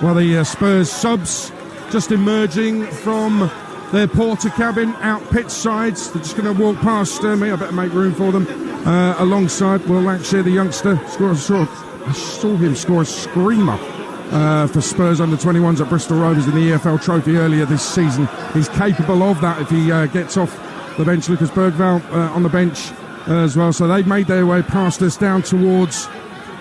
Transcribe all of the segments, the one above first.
while the Spurs subs just emerging from their porter cabin out pitch sides. They're just going to walk past me. I better make room for them. Alongside Will Lancashire, the youngster, I saw him score a screamer for Spurs under-21s at Bristol Rovers in the EFL Trophy earlier this season. He's capable of that if he gets off the bench. Lucas Bergvall on the bench as well. So they've made their way past us down towards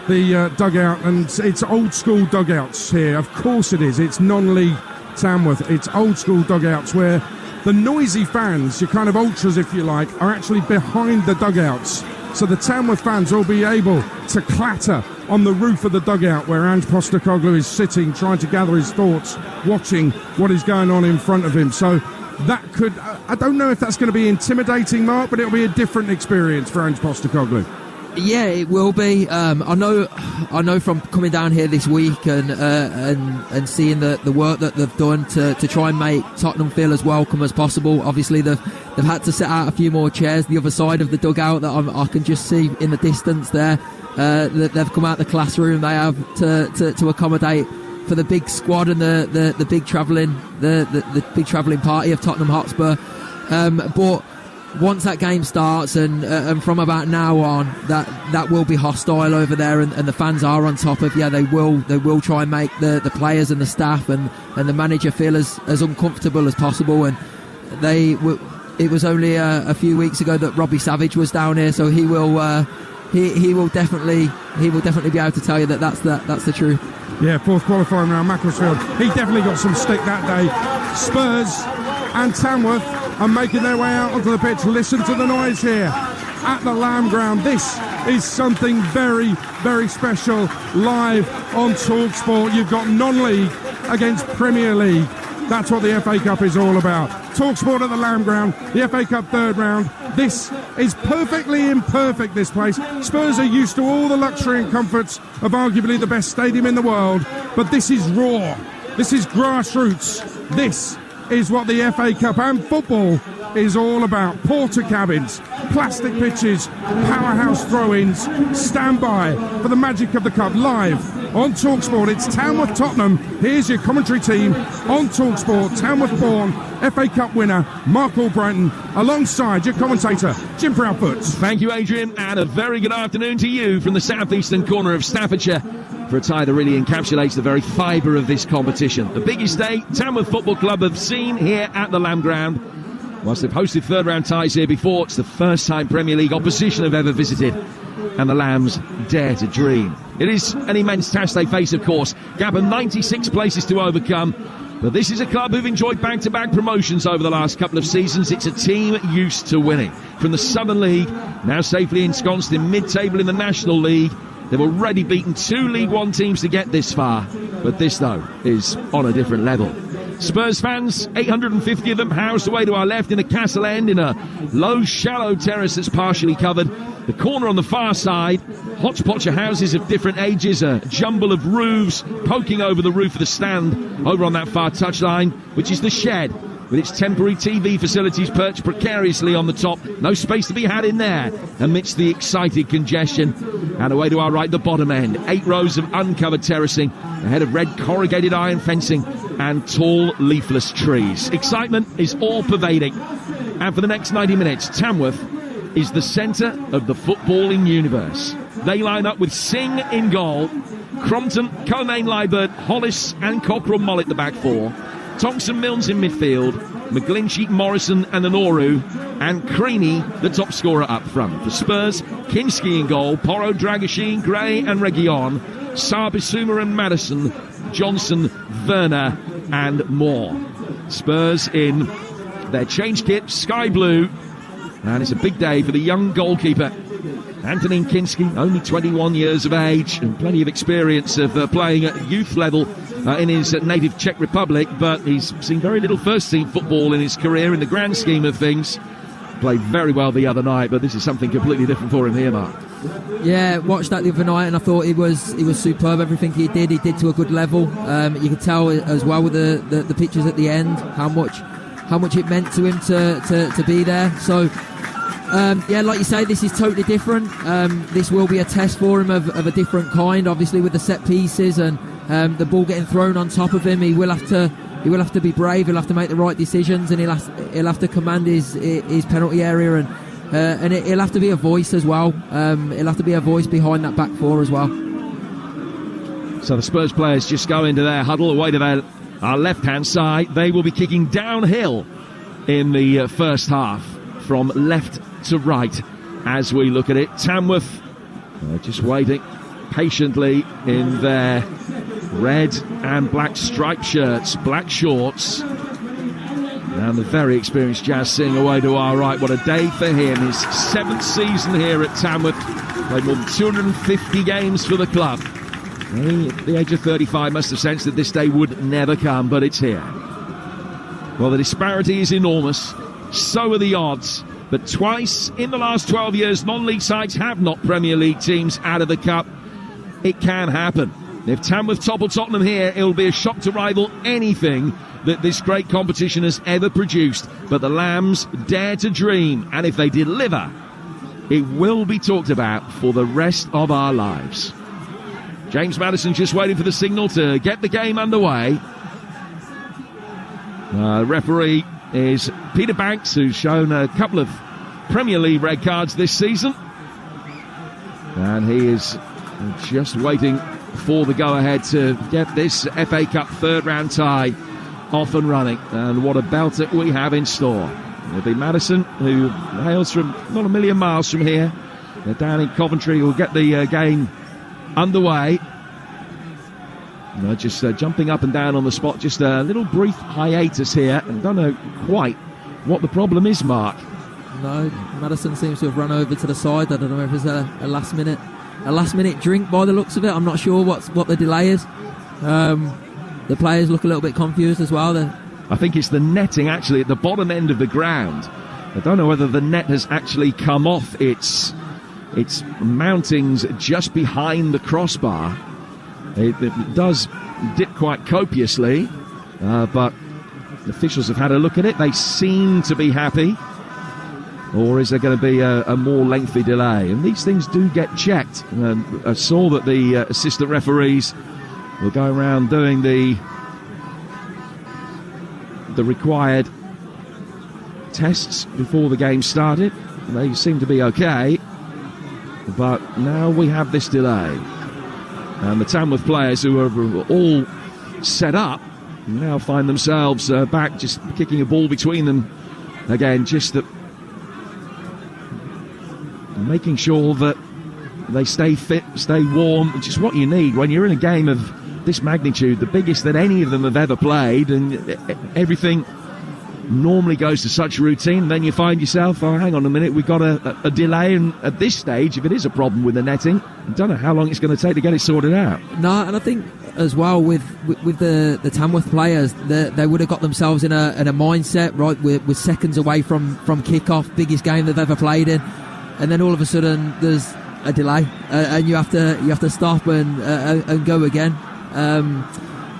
the dugout, and it's old school dugouts here. Of course it is. It's non-league Tamworth. It's old school dugouts where the noisy fans, your kind of ultras if you like, are actually behind the dugouts. So the Tamworth fans will be able to clatter on the roof of the dugout where Ange Postecoglou is sitting, trying to gather his thoughts, watching what is going on in front of him. So that could, I don't know if that's going to be intimidating, Mark, but it'll be a different experience for Ange Postecoglou. Yeah, it will be. I know from coming down here this week and seeing the work that they've done to try and make Tottenham feel as welcome as possible. Obviously, they've had to set out a few more chairs the other side of the dugout that I can just see in the distance there. They've come out the classroom they have to accommodate for the big squad and the big travelling the big travelling party of Tottenham Hotspur. But once that game starts and from about now on, that will be hostile over there, and the fans are on top of. Yeah, they will try and make the players and the staff and the manager feel as uncomfortable as possible. And it was only a few weeks ago that Robbie Savage was down here, so he will definitely be able to tell you that's the truth. Yeah, fourth qualifying round, Macclesfield. He definitely got some stick that day. Spurs and Tamworth are making their way out onto the pitch. Listen to the noise here at the Lamb Ground. This is something very, very special live on Talksport. You've got non-league against Premier League. That's what the FA Cup is all about. Talksport at the Lamb Ground, the FA Cup third round. This is perfectly imperfect, this place. Spurs are used to all the luxury and comforts of arguably the best stadium in the world, but this is raw. This is grassroots. This is what the FA Cup and football is all about. Porter cabins, plastic pitches, powerhouse throw-ins. Stand by for the magic of the cup live on Talksport. It's Tamworth Tottenham. Here's your commentary team on Talksport. Tamworth born FA Cup winner Mark Albrighton, alongside your commentator Jim Proudfoot. Thank you, Adrian, and a very good afternoon to you from the southeastern corner of Staffordshire for a tie that really encapsulates the very fibre of this competition. The biggest day Tamworth Football Club have seen here at the Lamb Ground. Whilst they've hosted third round ties here before, it's the first time Premier League opposition have ever visited, and the Lambs dare to dream. It is an immense task they face, of course, gap of 96 places to overcome, but this is a club who've enjoyed back-to-back promotions over the last couple of seasons. It's a team used to winning. From the Southern League, now safely ensconced in mid-table in the National League, they've already beaten 2 League One teams to get this far, but this, though, is on a different level. Spurs fans, 850 of them housed away to our left in the castle end in a low, shallow terrace that's partially covered. The corner on the far side, hodgepodge of houses of different ages, a jumble of roofs poking over the roof of the stand over on that far touchline, which is the shed, with its temporary TV facilities perched precariously on the top. No space to be had in there amidst the excited congestion. And away to our right, the bottom end. 8 rows of uncovered terracing, ahead of red corrugated iron fencing and tall leafless trees. Excitement is all-pervading. And for the next 90 minutes, Tamworth is the centre of the footballing universe. They line up with Singh in goal, Crompton, Cullinane, Liebert, Hollis and Cockrell Moll at the back four, Thompson Milnes in midfield, McGlinchey, Morrison and Anoru, and Creaney, the top scorer up front. For Spurs, Kinski in goal, Porro, Dragoshin, Gray and Reguilon, Saar, Bissouma and Madison, Johnson, Werner and Moore. Spurs in their change kit, sky blue, and it's a big day for the young goalkeeper. Antonin Kinski, only 21 years of age and plenty of experience of playing at youth level in his native Czech Republic, but he's seen very little first-team football in his career in the grand scheme of things. Played very well the other night, but this is something completely different for him here, Mark. Yeah, watched that the other night and I thought he was superb. Everything he did to a good level. You could tell as well with the pictures at the end how much it meant to him to be there. So yeah, like you say, this is totally different. This will be a test for him of a different kind, obviously with the set pieces and the ball getting thrown on top of him, he will have to be brave. He'll have to make the right decisions, and he'll have to command his penalty area, and he'll have to be a voice as well. He'll have to be a voice behind that back four as well. So the Spurs players just go into their huddle away to their left-hand side. They will be kicking downhill in the first half from left to right as we look at it. Tamworth just waiting patiently in their red and black striped shirts, black shorts, and the very experienced Jazz Singh away to our right. What a day for him. His 7th season here at Tamworth. Played more than 250 games for the club. He, at the age of 35, must have sensed that this day would never come, but it's here. Well, the disparity is enormous. So are the odds. But twice in the last 12 years, non-league sides have knocked Premier League teams out of the cup. It can happen. If Tamworth topple Tottenham here, it'll be a shock to rival anything that this great competition has ever produced. But the Lambs dare to dream, and if they deliver, it will be talked about for the rest of our lives. James Maddison just waiting for the signal to get the game underway. Referee is Peter Banks, who's shown a couple of Premier League red cards this season. And he is just waiting for the go-ahead to get this FA Cup third-round tie off and running. And what a belter we have in store. It'll be Maddison, who hails from not a million miles from here. They're down in Coventry, will get the game underway. Just jumping up and down on the spot. Just a little brief hiatus here, and don't know quite what the problem is, Mark. No, Maddison seems to have run over to the side. I don't know if it's a last minute drink by the looks of it. I'm not sure what the delay is. The players look a little bit confused as well. I think it's the netting actually at the bottom end of the ground. I don't know whether the net has actually come off its mountings just behind the crossbar. It does dip quite copiously, but the officials have had a look at it. They seem to be happy. Or is there going to be a more lengthy delay? And these things do get checked. I saw that the assistant referees will go around doing the required tests before the game started. They seem to be okay. But now we have this delay. And the Tamworth players, who are all set up, now find themselves back, just kicking a ball between them again, just making sure that they stay fit, stay warm, which is what you need when you're in a game of this magnitude, the biggest that any of them have ever played, and everything normally goes to such routine. And then you find yourself, oh, hang on a minute, we've got a delay, and at this stage, if it is a problem with the netting, I don't know how long it's going to take to get it sorted out. No, and I think as well with the Tamworth players, they would have got themselves in a mindset, right, with seconds away from kick-off, biggest game they've ever played in, and then all of a sudden there's a delay, and you have to stop and go again.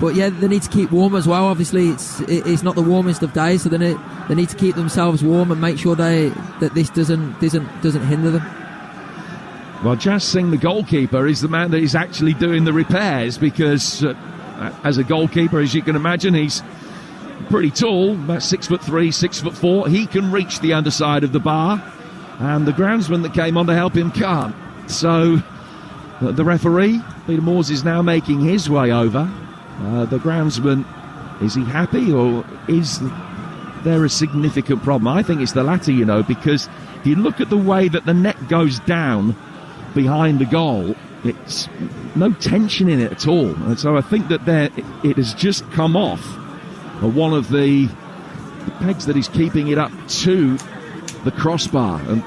But yeah, they need to keep warm as well. Obviously, it's not the warmest of days, so they need to keep themselves warm and make sure that this doesn't hinder them. Well, Jazz Singh, the goalkeeper, is the man that is actually doing the repairs, because as a goalkeeper, as you can imagine, he's pretty tall, about 6'3", 6'4". He can reach the underside of the bar, and the groundsman that came on to help him can't. So the referee, Peter Moores, is now making his way over. The groundsman, is he happy, or is there a significant problem? I think it's the latter, because if you look at the way that the net goes down behind the goal, it's no tension in it at all. And so I think that it has just come off one of the pegs that is keeping it up to the crossbar. And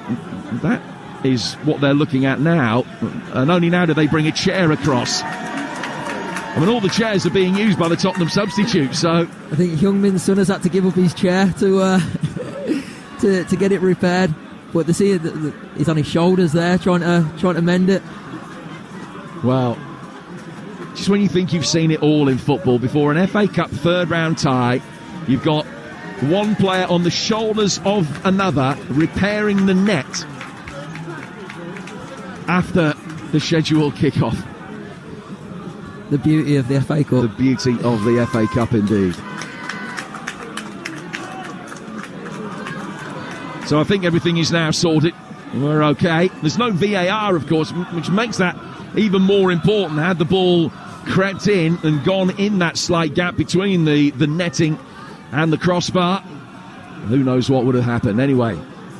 that is what they're looking at now. And only now do they bring a chair across. I mean, all the chairs are being used by the Tottenham substitute, so I think Heung-min Son has had to give up his chair to get it repaired. But to see that he's on his shoulders there, trying to mend it. Well, just when you think you've seen it all in football, before an FA Cup third-round tie, you've got one player on the shoulders of another repairing the net after the scheduled kick-off. The beauty of the FA Cup. The beauty of the FA Cup, indeed. So I think everything is now sorted. We're okay. There's no VAR, of course, which makes that even more important. Had the ball crept in and gone in that slight gap between the netting and the crossbar, who knows what would have happened. Anyway,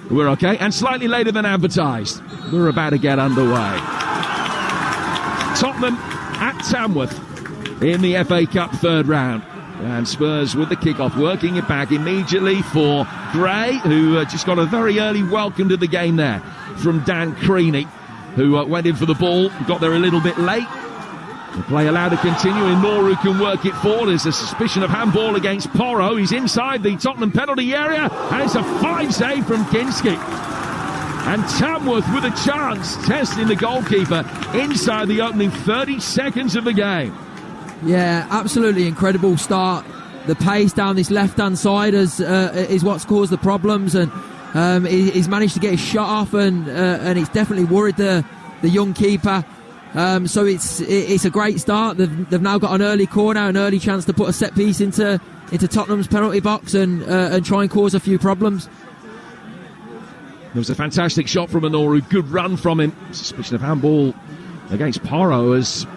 we're okay. And slightly later than advertised, we're about to get underway. Tottenham at Tamworth in the FA Cup third round. And Spurs with the kickoff, working it back immediately for Gray, who just got a very early welcome to the game there from Dan Creaney, who went in for the ball, got there a little bit late. The play allowed to continue, and Noru can work it forward. There's a suspicion of handball against Porro. He's inside the Tottenham penalty area, and it's a fine save from Kinski. And Tamworth with a chance, testing the goalkeeper inside the opening 30 seconds of the game. Yeah, absolutely incredible start. The pace down this left-hand side is what's caused the problems, and he's managed to get his shot off, and it's definitely worried the young keeper. So it's a great start. They've now got an early corner, an early chance to put a set piece into Tottenham's penalty box and try and cause a few problems. There was a fantastic shot from Anoru, good run from him. Suspicion of handball against Porro as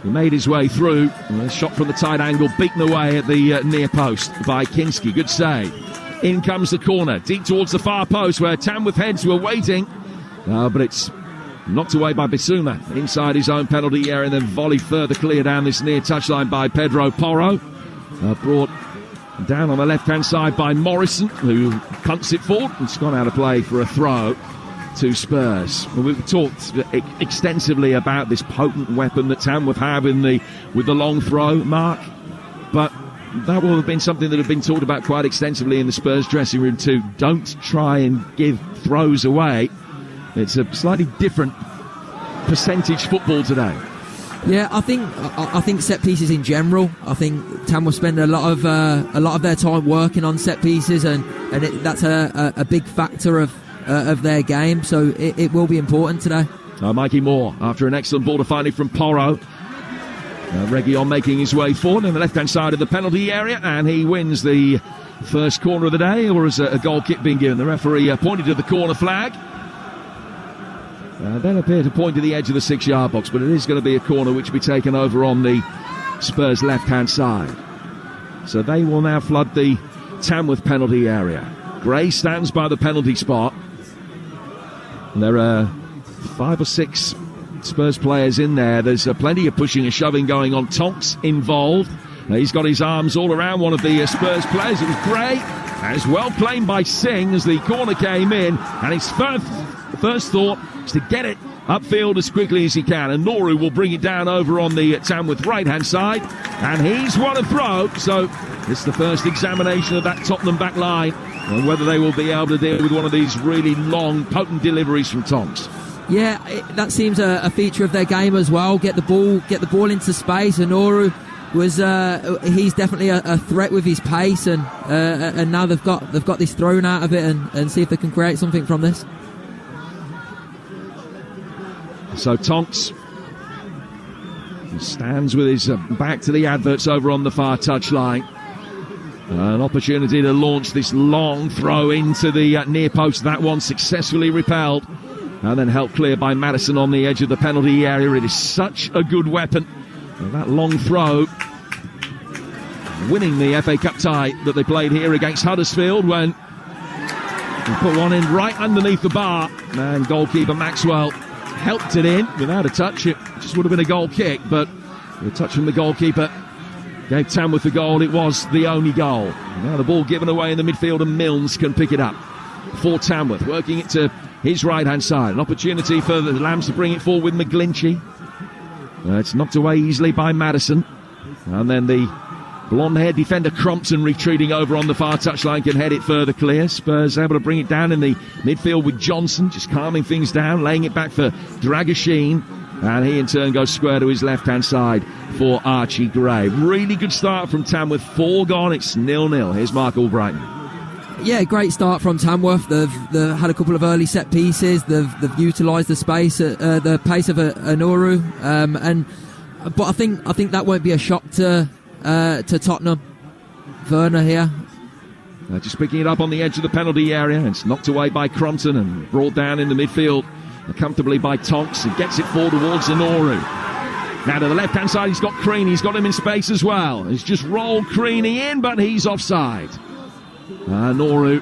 he made his way through. A shot from the tight angle, beaten away at the near post by Kinski. Good save. In comes the corner, deep towards the far post where Tamworth heads were waiting. But it's knocked away by Bissouma inside his own penalty area, and then volley further clear down this near touchline by Pedro Porro. Brought down on the left-hand side by Morrison, who punts it forward. It's gone out of play for a throw to Spurs. Well, we've talked extensively about this potent weapon that Tamworth have with the long throw, Mark, but that will have been something that have been talked about quite extensively in the Spurs dressing room too. Don't try and give throws away. It's a slightly different percentage football today. Yeah, I think set pieces in general. I think Tamworth spend a lot of their time working on set pieces, and that's a big factor of their game. So it will be important today. Mikey Moore after an excellent ball to find it from Porro. Reguilon making his way forward on the left-hand side of the penalty area, and he wins the first corner of the day, or is a goal kick being given? The referee pointed to the corner flag. Then appear to point to the edge of the 6-yard box, but it is going to be a corner which will be taken over on the Spurs left-hand side. So they will now flood the Tamworth penalty area. Gray stands by the penalty spot. And there are 5 or 6 Spurs players in there. There's plenty of pushing and shoving going on. Tonks involved. He's got his arms all around one of the Spurs players. It was Gray. As well claimed by Singh as the corner came in. And his first thought is to get it upfield as quickly as he can. And Noru will bring it down over on the Tamworth right-hand side. And he's won a throw. So it's the first examination of that Tottenham back line, and whether they will be able to deal with one of these really long, potent deliveries from Tonks. Yeah, that seems a feature of their game as well. Get the ball into space. And Noru he's definitely a threat with his pace, and now they've got this thrown out of it, and see if they can create something from this. So Tonks stands with his back to the adverts over on the far touchline. An opportunity to launch this long throw into the near post. That one successfully repelled, and then helped clear by Madison on the edge of the penalty area. It is such a good weapon. And that long throw, winning the FA Cup tie that they played here against Huddersfield, when they put one in right underneath the bar, and goalkeeper Maxwell helped it in without a touch. It just would have been a goal kick, but the touch from the goalkeeper gave Tamworth the goal. It was the only goal. Now the ball given away in the midfield, and Milnes can pick it up for Tamworth, working it to his right-hand side. An opportunity for the Lambs to bring it forward with McGlinchey. It's knocked away easily by Madison. And then the blonde-haired defender Crompton retreating over on the far touchline can head it further clear. Spurs able to bring it down in the midfield with Johnson, just calming things down, laying it back for Dragoshin. And he in turn goes square to his left-hand side for Archie Gray. Really good start from Tamworth. 4 gone, it's 0-0. Here's Mark Albrighton. Yeah, great start from Tamworth. They've had a couple of early set pieces. They've utilised the space at the pace of Anoru, and but I think that won't be a shock to Tottenham. Werner here. Just picking it up on the edge of the penalty area. It's knocked away by Crompton and brought down in the midfield comfortably by Tonks. He gets it forward towards Noru. Now to the left-hand side, he's got Creaney. He's got him in space as well. He's just rolled Creaney in, but he's offside. Noru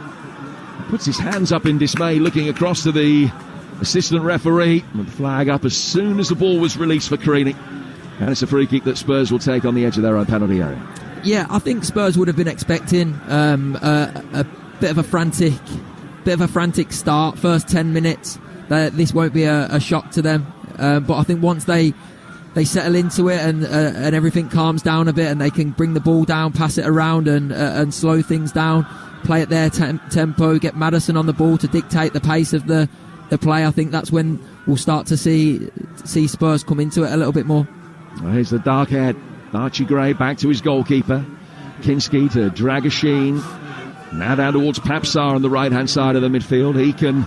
puts his hands up in dismay, looking across to the assistant referee. And the flag up as soon as the ball was released for Creaney. And it's a free kick that Spurs will take on the edge of their own penalty area. Yeah, I think Spurs would have been expecting a bit of a frantic start. First 10 minutes, this won't be a shock to them. But I think once they settle into it and everything calms down a bit, and they can bring the ball down, pass it around, and slow things down, play at their tempo, get Maddison on the ball to dictate the pace of the play. I think that's when we'll start to see Spurs come into it a little bit more. Well, here's the dark-haired Archie Gray back to his goalkeeper. Kinski to Dragoshin. Now down towards Papsar on the right-hand side of the midfield. He can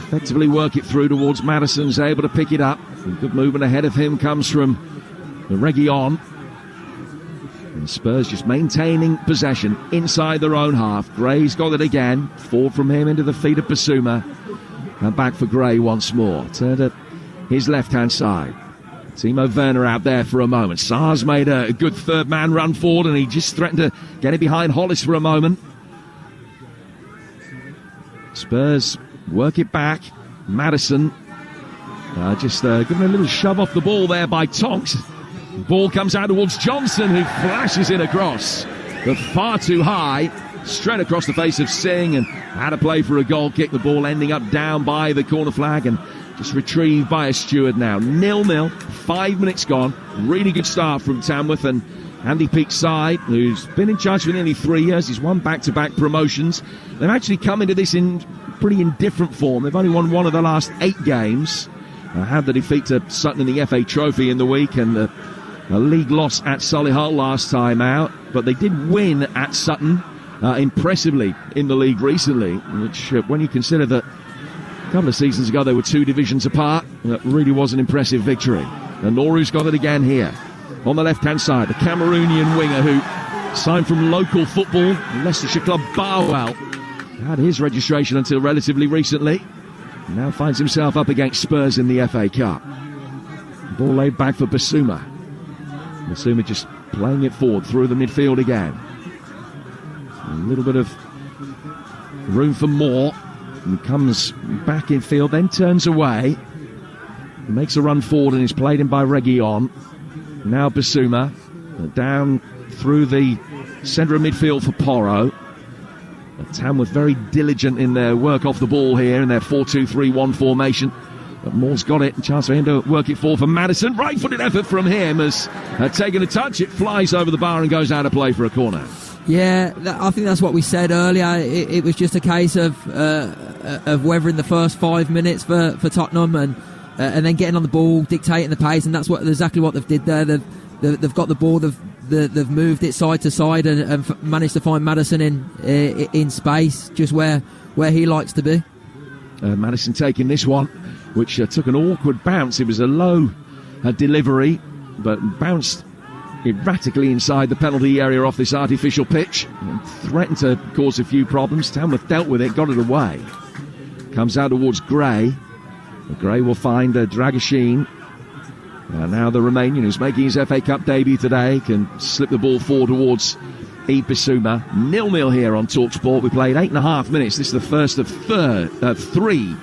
effectively work it through towards Maddison's able to pick it up. Good movement ahead of him comes from the Reguilon. And Spurs just maintaining possession inside their own half. Gray's got it again. Forward from him into the feet of Basuma. And back for Gray once more. Turned at his left-hand side. Timo Werner out there for a moment. Saar's made a good third man run forward, and he just threatened to get it behind Hollis for a moment. Spurs work it back. Maddison just given a little shove off the ball there by Tonks. The ball comes out towards Johnson, who flashes it across, but far too high, straight across the face of Singh, and had a play for a goal kick. The ball ending up down by the corner flag and just retrieved by a steward now. 0-0, 5 minutes gone. Really good start from Tamworth and Andy Peake's side, who's been in charge for nearly 3 years. He's won back-to-back promotions. They've actually come into this in pretty indifferent form. They've only won one of the last 8 games. Had the defeat to Sutton in the FA Trophy in the week, and a league loss at Solihull last time out. But they did win at Sutton impressively in the league recently, which when you consider that a couple of seasons ago they were 2 divisions apart, that really was an impressive victory. And Noru's got it again here on the left-hand side. The Cameroonian winger who signed from local football, Leicestershire club Barwell, had his registration until relatively recently. Now finds himself up against Spurs in the FA Cup. Ball laid back for Basuma. Basuma just playing it forward through the midfield again. A little bit of room for more. And comes back in field, then turns away. Makes a run forward and is played in by Reguilon. Now Basuma down through the centre of midfield for Porro. Tamworth very diligent in their work off the ball here in their 4-2-3-1 formation. But Moore's got it. A chance for him to work it forward for Maddison. Right-footed effort from him has taken a touch. It flies over the bar and goes out of play for a corner. Yeah, I think that's what we said earlier. It was just a case of weathering the first 5 minutes for Tottenham and then getting on the ball, dictating the pace, and that's exactly what they've did there. They've got the ball, they've moved it side to side and managed to find Maddison in space, just where he likes to be. Maddison taking this one, which took an awkward bounce. It was a low delivery, but bounced erratically inside the penalty area off this artificial pitch and threatened to cause a few problems. Tamworth dealt with it, got it away. Comes out towards Gray. Gray will find Dragoshin. Now the Romanian, who's making his FA Cup debut today, can slip the ball forward towards Basuma. 0-0 here on Talksport. We played 8.5 minutes. This is the first of 3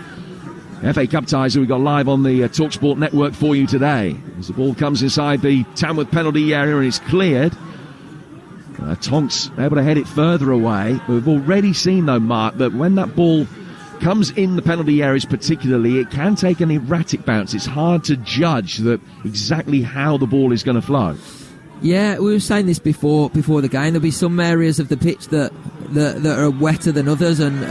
FA Cup ties that we got live on the Talksport network for you today. As the ball comes inside the Tamworth penalty area and is cleared. Tonks able to head it further away. We've already seen, though, Mark, that when that ball comes in the penalty areas particularly, it can take an erratic bounce. It's hard to judge exactly how the ball is going to flow. Yeah, we were saying this before the game. There'll be some areas of the pitch that are wetter than others, and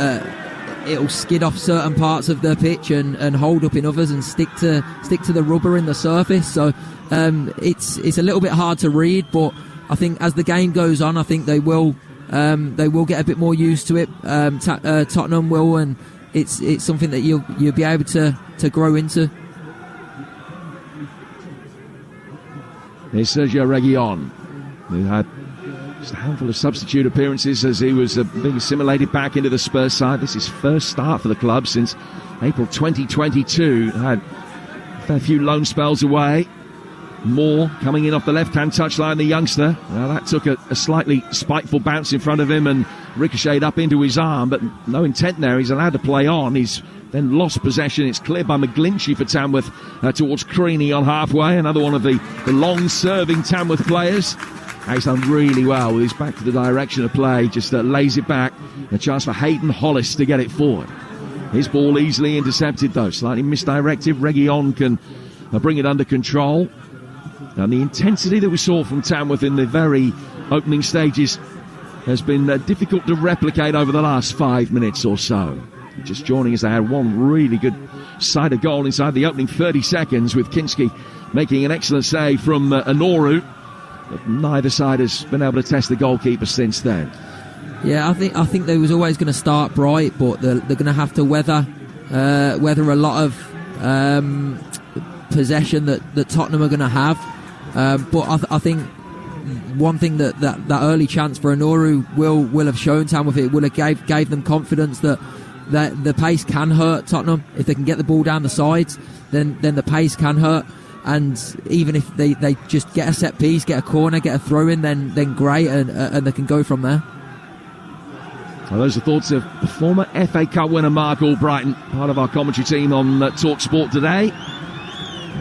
it'll skid off certain parts of the pitch and hold up in others and stick to the rubber in the surface. So it's a little bit hard to read, but I think as the game goes on, I think they will get a bit more used to it. Tottenham will, and it's something that you'll be able to grow into. Here's Sergio Reguilon, who had just a handful of substitute appearances as he was being assimilated back into the Spurs side. This is his first start for the club since April 2022. Had a fair few loan spells away. Moore coming in off the left-hand touchline, the youngster. Well, that took a slightly spiteful bounce in front of him and ricocheted up into his arm, but no intent there. He's allowed to play on. He's then lost possession. It's cleared by McGlinchey for Tamworth towards Creaney on halfway. Another one of the long-serving Tamworth players. He's done really well with his back to the direction of play. Just lays it back. A chance for Hayden Hollis to get it forward. His ball easily intercepted, though. Slightly misdirected. Reguilon can bring it under control. And the intensity that we saw from Tamworth in the very opening stages has been difficult to replicate over the last 5 minutes or so. Just joining us, they had one really good side of goal inside the opening 30 seconds with Kinski making an excellent save from Anoru. But neither side has been able to test the goalkeeper since then. Yeah, I think they was always going to start bright, but they're going to have to weather a lot of possession that Tottenham are going to have. But I think one thing that early chance for Anoru will have shown Tamworth, it will have gave them confidence that the pace can hurt Tottenham. If they can get the ball down the sides, then the pace can hurt. And even if they just get a set piece, get a corner, get a throw in, then great, and they can go from there. Well, those are thoughts of the former FA Cup winner Mark Albrighton, part of our commentary team on Talksport today.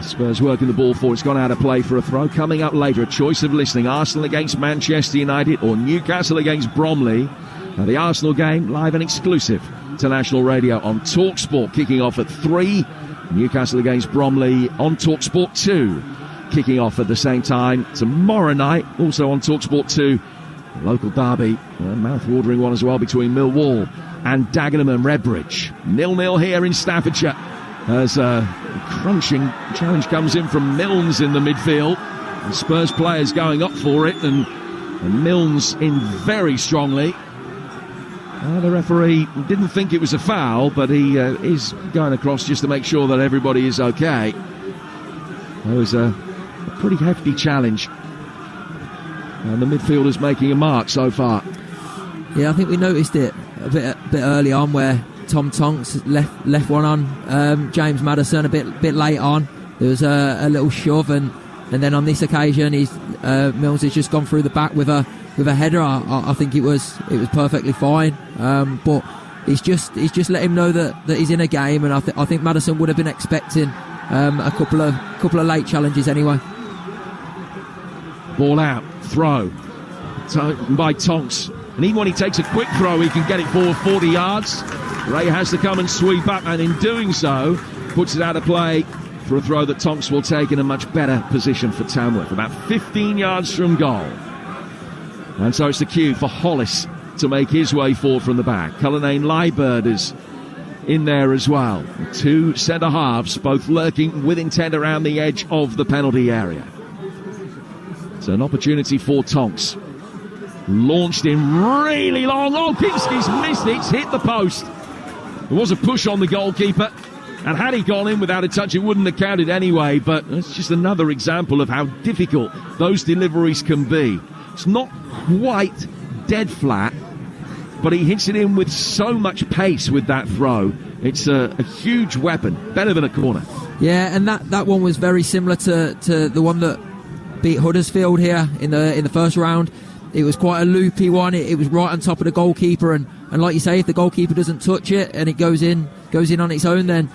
Spurs working the ball forward. It's gone out of play for a throw. Coming up later, a choice of listening. Arsenal against Manchester United or Newcastle against Bromley. Now, the Arsenal game live and exclusive to national radio on Talksport, kicking off at 3. Newcastle against Bromley on Talksport 2, kicking off at the same time tomorrow night, also on Talksport 2. Local derby, a mouth-watering one as well between Millwall and Dagenham and Redbridge. 0-0 here in Staffordshire as a crunching challenge comes in from Milnes in the midfield. The Spurs players going up for it, and Milnes in very strongly. The referee didn't think it was a foul, but he is going across just to make sure that everybody is okay. That was a pretty hefty challenge. And the midfielder's making a mark so far. Yeah, I think we noticed it a bit early on where Tom Tonks left one on James Maddison a bit late on. There was a little shove, and then on this occasion, Mills has just gone through the back with a header. I think it was perfectly fine, but he's just let him know that he's in a game, and I think Maddison would have been expecting a couple of late challenges anyway. Ball out, throw by Tonks, and even when he takes a quick throw, he can get it forward 40 yards. Ray has to come and sweep up, and in doing so, puts it out of play for a throw that Tonks will take in a much better position for Tamworth, about 15 yards from goal. And so it's the cue for Hollis to make his way forward from the back. Cullinane Liebird is in there as well. Two centre-halves, both lurking with intent around the edge of the penalty area. It's an opportunity for Tonks. Launched in really long. Oh, Kinski's missed it. It's hit the post. There was a push on the goalkeeper, and had he gone in without a touch, it wouldn't have counted anyway. But it's just another example of how difficult those deliveries can be. It's not quite dead flat, but he hits it in with so much pace with that throw. It's a huge weapon, better than a corner. Yeah, and that one was very similar to the one that beat Huddersfield here in the first round. It was quite a loopy one. It was right on top of the goalkeeper, and like you say, if the goalkeeper doesn't touch it and it goes in on its own, then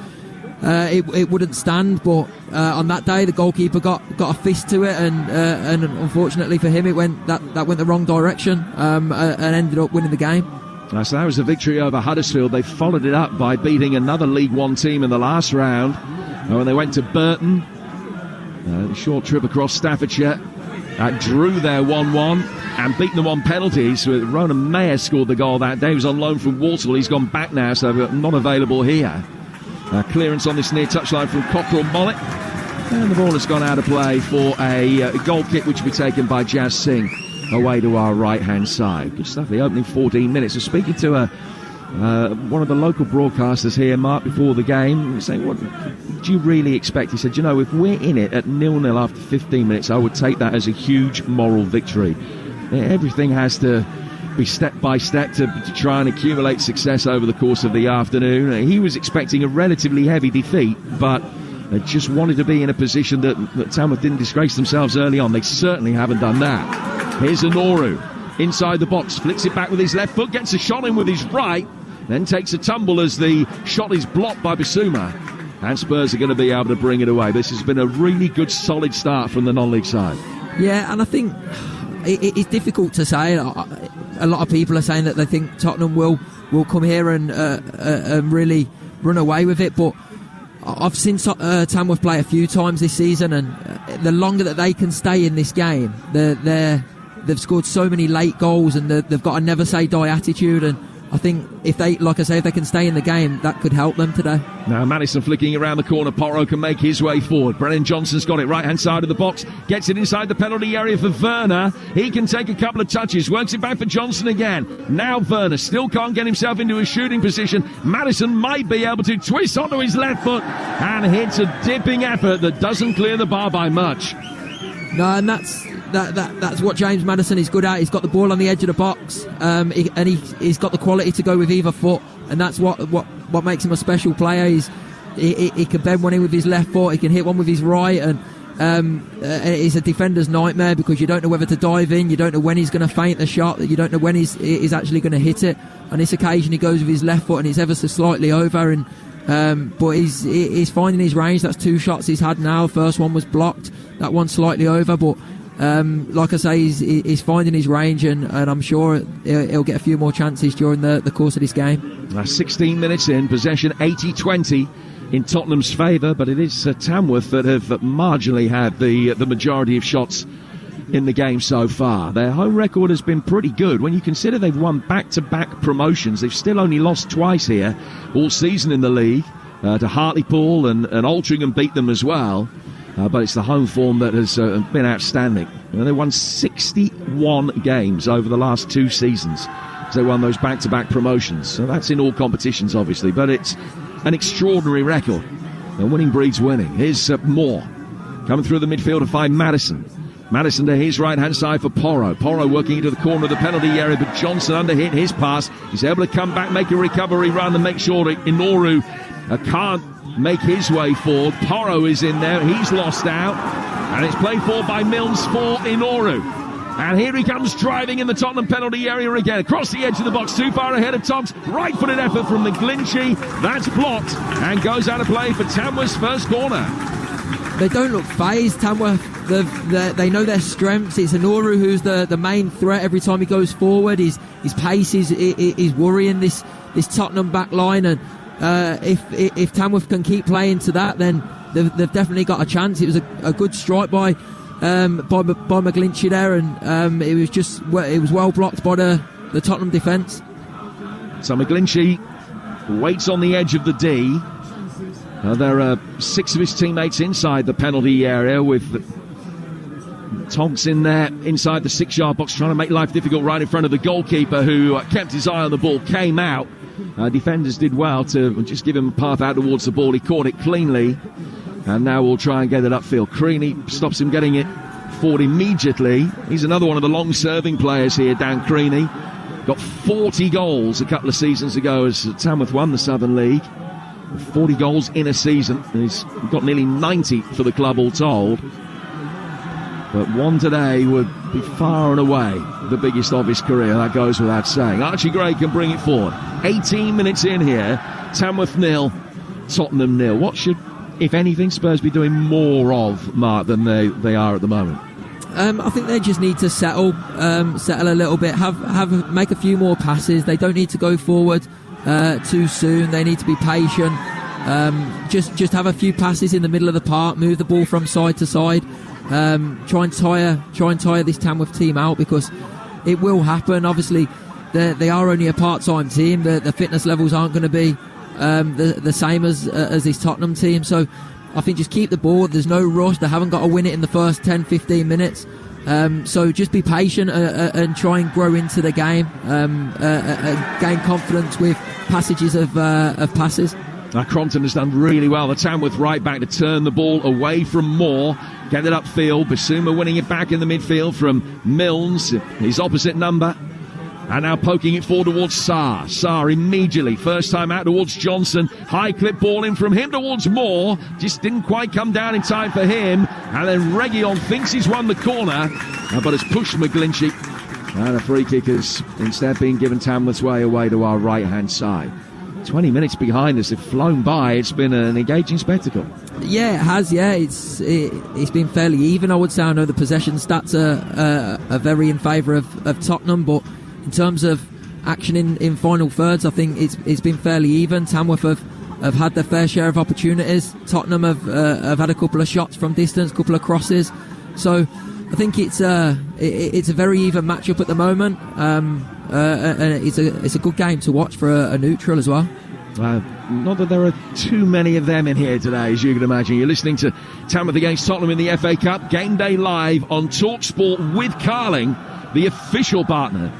it wouldn't stand. But on that day, the goalkeeper got a fist to it, and unfortunately for him, it went the wrong direction, and ended up winning the game. So that was a victory over Huddersfield. They followed it up by beating another League One team in the last round when they went to Burton. A short trip across Staffordshire. Drew their 1-1 and beat them on penalties. Ronan Mayer scored the goal that day. He was on loan from Walsall. He's gone back now, so not available here. Clearance on this near touchline from Cockrell Mollett. And the ball has gone out of play for a goal kick, which will be taken by Jazz Singh away to our right-hand side. Good stuff, the opening 14 minutes. So speaking to One of the local broadcasters here, Mark, before the game, saying, what do you really expect? He said, you know, if we're in it at 0-0 after 15 minutes, I would take that as a huge moral victory. Everything has to be step by step to try and accumulate success over the course of the afternoon. He was expecting a relatively heavy defeat, but they just wanted to be in a position that Tamworth didn't disgrace themselves early on. They certainly haven't done that. Here's Inoru inside the box, flicks it back with his left foot, gets a shot in with his right, then takes a tumble as the shot is blocked by Bissouma, and Spurs are going to be able to bring it away. This has been a really good, solid start from the non-league side. Yeah, and I think it's difficult to say. A lot of people are saying that they think Tottenham will come here and really run away with it, but I've seen Tamworth play a few times this season, and the longer that they can stay in this game, they've scored so many late goals, and they've got a never say die attitude, and I think if they can stay in the game, that could help them today. Now Madison flicking around the corner. Porro can make his way forward. Brennan Johnson's got it right hand side of the box, gets it inside the penalty area for Werner. He can take a couple of touches, works it back for Johnson again. Now Werner still can't get himself into a shooting position. Madison might be able to twist onto his left foot and hits a dipping effort that doesn't clear the bar by much. No, and that's what James Maddison is good at. He's got the ball on the edge of the box, and he's got the quality to go with either foot, and that's what makes him a special player. He can bend one in with his left foot, he can hit one with his right, and it's a defender's nightmare because you don't know whether to dive in, you don't know when he's going to feint the shot, you don't know when he's actually going to hit it. On this occasion he goes with his left foot and he's ever so slightly over, and but he's finding his range. That's 2 shots he's had now. First one was blocked, that one slightly over, but like I say, he's finding his range, and I'm sure he'll get a few more chances during the course of this game. 16 minutes in, possession 80-20 in Tottenham's favour, but it is Tamworth that have marginally had the majority of shots in the game so far. Their home record has been pretty good. When you consider they've won back-to-back promotions, they've still only lost twice here all season in the league. To Hartlepool and Altrincham beat them as well. But it's the home form that has been outstanding. They won 61 games over the last 2 seasons. So they won those back-to-back promotions. So that's in all competitions, obviously. But it's an extraordinary record. And winning breeds winning. Here's Moore coming through the midfield to find Madison. Madison to his right-hand side for Porro. Porro working into the corner of the penalty area, but Johnson underhit his pass. He's able to come back, make a recovery run, and make sure that Inoru can't make his way forward. Porro is in there. He's lost out. And it's played forward by Mills for Inoru. And here he comes driving in the Tottenham penalty area again. Across the edge of the box, too far ahead of Toms. Right-footed effort from McGlinchey. That's blocked and goes out of play for Tamworth's first corner. They don't look phased, Tamworth. They know their strengths. It's Inoru who's the main threat every time he goes forward. His pace is worrying this Tottenham back line, and if Tamworth can keep playing to that, then they've definitely got a chance. It was a good strike by McGlinchey there, and it was well blocked by the Tottenham defence. So McGlinchey waits on the edge of the D. There are 6 of his teammates inside the penalty area, with Tonks in there inside the 6-yard box trying to make life difficult right in front of the goalkeeper, who kept his eye on the ball, came out. Defenders did well to just give him a path out towards the ball. He caught it cleanly, and now we'll try and get it upfield. Creaney stops him getting it forward immediately. He's another one of the long-serving players here, Dan Creaney. Got 40 goals a couple of seasons ago as Tamworth won the Southern League. 40 goals in a season, and he's got nearly 90 for the club all told. But one today would be far and away the biggest of his career. That goes without saying. Archie Gray can bring it forward. 18 minutes in here. Tamworth 0, Tottenham 0. What should, if anything, Spurs be doing more of, Mark, than they are at the moment? I think they just need to settle a little bit. Make a few more passes. They don't need to go forward too soon. They need to be patient. Just have a few passes in the middle of the park. Move the ball from side to side. Try and tire this Tamworth team out, because it will happen. Obviously, they are only a part-time team. The fitness levels aren't going to be the same as this Tottenham team. So I think just keep the ball. There's no rush. They haven't got to win it in the first 10-15 minutes. So just be patient and try and grow into the game, gain confidence with passages of passes. Crompton has done really well. The Tamworth right back to turn the ball away from Moore, get it upfield. Basuma winning it back in the midfield from Milnes, his opposite number. And now poking it forward towards Sarr. Sarr immediately, first time out towards Johnson. High clip ball in from him towards Moore. Just didn't quite come down in time for him. And then Reguilon thinks he's won the corner, but has pushed McGlinchey. And a free kick has instead been given Tamworth's way away to our right-hand side. 20 minutes behind us have flown by. It's been an engaging spectacle. Yeah, it has. Yeah, it's been fairly even, I would say. I know the possession stats are very in favour of Tottenham, but in terms of action in final thirds, I think it's been fairly even. Tamworth have had their fair share of opportunities. Tottenham have had a couple of shots from distance, a couple of crosses. So I think it's a very even matchup at the moment, and it's a good game to watch for a neutral as well. Not that there are too many of them in here today, as you can imagine. You're listening to Tamworth against Tottenham in the FA Cup. Game day live on Talksport with Carling, the official partner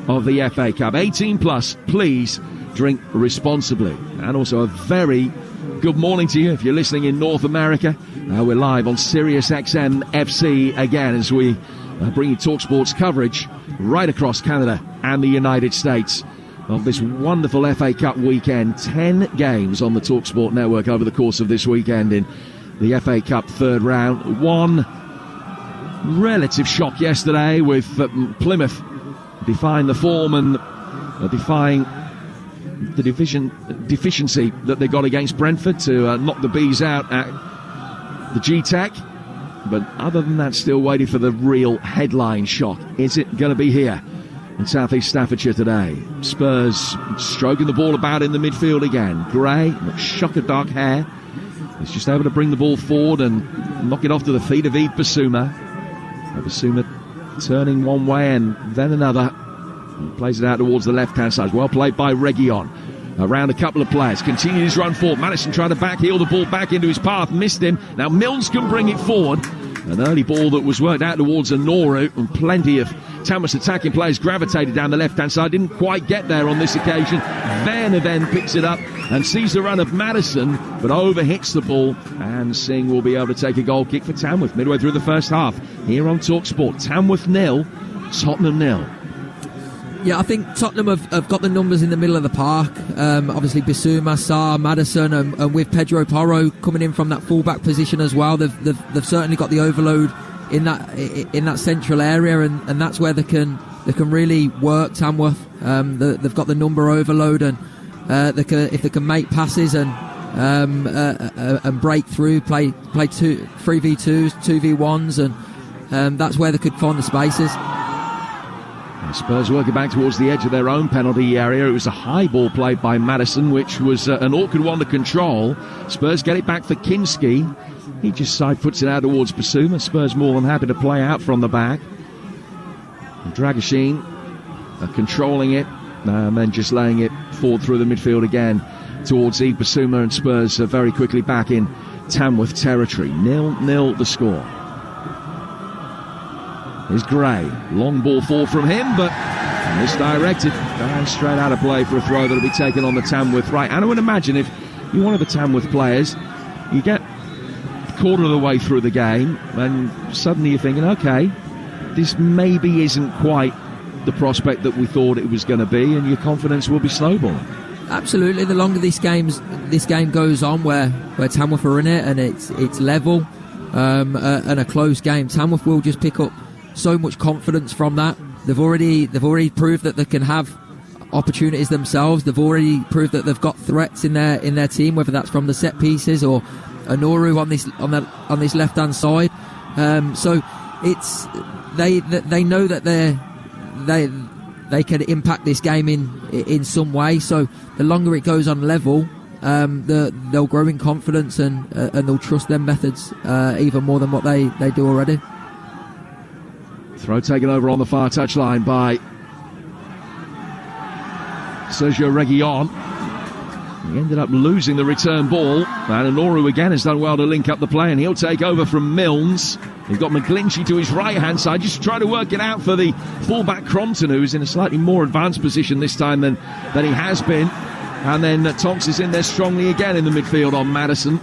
of the FA Cup. 18 plus, please drink responsibly. And also a very good morning to you if you're listening in North America. We're live on Sirius XM FC again as we bring you Talksport's coverage right across Canada and the United States of this wonderful FA Cup weekend. 10 games on the Talksport network over the course of this weekend in the FA Cup third round. One relative shock yesterday with Plymouth defying the form and defying the deficiency that they got against Brentford to knock the Bees out at the G-Tech. But other than that, still waiting for the real headline shock. Is it going to be here in South East Staffordshire today? Spurs stroking the ball about in the midfield again. Gray, shock of dark hair, is just able to bring the ball forward and knock it off to the feet of Yves Bissouma. Bissouma turning one way and then another. He plays it out towards the left-hand side. Well played by Reguilon. Around a couple of players. Continued his run forward. Madison trying to backheel the ball back into his path. Missed him. Now Milnes can bring it forward. An early ball that was worked out towards Anoru, and plenty of Tamworth's attacking players gravitated down the left-hand side. Didn't quite get there on this occasion. Werner then picks it up and sees the run of Madison, but overhits the ball. And Singh will be able to take a goal kick for Tamworth midway through the first half. Here on TalkSport, Tamworth 0, Tottenham 0. Yeah, I think Tottenham have got the numbers in the middle of the park. Obviously, Bissouma, Sarr, Madison, and with Pedro Porro coming in from that fullback position as well, they've certainly got the overload in that central area, and that's where they can really work Tamworth. They've got the number overload, and if they can make passes and break through, play 3v2s, 2v1s, and that's where they could find the spaces. Spurs working back towards the edge of their own penalty area. It was a high ball played by Madison, which was an awkward one to control. Spurs get it back for Kinski. He just side puts it out towards Bissouma. Spurs more than happy to play out from the back. Dragoshin controlling it and then just laying it forward through the midfield again towards Yves Bissouma, and Spurs are very quickly back in Tamworth territory. 0-0 the score. Is Gray. Long ball forward from him, but misdirected. And straight out of play for a throw that'll be taken on the Tamworth right. And I would imagine if you're one of the Tamworth players, you get a quarter of the way through the game and suddenly you're thinking, okay, this maybe isn't quite the prospect that we thought it was going to be, and your confidence will be snowballing. Absolutely. The longer this game goes on, where Tamworth are in it and it's level and a close game, Tamworth will just pick up so much confidence from that. They've already proved that they can have opportunities themselves. They've already proved that they've got threats in their team, whether that's from the set pieces or Anoru on this left hand side. So it's they know that they can impact this game in some way. So the longer it goes on level, they'll grow in confidence and they'll trust their methods even more than what they do already. Throw taken over on the far touchline by Sergio Reguilon. He ended up losing the return ball, and Anoru again has done well to link up the play, and he'll take over from Milnes. He's got McGlinchey to his right-hand side, just trying to work it out for the fullback Crompton, who's in a slightly more advanced position this time than he has been. And then Tonks is in there strongly again in the midfield on Madison.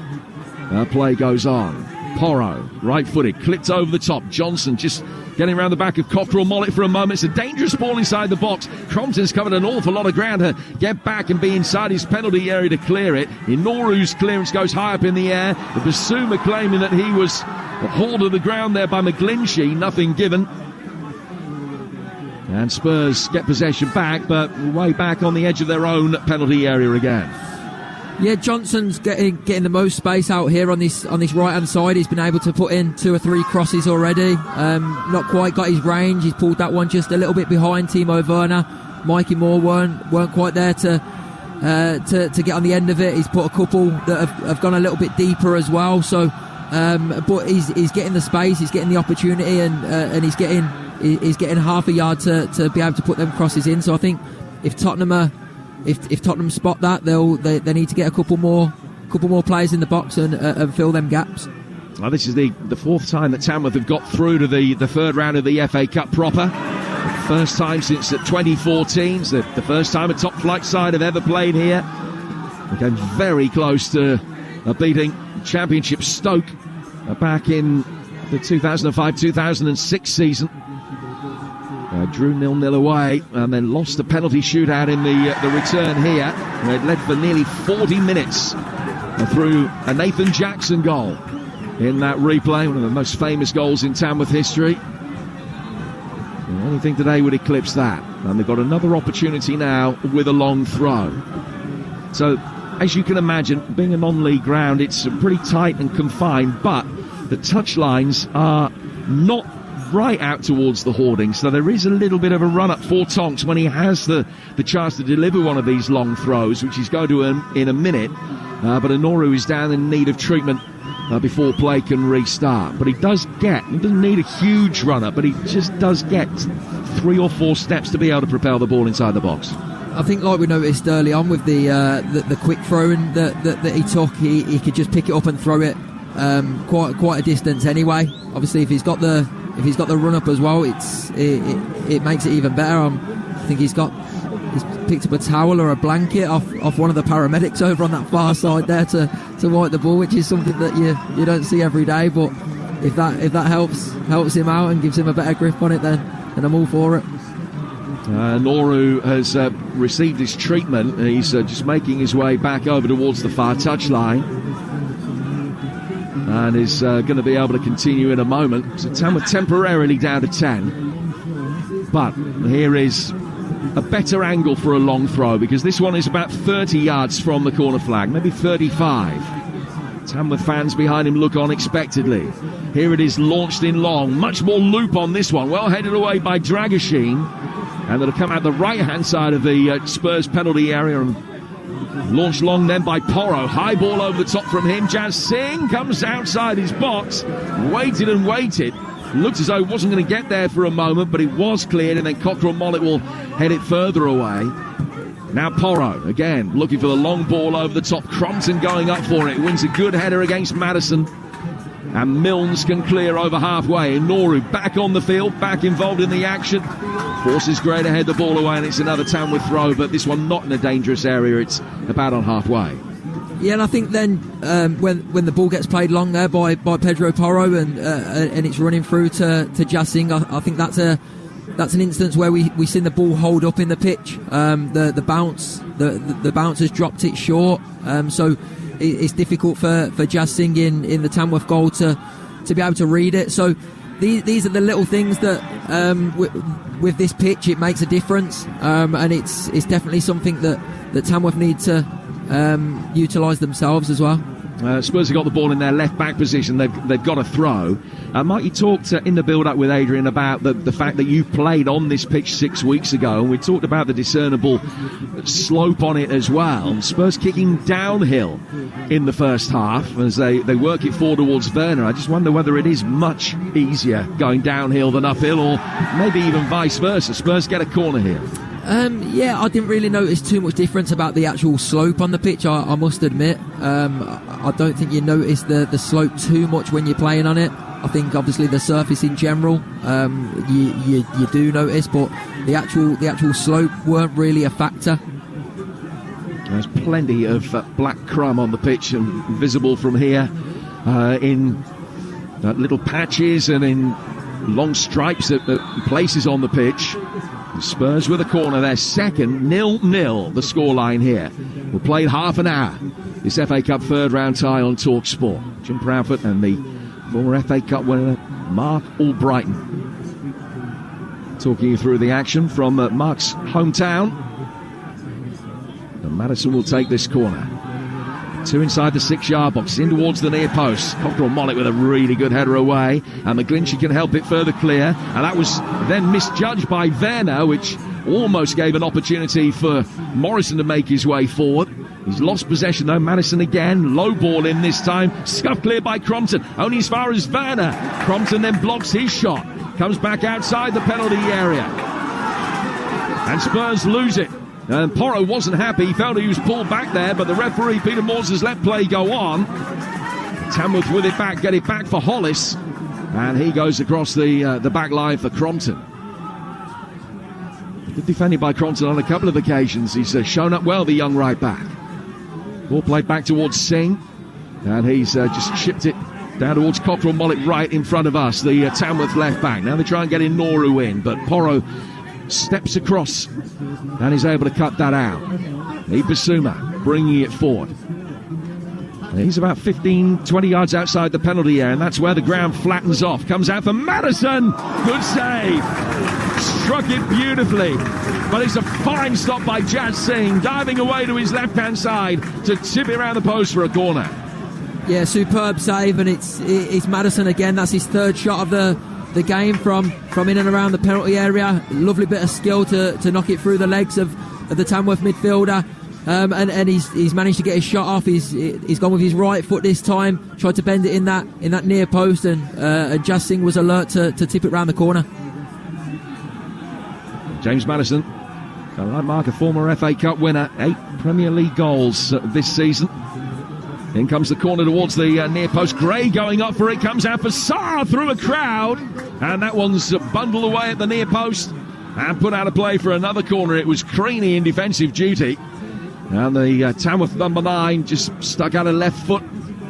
Play goes on. Porro, right-footed, clipped over the top. Johnson just getting around the back of Cockerell Mollett for a moment. It's a dangerous ball inside the box. Crompton's covered an awful lot of ground to get back and be inside his penalty area to clear it. Inoru's clearance goes high up in the air. The Basuma claiming that he was hauled to the ground there by McGlinchey. Nothing given. And Spurs get possession back, but way back on the edge of their own penalty area again. Yeah, Johnson's getting the most space out here on this right hand side. He's been able to put in 2 or 3 crosses already. Not quite got his range. He's pulled that one just a little bit behind Timo Werner. Mikey Moore weren't quite there to get on the end of it. He's put a couple that have gone a little bit deeper as well. So, but he's getting the space. He's getting the opportunity, and he's getting half a yard to be able to put them crosses in. So I think if Tottenham if Tottenham spot that, they need to get a couple more players in the box and fill them gaps. Well, this is the 4th time that Tamworth have got through to the 3rd round of the FA Cup proper. First time since 2014. It's the first time a top flight side have ever played here. They came very close to beating Championship Stoke back in the 2005-2006 season. Drew 0-0 away and then lost the penalty shootout in the return here. They'd led for nearly 40 minutes through a Nathan Jackson goal in that replay, one of the most famous goals in Tamworth history. Anything today would eclipse that. And they've got another opportunity now with a long throw. So, as you can imagine, being a non-league ground, it's pretty tight and confined, but the touchlines are not right out towards the hoarding, so there is a little bit of a run-up for Tonks when he has the chance to deliver one of these long throws, which he's going to in a minute. But Inoru is down in need of treatment before play can restart. But he doesn't need a huge run-up, but he just does get 3 or 4 steps to be able to propel the ball inside the box. I think, like we noticed early on with the quick throwing that he took, he could just pick it up and throw it quite a distance anyway. Obviously, if he's got the run up as well, it makes it even better. I think he's picked up a towel or a blanket off one of the paramedics over on that far side there to wipe the ball, which is something that you don't see every day. But if that helps him out and gives him a better grip on it, then I'm all for it. Noru has received his treatment. He's just making his way back over towards the far touchline and is going to be able to continue in a moment. So Tamworth temporarily down to 10. But here is a better angle for a long throw, because this one is about 30 yards from the corner flag, maybe 35. Tamworth fans behind him look on expectedly. Here it is, launched in long. Much more loop on this one. Well headed away by Dragoshin. And it'll come out the right-hand side of the Spurs penalty area and launched long then by Porro. High ball over the top from him. Jazz Singh comes outside his box. Waited and waited. Looked as though he wasn't going to get there for a moment, but it was cleared, and then Cockerell Mollett will head it further away. Now Porro, again, looking for the long ball over the top. Crompton going up for it. Wins a good header against Madison. And Milnes can clear over halfway. Noru back on the field, back involved in the action. Forces Gray to head the ball away, and it's another Tamworth throw, but this one not in a dangerous area. It's about on halfway. Yeah, and I think then when the ball gets played long there by Pedro Porro and it's running through to Jazz Singh, I think that's an instance where we seen the ball hold up in the pitch. The bounce has dropped it short, so it's difficult for Jazz Singh in the Tamworth goal to be able to read it. So these are the little things that with this pitch it makes a difference, and it's definitely something that Tamworth need to utilise themselves as well. Spurs have got the ball in their left-back position. They've got a throw. Mike, you talked in the build-up with Adrian about the fact that you played on this pitch 6 weeks ago, and we talked about the discernible slope on it as well. Spurs kicking downhill in the first half as they work it forward towards Werner. I just wonder whether it is much easier going downhill than uphill, or maybe even vice versa. Spurs get a corner here. Yeah, I didn't really notice too much difference about the actual slope on the pitch, I must admit. I don't think you notice the slope too much when you're playing on it. I think obviously the surface in general, you do notice, but the actual slope weren't really a factor. There's plenty of black crumb on the pitch and visible from here in little patches and in long stripes at places on the pitch. The Spurs with a corner, their second, 0-0 the scoreline here. We'll play half an hour. This FA Cup third round tie on Talksport. Jim Proudfoot and the former FA Cup winner Mark Albrighton talking you through the action from Mark's hometown. And Madison will take this corner. 2 inside the 6-yard box, in towards the near post. Cockrell Mollett with a really good header away, and McGlinchey can help it further clear, and that was then misjudged by Werner, which almost gave an opportunity for Morrison to make his way forward. He's lost possession though. Madison again, low ball in this time, scuffed clear by Crompton, only as far as Werner. Crompton then blocks his shot, comes back outside the penalty area, and Spurs lose it. And Porro wasn't happy, he felt he was pulled back there, but the referee, Peter Moores, has let play go on. Tamworth with it back, get it back for Hollis, and he goes across the back line for Crompton. Good defending by Crompton on a couple of occasions. He's shown up well, the young right back. Ball played back towards Singh, and he's just chipped it down towards Cockrell Mollett right in front of us, the Tamworth left back. Now they try and get Noru in, but Porro steps across and is able to cut that out. Ibasuma bringing it forward. He's about 15-20 yards outside the penalty area, and that's where the ground flattens off. Comes out for Madison. Good save. Struck it beautifully, but it's a fine stop by Jazz Singh, diving away to his left-hand side to tip it around the post for a corner. Yeah, superb save, and it's Madison again. That's his third shot of the game from in and around the penalty area. Lovely bit of skill to knock it through the legs of the Tamworth midfielder, and he's managed to get his shot off. He's gone with his right foot this time, tried to bend it in that near post, and Jazz Singh was alert to tip it round the corner. James Madison, a right marker, former FA Cup winner, 8 Premier League goals this season. In comes the corner towards the near post. Gray going up for it, comes out for Sarr through a crowd, and that one's bundled away at the near post and put out of play for another corner. It was Creaney in defensive duty, and the Tamworth number 9 just stuck out a left foot,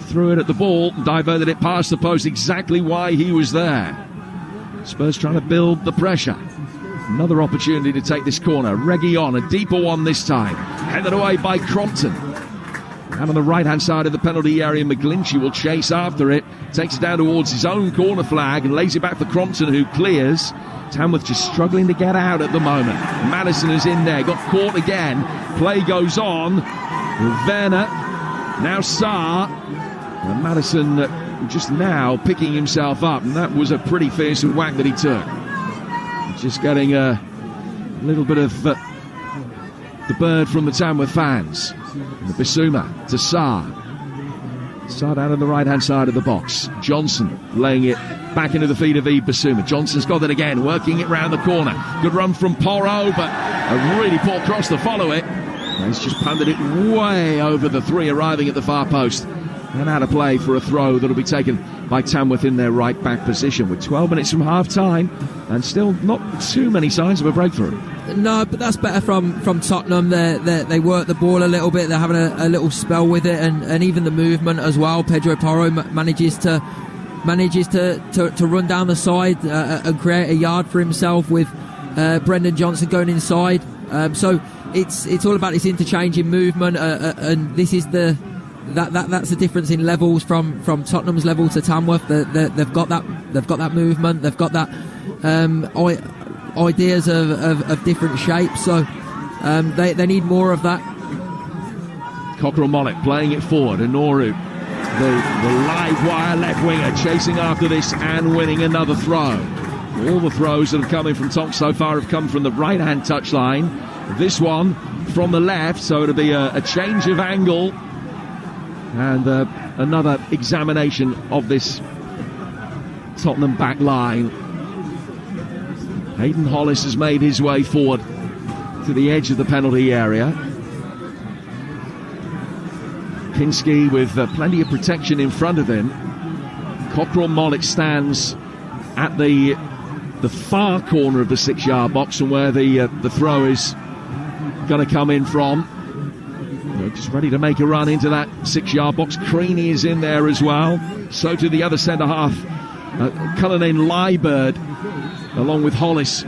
threw it at the ball, diverted it past the post, exactly why he was there. Spurs trying to build the pressure. Another opportunity to take this corner. Reguilon, a deeper one this time, headed away by Crompton. And on the right-hand side of the penalty area, McGlinchey will chase after it, takes it down towards his own corner flag and lays it back for Crompton, who clears. Tamworth just struggling to get out at the moment. Madison is in there, got caught again. Play goes on. Werner, now Sarr. And Madison just now picking himself up, and that was a pretty fearsome whack that he took. Just getting a little bit of the bird from the Tamworth fans. And the Bissouma to Sarr. Sarr down on the right-hand side of the box. Johnson laying it back into the feet of Bissouma. Johnson's got it again, working it round the corner. Good run from Porro, but a really poor cross to follow it. And he's just punted it way over the 3, arriving at the far post. And out of play for a throw that'll be taken by Tamworth in their right back position with 12 minutes from half time and still not too many signs of a breakthrough. No, but that's better from Tottenham. They work the ball a little bit. They're having a little spell with it, and even the movement as well. Pedro Porro manages to run down the side and create a yard for himself with Brendan Johnson going inside. So it's all about this interchanging movement, and this is that's the difference in levels from Tottenham's level to Tamworth. They've got that movement. They've got that ideas of different shapes. So they need more of that. Cockrell Mollett playing it forward, and Noru, the live wire left winger, chasing after this and winning another throw. All the throws that have come in from Tonks so far have come from the right-hand touchline. This one from the left, so it'll be a change of angle. And another examination of this Tottenham back line. Hayden Hollis has made his way forward to the edge of the penalty area. Pinsky with plenty of protection in front of him. Cockerell Mollett stands at the far corner of the 6-yard box and where the throw is going to come in from. They're just ready to make a run into that 6-yard box. Creaney is in there as well. So to the other centre half, Cullinan Liebird, along with Hollis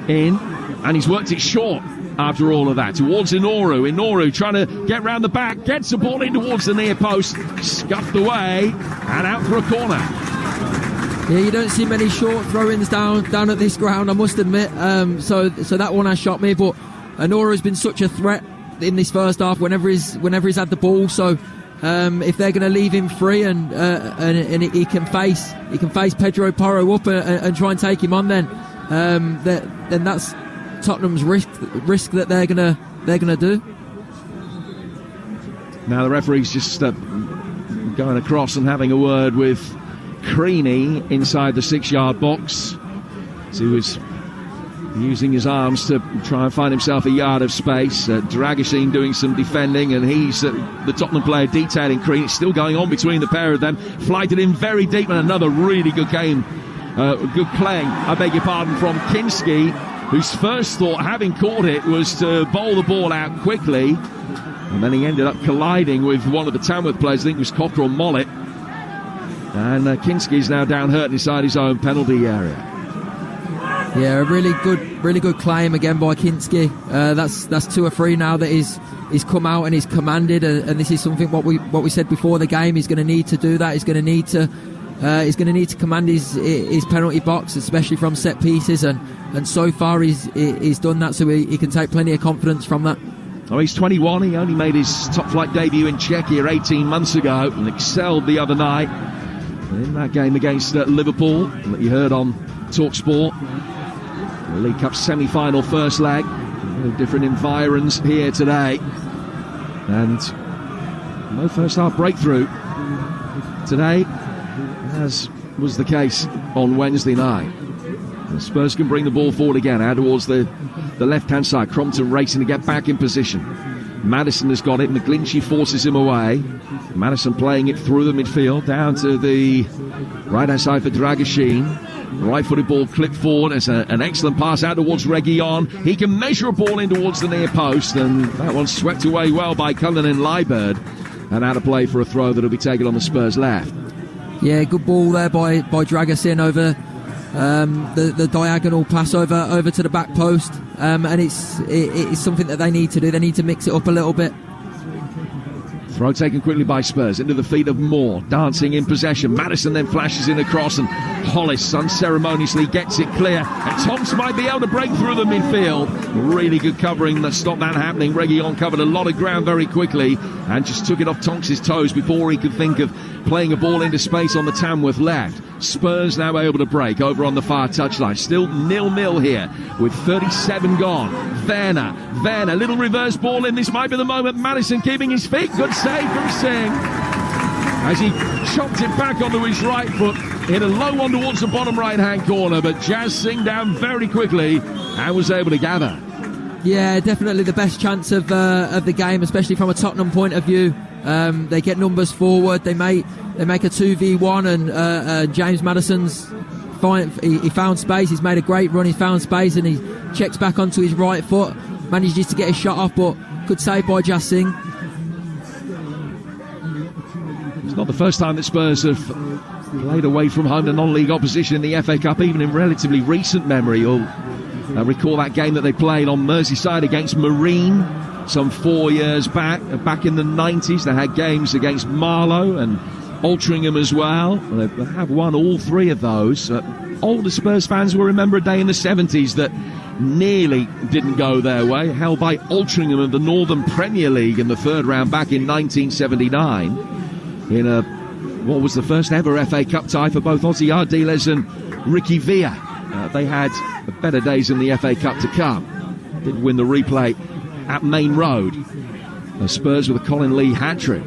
in, and he's worked it short after all of that towards Inoru. Inoru trying to get round the back, gets the ball in towards the near post, scuffed away and out for a corner. Yeah, you don't see many short throw-ins down at this ground, I must admit. So that one has shocked me. But Inoru has been such a threat in this first half whenever he's had the ball. So if they're going to leave him free and he can face Pedro Porro up and try and take him on, then that's Tottenham's risk that they're gonna do. Now the referee's just going across and having a word with Creaney inside the 6-yard box. So he was using his arms to try and find himself a yard of space. Dragoshin doing some defending, and he's the Tottenham player detailing Creaney. It's still going on between the pair of them. Flighted in very deep, and another really good game. Good playing, I beg your pardon, from Kinski, whose first thought, having caught it, was to bowl the ball out quickly, and then he ended up colliding with one of the Tamworth players. I think it was Cockerell Mollett, and Kinski's now down hurt inside his own penalty area. Yeah, a really good claim again by Kinski. That's 2 or 3 now that he's come out and he's commanded, and this is something what we said before the game. He's going to need to do that. He's going to need to command his penalty box, especially from set pieces, and so far he's done that, so he can take plenty of confidence from that. Oh, he's 21. He only made his top flight debut in Czechia 18 months ago and excelled the other night in that game against Liverpool that you heard on Talksport. The League Cup semi-final first leg. Different environs here today, and no first half breakthrough today, as was the case on Wednesday night. The Spurs can bring the ball forward again, out towards the left-hand side. Crompton racing to get back in position. Madison has got it. McGlinchey forces him away. Madison playing it through the midfield, down to the right-hand side for Dragoshin. Right-footed ball clipped forward. It's an excellent pass out towards Reguilon. He can measure a ball in towards the near post, and that one's swept away well by Cullinan Liebird, and out of play for a throw that'll be taken on the Spurs left. Yeah, good ball there by Dragoshin over the diagonal pass over to the back post, and it's something that they need to do. They need to mix it up a little bit. Throw taken quickly by Spurs into the feet of Moore, dancing in possession. Madison then flashes in across, and Hollis unceremoniously gets it clear, and Thompson might be able to break through the midfield. Really good covering that stopped that happening. Reguilon covered a lot of ground very quickly and just took it off Tonks' toes before he could think of playing a ball into space on the Tamworth left. Spurs now able to break over on the far touchline. Still 0-0 here with 37 gone. Werner, little reverse ball in. This might be the moment. Madison keeping his feet. Good save from Singh as he chopped it back onto his right foot in a low one towards the bottom right-hand corner, but Jazz Singh down very quickly and was able to gather. Yeah, definitely the best chance of the game, especially from a Tottenham point of view. They get numbers forward. They make a 2v1, and James Madison's he found space. He's made a great run. He found space, and he checks back onto his right foot. Manages to get a shot off, but good save by Jazz Singh. It's not the first time that Spurs have played away from home to non-league opposition in the FA Cup, even in relatively recent memory. You'll recall that game that they played on Merseyside against Marine some 4 years back in the 90s. They had games against Marlow and Altrincham as well. They have won all 3 of those. Older Spurs fans will remember a day in the 70s that nearly didn't go their way, held by Altrincham of the Northern Premier League in the 3rd round back in 1979 in what was the first ever FA Cup tie for both Ozzy Ardiles and Ricky Villa. They had better days in the FA Cup to come. Did win the replay at Main Road. The Spurs with a Colin Lee hat-trick.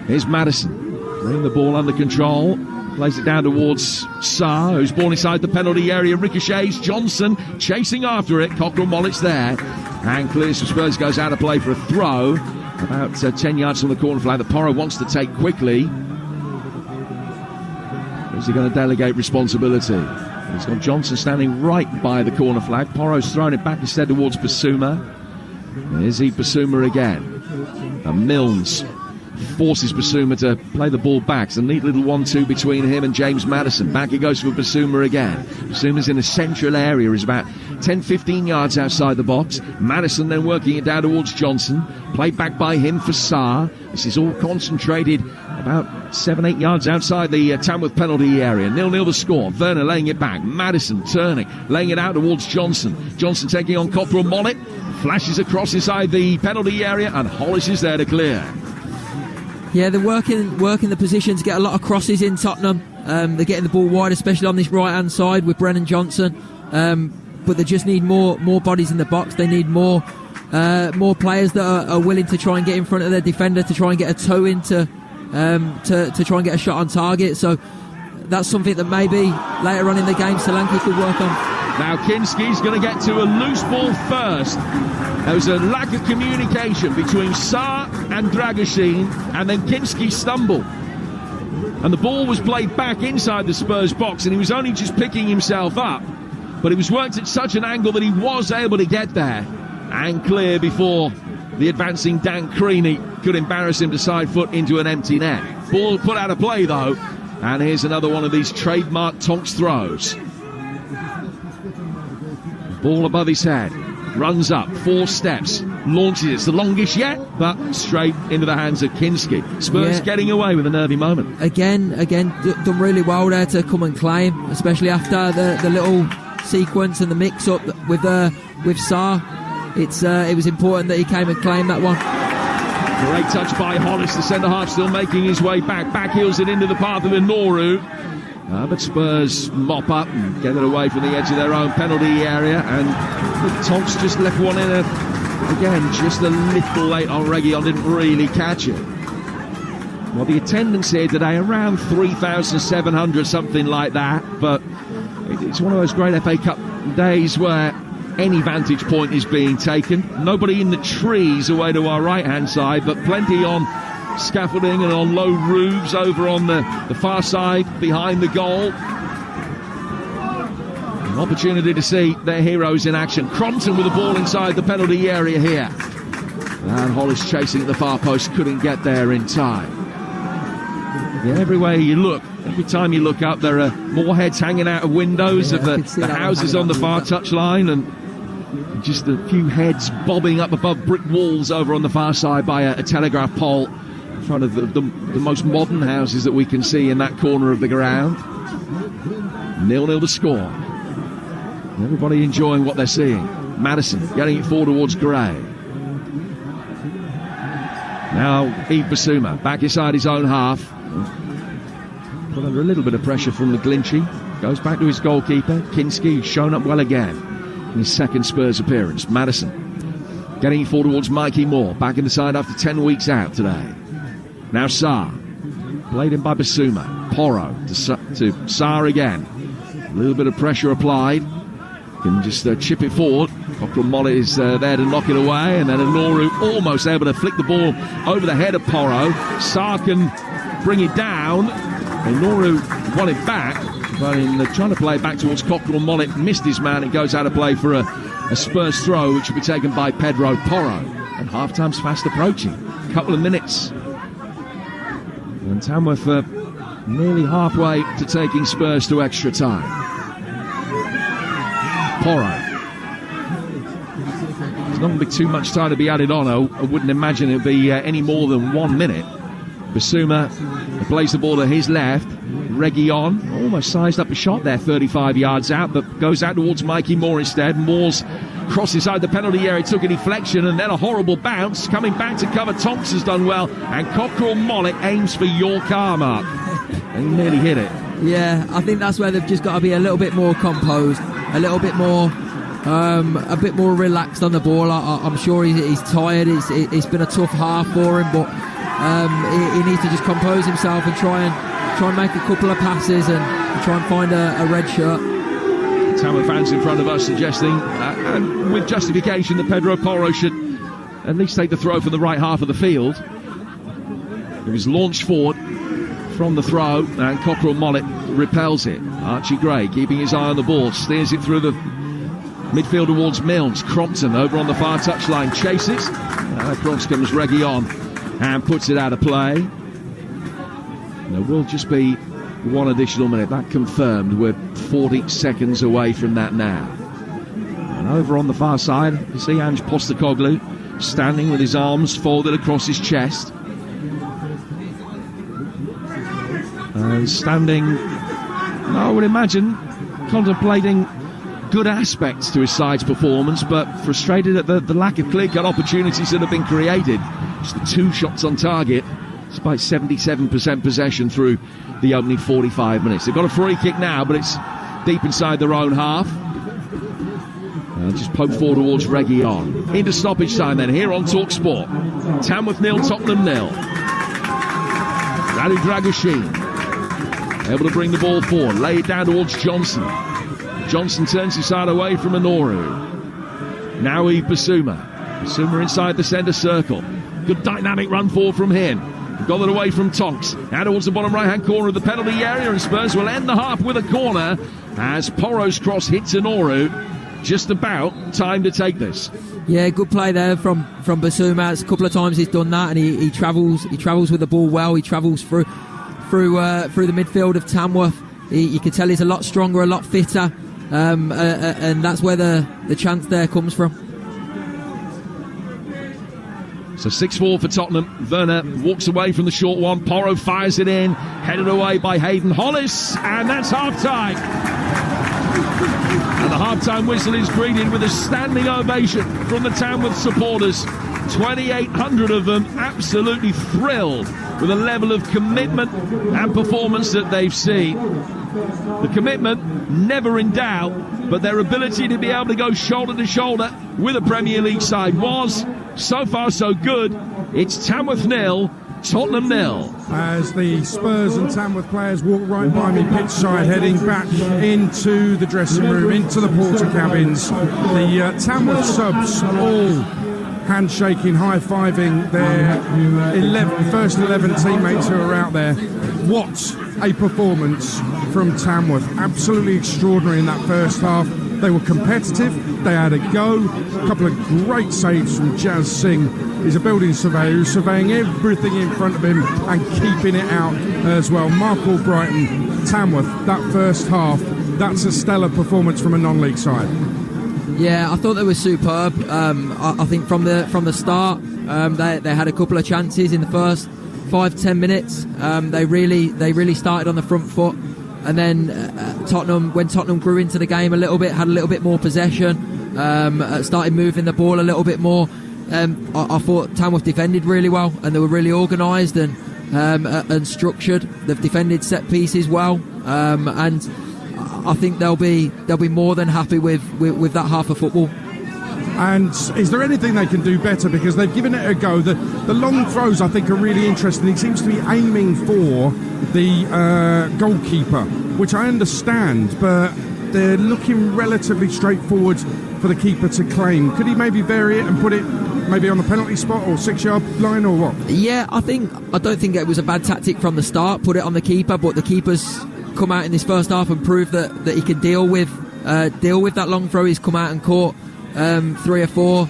Here's Madison, bringing the ball under control, plays it down towards Sarr, who's ball inside the penalty area, ricochets. Johnson chasing after it. Cockerell Mollett's there, and clears for Spurs, goes out of play for a throw about 10 yards from the corner flag that Porro wants to take quickly. he going to delegate responsibility? He's got Johnson standing right by the corner flag. Porro's thrown it back instead towards Basuma. Is he Basuma again? And Milnes forces Basuma to play the ball back. It's a neat little 1-2 between him and James Maddison. Back it goes for Basuma again. Basuma's in a central area. He's about 10-15 yards outside the box. Maddison then working it down towards Johnson. Played back by him for Sarr. This is all concentrated about 7-8 yards outside the Tamworth penalty area. 0-0 the score. Werner laying it back. Maddison turning, laying it out towards Johnson. Johnson taking on Cockrell Mollett. Flashes across inside the penalty area, and Hollis is there to clear. Yeah, they're working the positions, get a lot of crosses in Tottenham. They're getting the ball wide, especially on this right-hand side with Brennan Johnson. But they just need more bodies in the box. They need more players that are willing to try and get in front of their defender, to try and get a toe in, to try and get a shot on target. So that's something that maybe later on in the game Solanke could work on. Now Kinski's going to get to a loose ball first. There was a lack of communication between Sarr and Dragoshin, and then Kinski stumbled. And the ball was played back inside the Spurs box, and he was only just picking himself up. But it was worked at such an angle that he was able to get there and clear before the advancing Dan Creaney could embarrass him to side foot into an empty net. Ball put out of play though, and here's another one of these trademark Tonks throws. Ball above his head, runs up, 4 steps, launches it. It's the longest yet, but straight into the hands of Kinski. Spurs getting away with a nervy moment. Again, done really well there to come and claim, especially after the little sequence and the mix-up with Sarr. It was important that he came and claimed that one. Great touch by Hollis, the centre-half still making his way back. Backheels it into the path of Inoru. But Spurs mop up and get it away from the edge of their own penalty area, and the Tonks just left one in again, just a little late on Reguilon, didn't really catch it. Well, the attendance here today around 3,700, something like that, but it's one of those great FA Cup days where any vantage point is being taken. Nobody in the trees away to our right-hand side, but plenty on scaffolding and on low roofs over on the far side behind the goal. An opportunity to see their heroes in action. Crompton with the ball inside the penalty area here, and Hollis chasing at the far post, couldn't get there in time. Yeah, everywhere you look, every time you look up, there are more heads hanging out of windows of the houses on the far touchline, and just a few heads bobbing up above brick walls over on the far side by a telegraph pole in front of the most modern houses that we can see in that corner of the ground. 0-0 the score. Everybody enjoying what they're seeing. Maddison getting it forward towards Gray. Now Yves Bissouma back inside his own half. Put under a little bit of pressure from McGlinchey. Goes back to his goalkeeper. Kinski shown up well again in his second Spurs appearance. Maddison getting it forward towards Mikey Moore. Back in the side after 10 weeks out today. Now Sarr, played in by Basuma. Porro to Sarr again. A little bit of pressure applied. Can just chip it forward. Cockrell Mollett is there to knock it away, and then Inoru almost able to flick the ball over the head of Porro. Sarr can bring it down. Inoru won it back, but in trying to play it back towards Cockrell Mollett, missed his man. It goes out of play for a Spurs throw, which will be taken by Pedro Porro. And half-time's fast approaching. A couple of minutes. And Tamworth nearly halfway to taking Spurs to extra time. Porro. There's not going to be too much time to be added on. I wouldn't imagine it would be any more than 1 minute. Basuma plays the ball to his left. Reguilon almost sized up a shot there, 35 yards out, but goes out towards Mikey Moore instead. Moore's cross inside the penalty area, took a deflection and then a horrible bounce. Coming back to cover, Tonks has done well, and Cockrell Mollett aims for your car, Mark. And he nearly hit it. Yeah, I think that's where they've just got to be a little bit more composed, a little bit more relaxed on the ball. I'm sure he's tired. It's been a tough half for him, but he needs to just compose himself and try and make a couple of passes and try and find a red shirt. Tamworth fans in front of us suggesting, and with justification, that Pedro Porro should at least take the throw from the right half of the field. It was launched forward from the throw, and Cockrell Mollett repels it. Archie Gray keeping his eye on the ball, steers it through the midfield towards Milnes. Crompton over on the far touchline, chases. Across comes Reguilon and puts it out of play. There will just be one additional minute. That confirmed. We're 40 seconds away from that now. And over on the far side, you see Ange Postecoglou standing with his arms folded across his chest. Standing, I would imagine, contemplating good aspects to his side's performance, but frustrated at the lack of clear-cut opportunities that have been created. Just the 2 shots on target, despite 77% possession through the opening 45 minutes. They've got a free kick now, but it's deep inside their own half. Just poked forward towards Reguilon. Into stoppage time then, here on Talksport. Tamworth 0, Tottenham 0. Radu Dragoshin able to bring the ball forward, lay it down towards Johnson. Johnson turns his side away from Minoru. Now Yves Bissouma. Bissouma inside the centre circle. Good dynamic run forward from him. Got it away from Tonks. Now towards the bottom right-hand corner of the penalty area, and Spurs will end the half with a corner as Porro's cross hits Minoru. Just about time to take this. Yeah, good play there from Bissouma. A couple of times he's done that, and he travels with the ball well. He travels through the midfield of Tamworth. You can tell he's a lot stronger, a lot fitter, and that's where the chance there comes from. So 6-4 for Tottenham. Werner walks away from the short one. Porro fires it in, headed away by Hayden Hollis, and that's half-time. And the half-time whistle is greeted with a standing ovation from the Tamworth supporters. 2,800 of them absolutely thrilled with the level of commitment and performance that they've seen. The commitment never in doubt, but their ability to be able to go shoulder to shoulder with a Premier League side was, so far so good. It's Tamworth 0, Tottenham 0. As the Spurs and Tamworth players walk right by me pitch side, heading back into the dressing room, into the porter cabins. The Tamworth subs all handshaking, high-fiving their first 11 teammates who are out there. What a performance from Tamworth. Absolutely extraordinary in that first half. They were competitive, they had a go. A couple of great saves from Jazz Singh. He's a building surveyor who's surveying everything in front of him and keeping it out as well. Mark Albrighton, Tamworth, that first half, that's a stellar performance from a non-league side. Yeah, I thought they were superb. I think from the start, they had a couple of chances in the first 5-10 minutes. They really started on the front foot, and then when Tottenham grew into the game a little bit, had a little bit more possession, started moving the ball a little bit more. I thought Tamworth defended really well, and they were really organised and structured. They've defended set pieces well, and I think they'll be more than happy with that half of football. And is there anything they can do better? Because they've given it a go. The long throws, I think, are really interesting. He seems to be aiming for the goalkeeper, which I understand, but they're looking relatively straightforward for the keeper to claim. Could he maybe vary it and put it maybe on the penalty spot or 6-yard line or what? Yeah, I don't think it was a bad tactic from the start. Put it on the keeper, but the keeper's come out in this first half and proved that he can deal with that long throw. He's come out and caught 3 or 4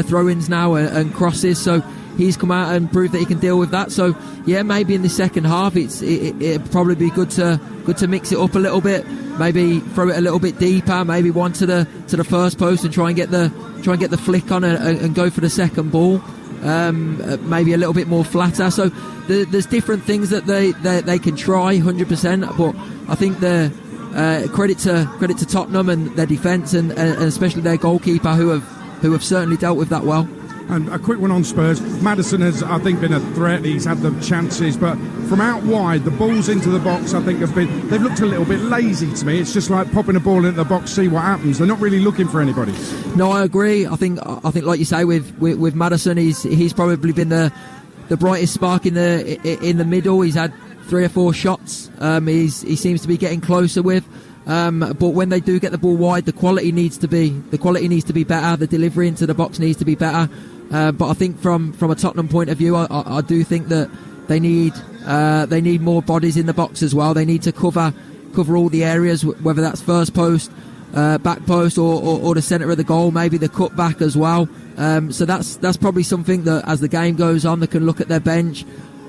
throw-ins now and crosses, so he's come out and proved that he can deal with that. So yeah, maybe in the second half it'd probably be good to mix it up a little bit, maybe throw it a little bit deeper, maybe one to the first post and try and get the flick on and go for the second ball, maybe a little bit more flatter. So there's different things that they can try 100%, but I think the credit to Tottenham and their defence and especially their goalkeeper who have certainly dealt with that well. And a quick one on Spurs. Maddison has, I think, been a threat. He's had the chances, but from out wide, the balls into the box, I think, they've looked a little bit lazy to me. It's just like popping a ball into the box, see what happens. They're not really looking for anybody. No, I agree. I think, like you say, with Maddison, he's probably been the brightest spark in the middle. He's had 3 or 4 shots. He seems to be getting closer with. But when they do get the ball wide, the quality needs to be better. The delivery into the box needs to be better. But I think from a Tottenham point of view, I do think that they need more bodies in the box as well. They need to cover cover all the areas, whether that's first post, back post, or the centre of the goal, maybe the cut back as well. So that's probably something that, as the game goes on, they can look at their bench.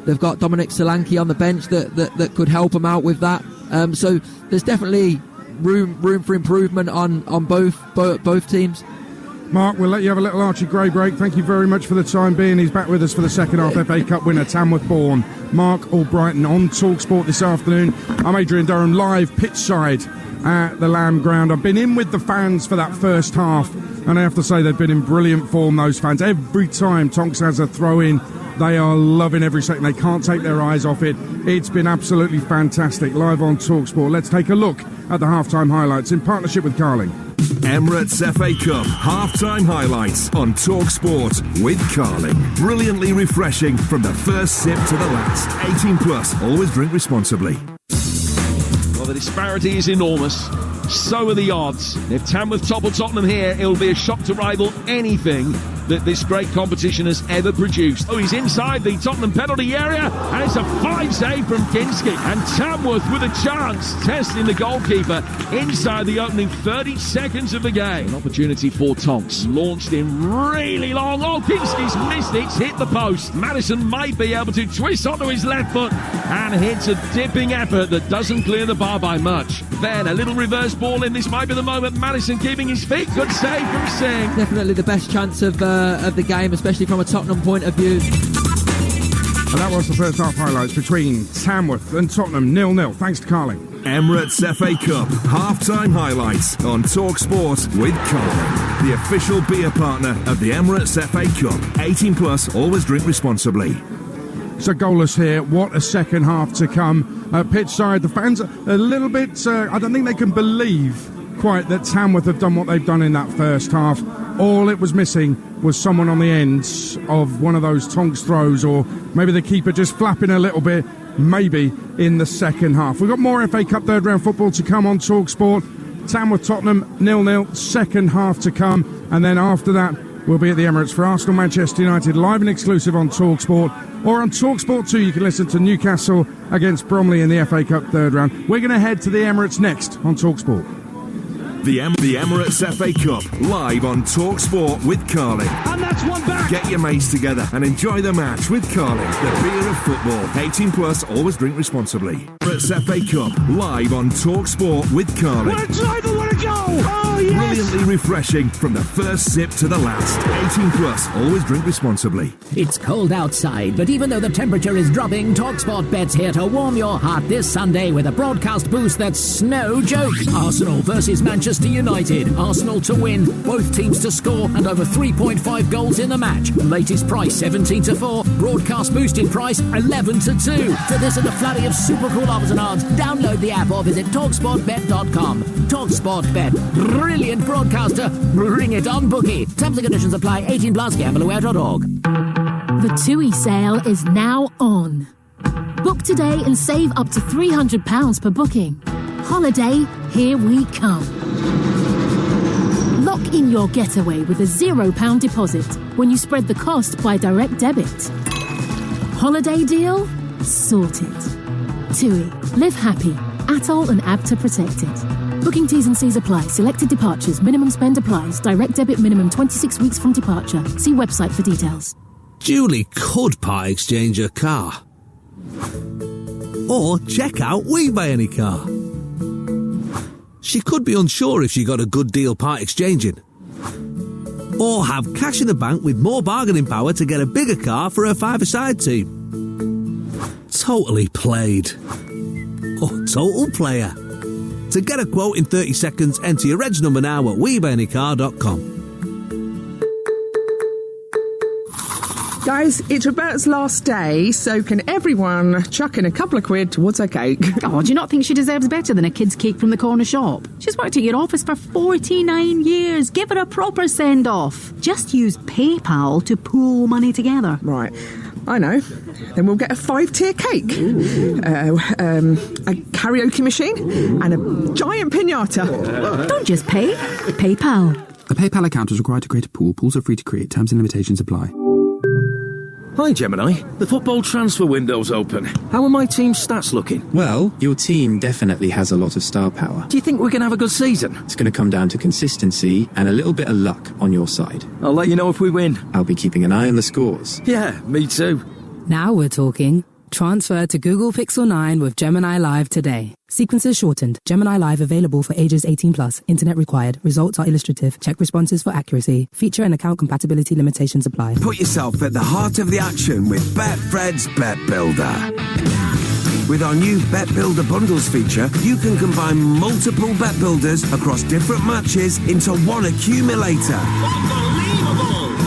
They've got Dominic Solanke on the bench that could help them out with that. So there's definitely room for improvement on both teams. Mark, we'll let you have a little Archie Gray break. Thank you very much for the time being. He's back with us for the second half. FA Cup winner Tamworth born Mark Albrighton on Talksport this afternoon. I'm Adrian Durham, live pitchside at the Lamb Ground. I've been in with the fans for that first half, and I have to say they've been in brilliant form, those fans. Every time Tonks has a throw in, they are loving every second. They can't take their eyes off it. It's been absolutely fantastic. Live on Talksport. Let's take a look at the halftime highlights in partnership with Carling. Emirates FA Cup half-time highlights on Talksport with Carling. Brilliantly refreshing from the first sip to the last. 18 plus. Always drink responsibly. Well, the disparity is enormous. So are the odds. If Tamworth topple Tottenham here, it'll be a shock to rival anything that this great competition has ever produced. Oh, he's inside the Tottenham penalty area, and it's a fine save from Kinski. And Tamworth with a chance, testing the goalkeeper inside the opening 30 seconds of the game. An opportunity for Tonks, launched in really long. Oh, Kinski's missed it, it's hit the post. Madison might be able to twist onto his left foot and hits a dipping effort that doesn't clear the bar by much. Then a little reverse ball in. This might be the moment. Madison keeping his feet. Good save from Singh. Definitely the best chance of the game, especially from a Tottenham point of view. And that was the first half highlights between Tamworth and Tottenham, 0-0. Thanks to Carling. Emirates FA Cup half-time highlights on Talksport with Carling, the official beer partner of the Emirates FA Cup. 18 plus. Always drink responsibly. So goalless here. What a second half to come. Pitch side, the fans are a little bit, I don't think they can believe quite that Tamworth have done what they've done in that first half. All it was missing was someone on the ends of one of those Tonks throws, or maybe the keeper just flapping a little bit, maybe in the second half. We've got more FA Cup third round football to come on Talksport. Tamworth Tottenham 0-0, second half to come, and then after that we'll be at the Emirates for Arsenal Manchester United, live and exclusive on Talksport, or on Talksport 2 you can listen to Newcastle against Bromley in the FA Cup third round. We're going to head to the Emirates next on Talksport. The Emirates FA Cup, live on Talksport with Carling. And that's one back. Get your mates together and enjoy the match with Carling, the beer of football. 18 plus, always drink responsibly. Emirates FA Cup, live on Talksport with Carling. What a driver, what a goal! Oh, yes! Brilliantly refreshing from the first sip to the last. 18 plus, always drink responsibly. It's cold outside, but even though the temperature is dropping, Talksport Bet's here to warm your heart this Sunday with a broadcast boost that's no joke. Arsenal versus Manchester United. Arsenal to win, both teams to score, and over 3.5 goals in the match. Latest price 17-4. Broadcast boosted price 11-2. To this and a flurry of super cool offers and odds, download the app or visit TalkSportBet.com. Talksport Bet. Brilliant broadcaster. Bring it on, bookie. Terms and conditions apply. 18 plus. GambleAware.org. The TUI sale is now on. Book today and save up to £300 per booking. Holiday, here we come. Lock in your getaway with a £0 deposit when you spread the cost by direct debit. Holiday deal? Sorted. TUI. Live happy. Atoll and ABTA protected. Booking T's and C's apply. Selected departures. Minimum spend applies. Direct debit minimum 26 weeks from departure. See website for details. Julie could part exchange her car. Or check out We Buy Any Car. She could be unsure if she got a good deal part exchanging. Or have cash in the bank with more bargaining power to get a bigger car for her five-a-side team. Totally played. Or total player. To get a quote in 30 seconds, enter your reg number now at WeBuyAnyCar.com. Guys, it's Roberta's last day, so can everyone chuck in a couple of quid towards her cake? Oh, do you not think she deserves better than a kid's cake from the corner shop? She's worked at your office for 49 years. Give her a proper send-off. Just use PayPal to pool money together. Right, I know. Then we'll get a 5-tier cake, a karaoke machine, and a giant piñata. Don't just pay. PayPal. A PayPal account is required to create a pool. Pools are free to create. Terms and limitations apply. Hi Gemini, the football transfer window's open. How are my team's stats looking? Well, your team definitely has a lot of star power. Do you think we're going to have a good season? It's going to come down to consistency and a little bit of luck on your side. I'll let you know if we win. I'll be keeping an eye on the scores. Yeah, me too. Now we're talking. Transfer to Google Pixel 9 with Gemini Live today. Sequences shortened. Gemini Live available for ages 18+. Internet required. Results are illustrative. Check responses for accuracy. Feature and account compatibility limitations apply. Put yourself at the heart of the action with Betfred's Bet Builder. With our new Bet Builder Bundles feature, you can combine multiple bet builders across different matches into one accumulator.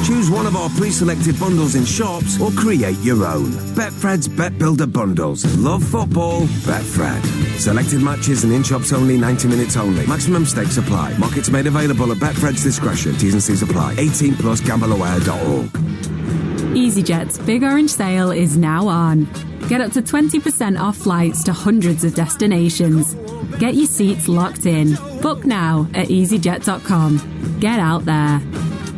Choose one of our pre-selected bundles in shops or create your own. Betfred's Bet Builder Bundles. Love football, Betfred. Selected matches and in shops only, 90 minutes only. Maximum stakes apply. Markets made available at Betfred's discretion. T's and C's apply. 18+, gambleaware.org. EasyJet's Big Orange Sale is now on. Get up to 20% off flights to hundreds of destinations. Get your seats locked in. Book now at easyjet.com. Get out there.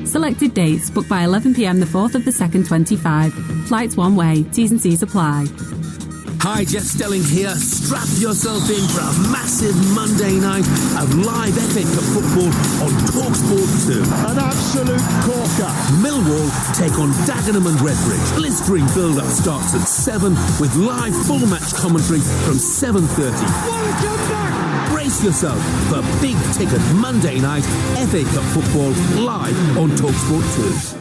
Selected dates, booked by 11 p.m. the 4th of the 2nd, 25. Flights one way. T's and C's apply. Hi, Jeff Stelling here. Strap yourself in for a massive Monday night of live FA Cup football on Talksport 2. An absolute corker. Millwall take on Dagenham and Redbridge. Blistering build-up starts at 7 with live full match commentary from 7:30. Brace yourself for big ticket Monday night FA Cup football live on Talksport 2.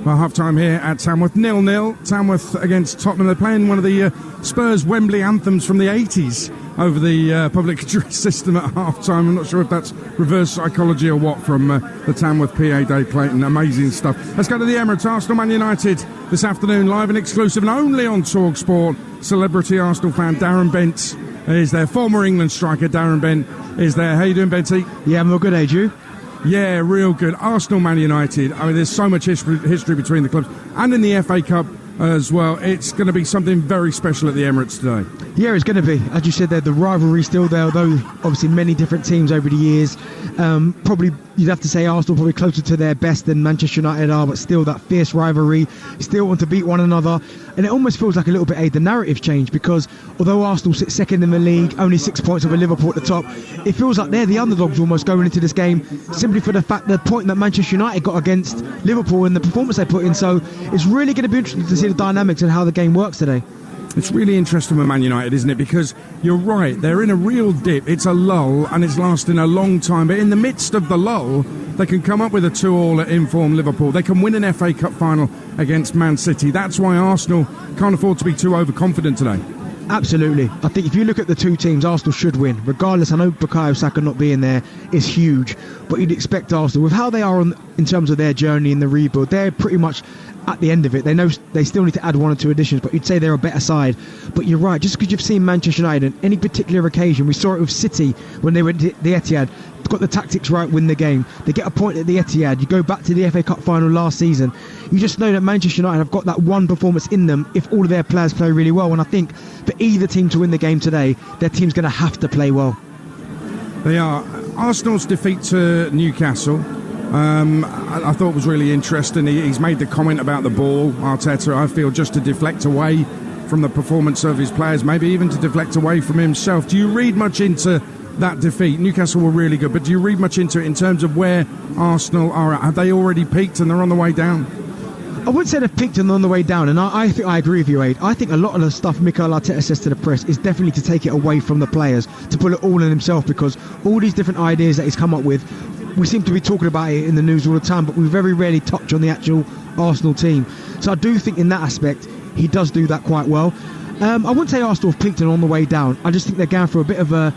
Well, half-time here at Tamworth, 0-0. Tamworth against Tottenham. They're playing one of the Spurs Wembley anthems from the 80s over the public address system at half-time. I'm not sure if that's reverse psychology or what from the Tamworth PA Day Clayton. Amazing stuff. Let's go to the Emirates. Arsenal Man United this afternoon, live and exclusive and only on Talksport. Celebrity Arsenal fan Darren Bent is there. Former England striker Darren Bent is there. How you doing, Benty? Yeah, I'm all good, age you? Yeah, real good. Arsenal, Man United. I mean, there's so much history between the clubs. And in the FA Cup as well. It's going to be something very special at the Emirates today. Yeah, it's going to be. As you said there, the rivalry's still there, although obviously many different teams over the years. Probably, you'd have to say Arsenal probably closer to their best than Manchester United are, but still that fierce rivalry. Still want to beat one another. And it almost feels like a little bit the narrative's changed, because although Arsenal sit second in the league, only 6 points over Liverpool at the top, it feels like they're the underdogs almost going into this game, simply for the fact the point that Manchester United got against Liverpool and the performance they put in. So it's really going to be interesting to see the dynamics and how the game works today. It's really interesting with Man United, isn't it? Because you're right, they're in a real dip. It's a lull, and it's lasting a long time. But in the midst of the lull, they can come up with a 2-2 at informed Liverpool. They can win an FA Cup final against Man City. That's why Arsenal can't afford to be too overconfident today. Absolutely. I think if you look at the two teams, Arsenal should win. Regardless, I know Bukayo Saka not being there is huge, but you'd expect Arsenal, with how they are in terms of their journey in the rebuild, they're pretty much at the end of it. They know they still need to add 1 or 2 additions, but you'd say they're a better side. But you're right, just because you've seen Manchester United on any particular occasion, we saw it with City when they went to the Etihad, got the tactics right, win the game. They get a point at the Etihad. You go back to the FA Cup final last season, you just know that Manchester United have got that one performance in them if all of their players play really well. And I think for either team to win the game today, their team's going to have to play well. They are. Arsenal's defeat to Newcastle, I thought was really interesting. He's made the comment about the ball, Arteta, I feel, just to deflect away from the performance of his players, maybe even to deflect away from himself. Do you read much into that defeat? Newcastle were really good, but do you read much into it in terms of where Arsenal are at? Have they already peaked and they're on the way down? I wouldn't say they've peaked and they're on the way down, and I think I agree with you, Aid. I think a lot of the stuff Mikel Arteta says to the press is definitely to take it away from the players, to put it all in himself, because all these different ideas that he's come up with, we seem to be talking about it in the news all the time, but we very rarely touch on the actual Arsenal team. So I do think in that aspect he does do that quite well. I wouldn't say Arsenal have peaked and on the way down. I just think they're going through a bit of a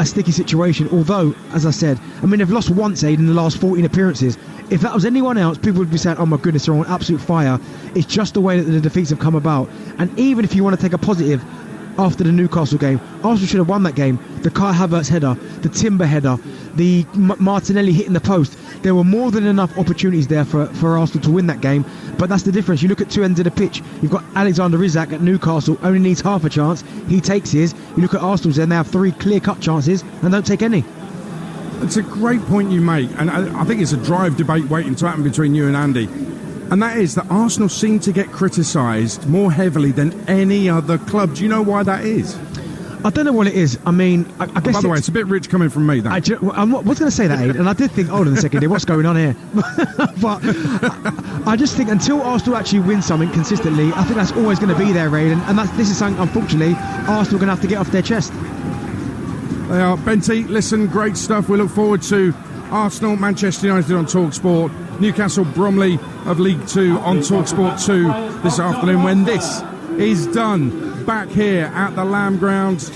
sticky situation, although, as I said, I mean, they've lost once, Aid, in the last 14 appearances. If that was anyone else, people would be saying, oh my goodness, they're on absolute fire. It's just the way that the defeats have come about. And even if you want to take a positive, after the Newcastle game, Arsenal should have won that game. The Kai Havertz header, the Timber header, the Martinelli hitting the post. There were more than enough opportunities there for Arsenal to win that game, but that's the difference. You look at two ends of the pitch. You've got Alexander Isak at Newcastle, only needs half a chance. He takes his. You look at Arsenal's end, they have 3 clear-cut chances and don't take any. It's a great point you make, and I think it's a drive debate waiting to happen between you and Andy. and that is that Arsenal seem to get criticised more heavily than any other club. Do you know why that is? I don't know what it is. I mean, I guess. By the way, it's a bit rich coming from me, that. I was going to say that, Aid, and I did think, hold on a second here, what's going on here? But I just think until Arsenal actually win something consistently, I think that's always going to be there, Aid, and this is something, unfortunately, Arsenal are going to have to get off their chest. They are. Benty, listen, great stuff. We look forward to Arsenal, Manchester United on Talksport, Newcastle, Bromley of League 2 on Talksport 2 this afternoon when this is done. Back here at the Lamb Ground,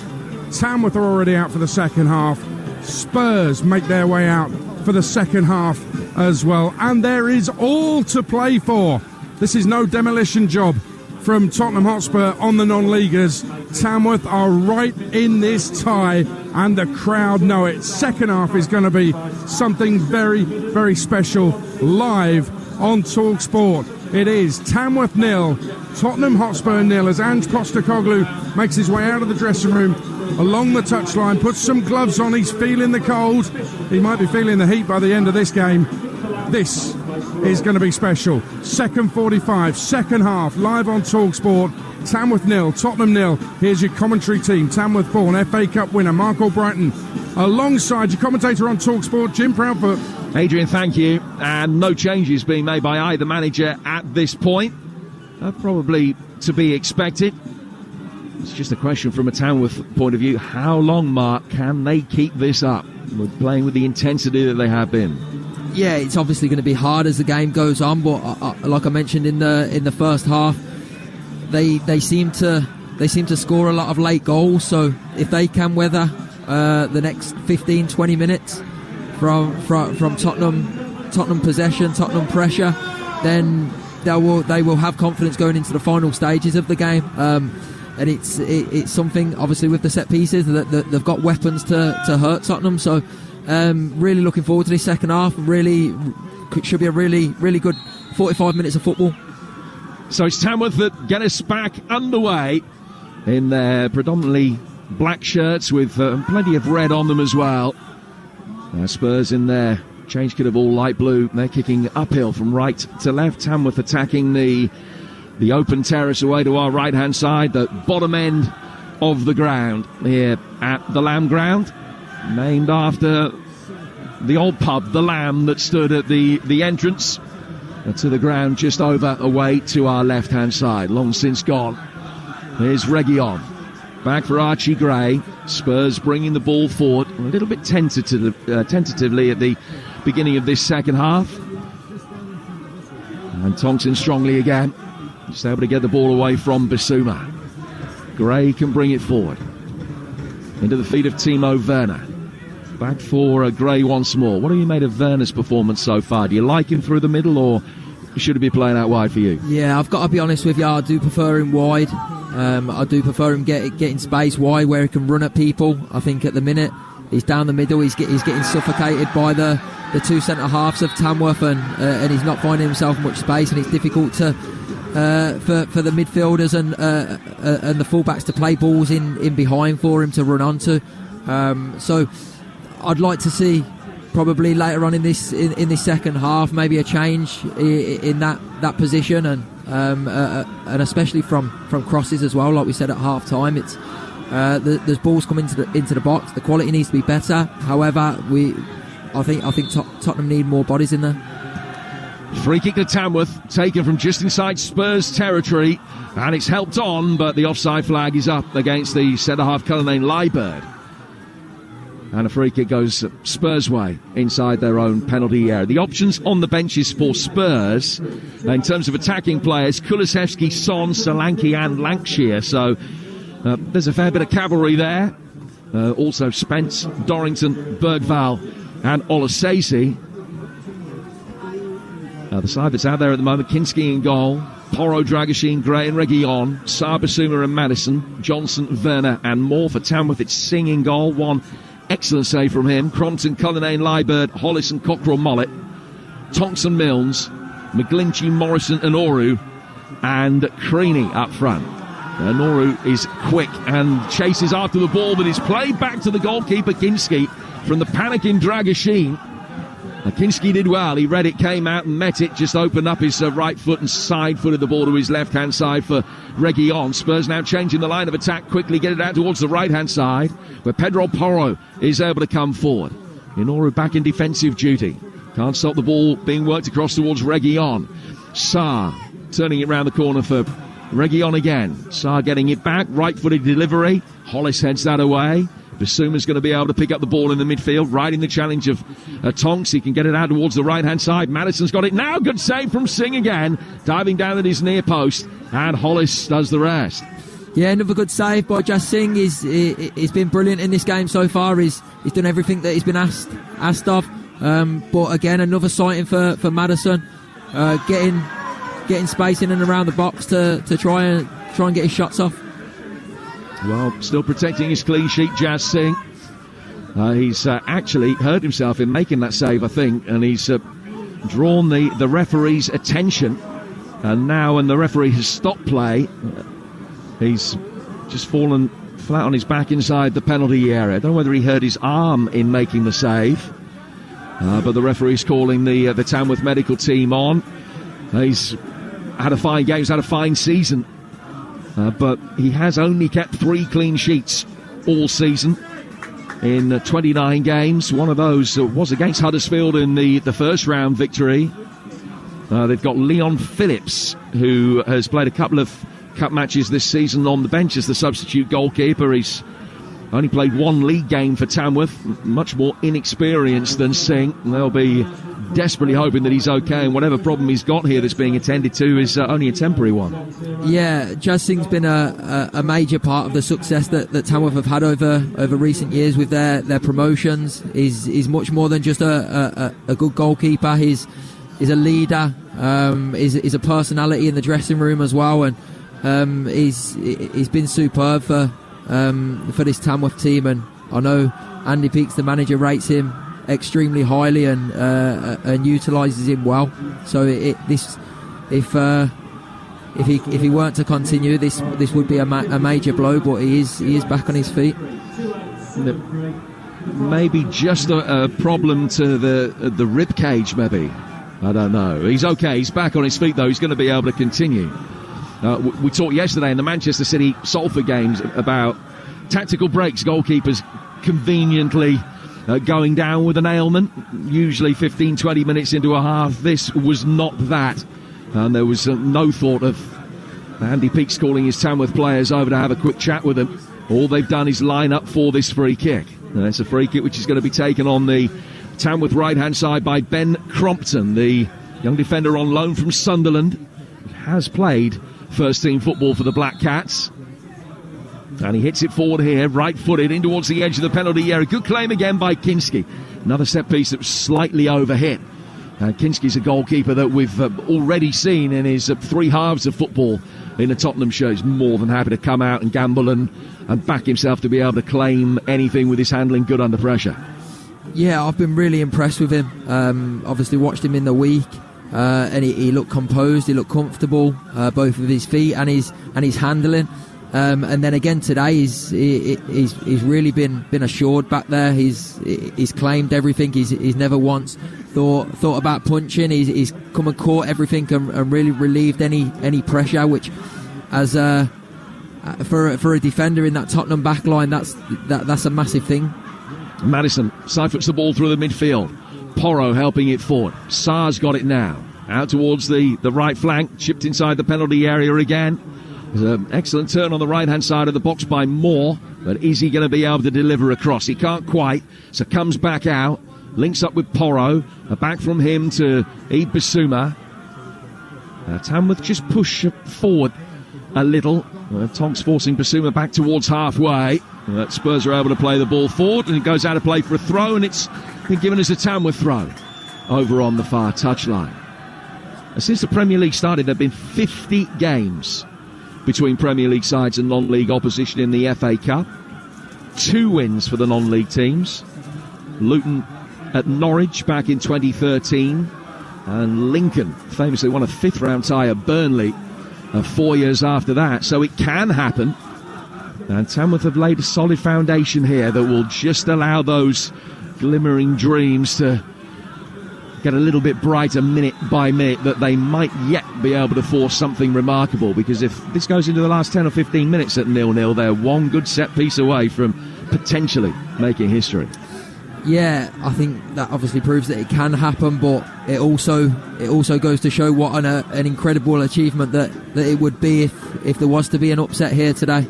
Tamworth are already out for the second half. Spurs make their way out for the second half as well. And there is all to play for. This is no demolition job from Tottenham Hotspur on the non-leaguers. Tamworth are right in this tie, and the crowd know it. Second half is going to be something very, very special live on Talksport. It is Tamworth 0, Tottenham Hotspur 0, as Ange Postecoglou makes his way out of the dressing room along the touchline, puts some gloves on. He's feeling the cold. He might be feeling the heat by the end of this game. This is going to be special. Second 45, second half, live on Talksport. Tamworth 0, Tottenham 0. Here's your commentary team. Tamworth born FA Cup winner Mark Albrighton, alongside your commentator on Talksport, Jim Proudfoot. Adrian, thank you. And no changes being made by either manager at this point. Probably to be expected. It's just a question from a Tamworth point of view. How long, Mark, can they keep this up? We're playing with the intensity that they have been. Yeah, it's obviously going to be hard as the game goes on, but like I mentioned in the first half, they seem to score a lot of late goals. So if they can weather the next 15-20 minutes from Tottenham possession, Tottenham pressure, then they will have confidence going into the final stages of the game. And it's something, obviously, with the set pieces that they've got weapons to hurt Tottenham. So really looking forward to this second half. Really should be a really, really good 45 minutes of football. So it's Tamworth that get us back underway in their predominantly black shirts with plenty of red on them as well. Spurs in their change kit of all light blue. They're kicking uphill from right to left. Tamworth attacking the open terrace away to our right-hand side, the bottom end of the ground here at the Lamb Ground, named after the old pub, the Lamb, that stood at the entrance to the ground just over away to our left-hand side, long since gone. Here's Reguilon. Back for Archie Gray. Spurs bringing the ball forward a little bit tentatively at the beginning of this second half. And Thompson strongly again. Just able to get the ball away from Bissouma. Gray can bring it forward. Into the feet of Timo Werner. Back for Gray once more. What have you made of Werner's performance so far? Do you like him through the middle, or should he be playing out wide for you? Yeah, I've got to be honest with you. I do prefer him wide. I do prefer him getting space wide where he can run at people. I think at the minute he's down the middle. He's getting suffocated by the two centre halves of Tamworth, and he's not finding himself much space, and it's difficult to for the midfielders and the fullbacks to play balls in behind for him to run onto. So I'd like to see probably later on in this second half maybe a change in that position, and especially from crosses as well, like we said at half time. It's there's balls coming into the box. The quality needs to be better. However, I think Tottenham need more bodies in there. Free kick to Tamworth, taken from just inside Spurs territory, and it's helped on, but the offside flag is up against the centre-half Cullinane Liebird. And a free kick goes Spurs' way inside their own penalty area. The options on the benches for Spurs, in terms of attacking players, Kulusevski, Son, Solanke and Lancashire. So there's a fair bit of cavalry there. Also Spence, Dorrington, Bergvall and Olasese. The side that's out there at the moment, Kinski in goal, Porro, Dragoshin, Gray and Reguilon, Sarr, Bissouma and Madison, Johnson, Werner and more. For Tamworth, it's Singh in goal, one excellent save from him. Crompton, Cullinane, Liebird, Hollis and Cockrell, Mollett, Tonks and Milnes, McGlinchey, Morrison and Oru, and Creaney up front. Oru is quick and chases after the ball, but it's played back to the goalkeeper Kinski from the panicking Dragoshin. Kinski did well. He read it, came out and met it, just opened up his right foot and side-footed the ball to his left-hand side for Reguilon. Spurs now changing the line of attack, quickly get it out towards the right-hand side, where Pedro Porro is able to come forward. Inoru back in defensive duty. Can't stop the ball being worked across towards Reguilon. Sarr turning it round the corner for Reguilon again. Sarr getting it back, right-footed delivery. Hollis heads that away. Basuma's going to be able to pick up the ball in the midfield, riding the challenge of Tonks. He can get it out towards the right-hand side. Madison's got it now. Good save from Singh again, diving down at his near post, and Hollis does the rest. Yeah, another good save by Jas Singh. He's been brilliant in this game so far. He's done everything that he's been asked of. But again, another sighting for Madison, getting space in and around the box to try and get his shots off. Well, still protecting his clean sheet, Jas Singh. He's actually hurt himself in making that save, I think, and he's drawn the referee's attention. And now, when the referee has stopped play, he's just fallen flat on his back inside the penalty area. I don't know whether he hurt his arm in making the save, but the referee's calling the Tamworth medical team on. He's had a fine game, he's had a fine season. But he has only kept 3 clean sheets all season in 29 games. One of those was against Huddersfield in the first round victory. They've got Leon Phillips, who has played a couple of cup matches this season on the bench as the substitute goalkeeper. He's only played 1 league game for Tamworth, much more inexperienced than Singh. They'll be desperately hoping that he's okay, and whatever problem he's got here that's being attended to is only a temporary one. Yeah, Jas Singh's been a major part of the success that Tamworth have had over recent years with their promotions. He's much more than just a good goalkeeper. He's a leader. He's a personality in the dressing room as well, and he's been superb for this Tamworth team. And I know Andy Peaks, the manager, rates him extremely highly and utilises him well. So if he weren't to continue, this would be a major blow. But he is back on his feet. Maybe just a problem to the rib cage. Maybe, I don't know. He's okay. He's back on his feet though. He's going to be able to continue. We talked yesterday in the Manchester City Salford games about tactical breaks. Goalkeepers conveniently going down with an ailment, usually 15-20 minutes into a half. This was not that, and there was no thought of Andy Peaks calling his Tamworth players over to have a quick chat with them. All they've done is line up for this free kick. And it's a free kick which is going to be taken on the Tamworth right-hand side by Ben Crompton, the young defender on loan from Sunderland. He has played first-team football for the Black Cats. And he hits it forward here, right-footed, in towards the edge of the penalty area. Good claim again by Kinski. Another set-piece that was slightly overhit. Kinski's a goalkeeper that we've already seen in his 3 halves of football in the Tottenham show. He's more than happy to come out and gamble and back himself to be able to claim anything with his handling good under pressure. Yeah, I've been really impressed with him. Obviously watched him in the week. And he looked composed, he looked comfortable, both with his feet and his handling. And then again today, he's really been assured back there. He's claimed everything. He's never once thought about punching. He's come and caught everything and really relieved any pressure. Which, as for a defender in that Tottenham back line, that's a massive thing. Madison side-foots the ball through the midfield. Porro helping it forward. Sarr's got it now. Out towards the right flank, chipped inside the penalty area again. There's an excellent turn on the right-hand side of the box by Moore, but is he going to be able to deliver across? He can't quite, so comes back out, links up with Porro, back from him to Ebe Bissouma. Tamworth just push forward a little. Tonks forcing Bissouma back towards halfway. Spurs are able to play the ball forward, and it goes out of play for a throw, and it's been given as a Tamworth throw over on the far touchline. Since the Premier League started, there have been 50 games between Premier League sides and non-league opposition in the FA Cup. 2 wins for the non-league teams. Luton at Norwich back in 2013, and Lincoln famously won a 5th round tie at Burnley 4 years after that. So it can happen, and Tamworth have laid a solid foundation here that will just allow those glimmering dreams to get a little bit brighter minute by minute, that they might yet be able to force something remarkable, because if this goes into the last 10 or 15 minutes at 0-0, they're one good set piece away from potentially making history. Yeah, I think that obviously proves that it can happen, but it also goes to show what an incredible achievement that it would be if there was to be an upset here today.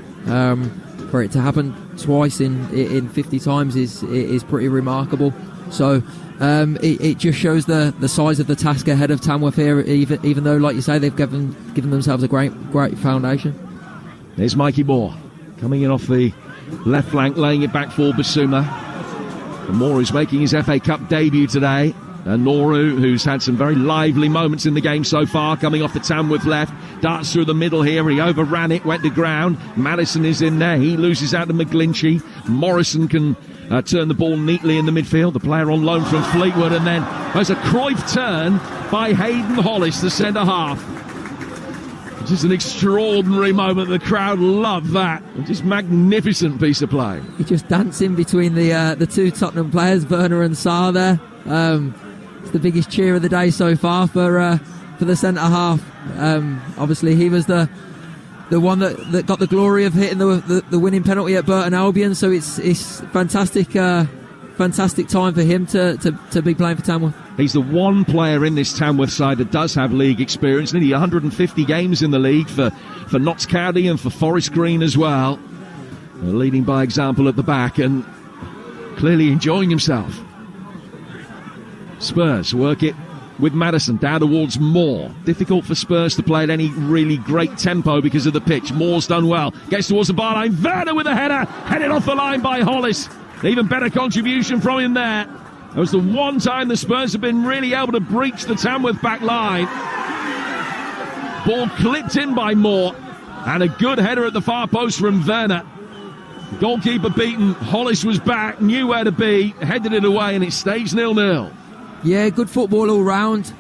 For it to happen twice in 50 times is pretty remarkable. So it just shows the size of the task ahead of Tamworth here, even though, like you say, they've given themselves a great foundation. There's Mikey Moore coming in off the left flank, laying it back for Basuma. And Moore is making his FA Cup debut today. And Noru, who's had some very lively moments in the game so far, coming off the Tamworth left, darts through the middle here. He overran it, went to ground. Madison is in there. He loses out to McGlinchey. Morrison can turn the ball neatly in the midfield. The player on loan from Fleetwood. And then there's a Cruyff turn by Hayden Hollis, the centre-half. Just an extraordinary moment. The crowd love that. Just magnificent piece of play. He's just dancing between the two Tottenham players, Werner and Sarr there. It's the biggest cheer of the day so far for the centre half. Obviously, he was the one that got the glory of hitting the winning penalty at Burton Albion. So it's fantastic time for him to be playing for Tamworth. He's the one player in this Tamworth side that does have league experience. Nearly 150 games in the league for Notts County and for Forest Green as well. Leading by example at the back and clearly enjoying himself. Spurs work it with Madison down towards Moore. Difficult for Spurs to play at any really great tempo because of the pitch. Moore's done well. Gets towards the bar line. Werner with a header. Headed off the line by Hollis. Even better contribution from him there. That was the one time the Spurs have been really able to breach the Tamworth back line. Ball clipped in by Moore. And a good header at the far post from Werner. Goalkeeper beaten. Hollis was back, knew where to be, headed it away, and it stays 0-0. Yeah, good football all round.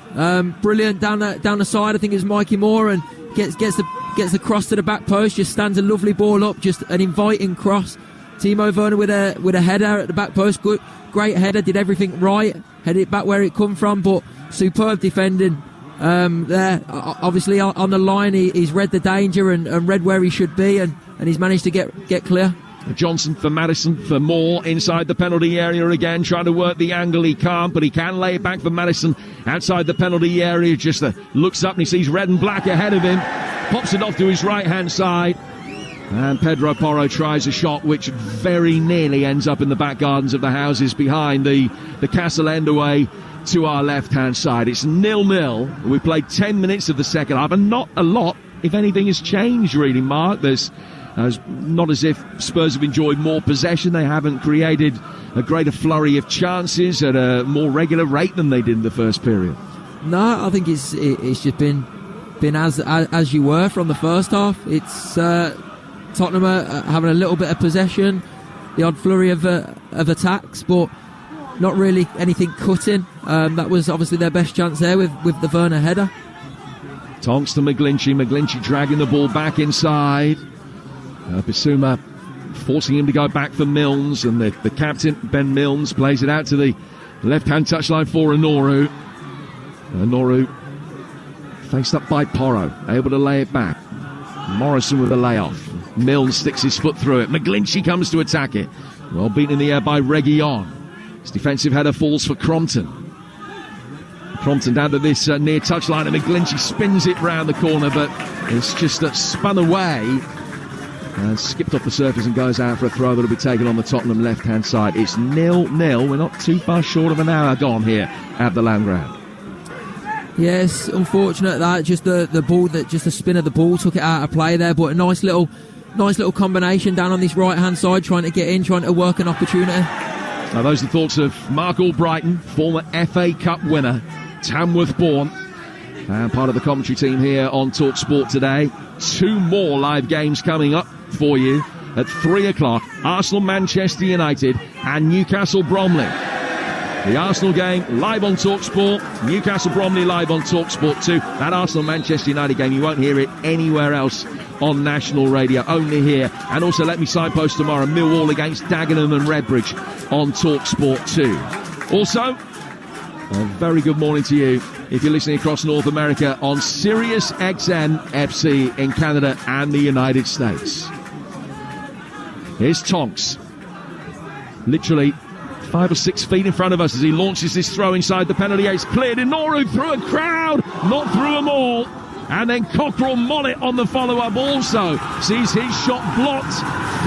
Brilliant down the side. I think it's Mikey Moore, and gets the cross to the back post. Just stands a lovely ball up. Just an inviting cross. Timo Werner with a header at the back post. Good, great header. Did everything right. Headed it back where it come from. But superb defending there. Obviously on the line, he's read the danger and read where he should be, and he's managed to get clear. Johnson for Madison, for Moore inside the penalty area again, trying to work the angle. He can't, but he can lay it back for Madison outside the penalty area. Just looks up and he sees red and black ahead of him, pops it off to his right hand side, and Pedro Porro tries a shot which very nearly ends up in the back gardens of the houses behind the Castle End away to our left hand side. It's 0-0. We played 10 minutes of the second half, and not a lot, if anything, has changed really, Mark. There's not as if Spurs have enjoyed more possession. They haven't created a greater flurry of chances at a more regular rate than they did in the first period. No, I think it's just been as you were from the first half. It's Tottenham are having a little bit of possession, the odd flurry of attacks, but not really anything cutting. That was obviously their best chance there with the Werner header. Tonks to McGlinchey dragging the ball back inside. Bissouma forcing him to go back for Milnes, and the captain, Ben Milnes, plays it out to the left-hand touchline for Noru. Noru faced up by Porro, able to lay it back. Morrison with a layoff. Milnes sticks his foot through it. McGlinchey comes to attack it. Well beaten in the air by Reguilon. His defensive header falls for Crompton. Crompton down to this near touchline, and McGlinchey spins it round the corner, but it's just spun away and skipped off the surface and goes out for a throw that'll be taken on the Tottenham left-hand side. It's 0-0. We're not too far short of an hour gone here at the Lamb Ground. Yes, unfortunate that just the ball, just the spin of the ball took it out of play there, but a nice little combination down on this right-hand side, trying to get in, trying to work an opportunity. Now those are the thoughts of Mark Albrighton, former FA Cup winner, Tamworth born, and part of the commentary team here on Talksport today. 2 more live games coming up for you at 3 o'clock. Arsenal, Manchester United and Newcastle Bromley. The Arsenal game live on Talksport, Newcastle Bromley live on Talksport 2. That Arsenal Manchester United game, you won't hear it anywhere else on national radio, only here. And also let me signpost tomorrow, Millwall against Dagenham and Redbridge on Talksport 2. Also, A very good morning to you if you're listening across North America on Sirius XM FC in Canada and the United States. Here's Tonks. Literally 5 or 6 feet in front of us as he launches this throw inside the penalty area. It's cleared. Inoru through a crowd, not through them all. And then Cockrell Mollett on the follow-up also sees his shot blocked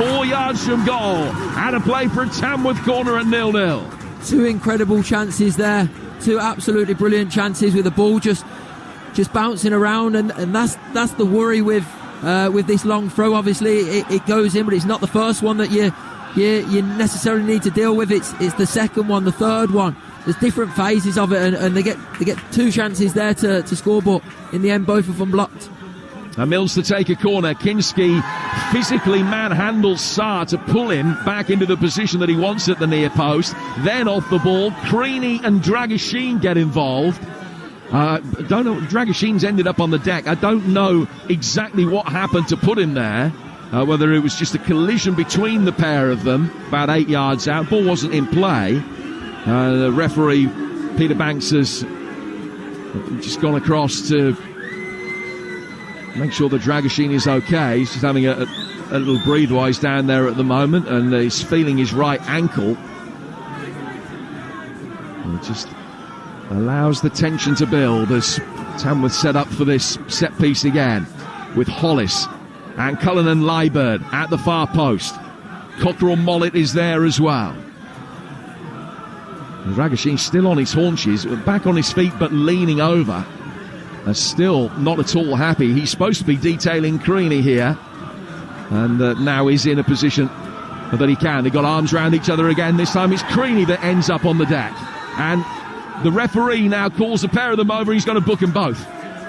4 yards from goal. And a play for a Tamworth corner at 0-0. 2 incredible chances there. 2 absolutely brilliant chances with the ball just bouncing around, and that's the worry with this long throw. Obviously, it goes in, but it's not the first one that you necessarily need to deal with. It's the second one, the third one. There's different phases of it, and they get 2 chances there to score, but in the end, both of them blocked. And Mills to take a corner. Kinski physically manhandles Saar to pull him back into the position that he wants at the near post. Then off the ball, Creaney and Dragoshin get involved. Don't know. Dragoshin's ended up on the deck. I don't know exactly what happened to put him there. Whether it was just a collision between the pair of them, about 8 yards out. Ball wasn't in play. The referee, Peter Banks, has just gone across to make sure that Dragoshin is okay. He's just having a little breathe-wise down there at the moment, and he's feeling his right ankle. And it just allows the tension to build as Tamworth set up for this set piece again with Hollis and Cullinan Liebert at the far post. Cockrell Mollett is there as well. Dragoshin still on his haunches, back on his feet but leaning over. Still not at all happy. He's supposed to be detailing Creaney here, and now is in a position that he can. They've got arms around each other again. This time it's Creaney that ends up on the deck, and the referee now calls a pair of them over. He's going to book them both.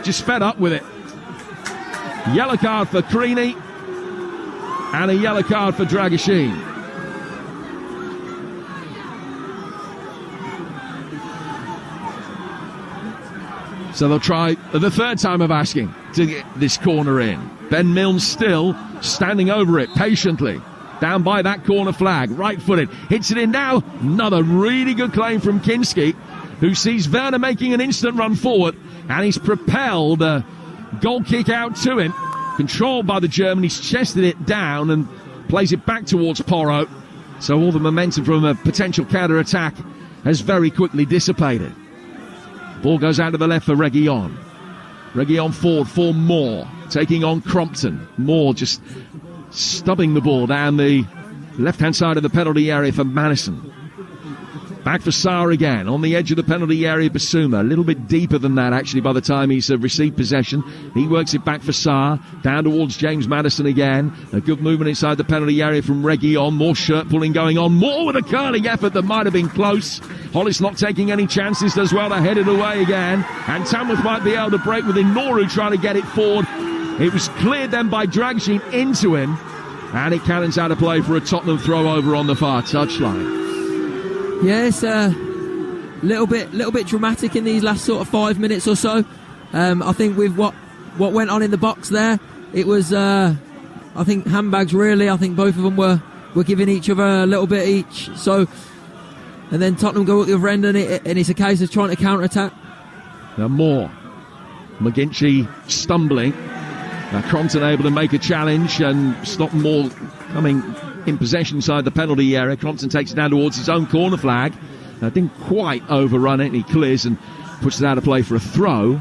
Just fed up with it. Yellow card for Creaney and a yellow card for Dragoshin. So they'll try the third time of asking to get this corner in. Ben Milnes still standing over it patiently. Down by that corner flag, right-footed. Hits it in now. Another really good claim from Kinski, who sees Werner making an instant run forward, and he's propelled a goal kick out to him. Controlled by the German. He's chested it down and plays it back towards Porro. So all the momentum from a potential counter-attack has very quickly dissipated. Ball goes out to the left for Reguilon. Reguilon forward for Moore, taking on Crompton. Moore just stubbing the ball down the left-hand side of the penalty area for Madison. Back for Saar again, on the edge of the penalty area, Basuma. A little bit deeper than that, actually, by the time he's received possession. He works it back for Saar, down towards James Madison again. A good movement inside the penalty area from Reguilon. More shirt pulling going on. More with a curling effort that might have been close. Hollis not taking any chances, does well to head it away again. And Tamworth might be able to break with Inoru trying to get it forward. It was cleared then by Dragoshin into him. And it cannons out of play for a Tottenham throw over on the far touchline. Yeah, it's a little bit dramatic in these last sort of 5 minutes or so. I think with what went on in the box there, it was I think handbags really. I think both of them were giving each other a little bit each. So, and then Tottenham go at the other end, and it's a case of trying to counter-attack. Now Moore, McGinty stumbling. Crompton able to make a challenge and stop Moore coming in possession inside the penalty area. Crompton takes it down towards his own corner flag. Didn't quite overrun it, and he clears and puts it out of play for a throw,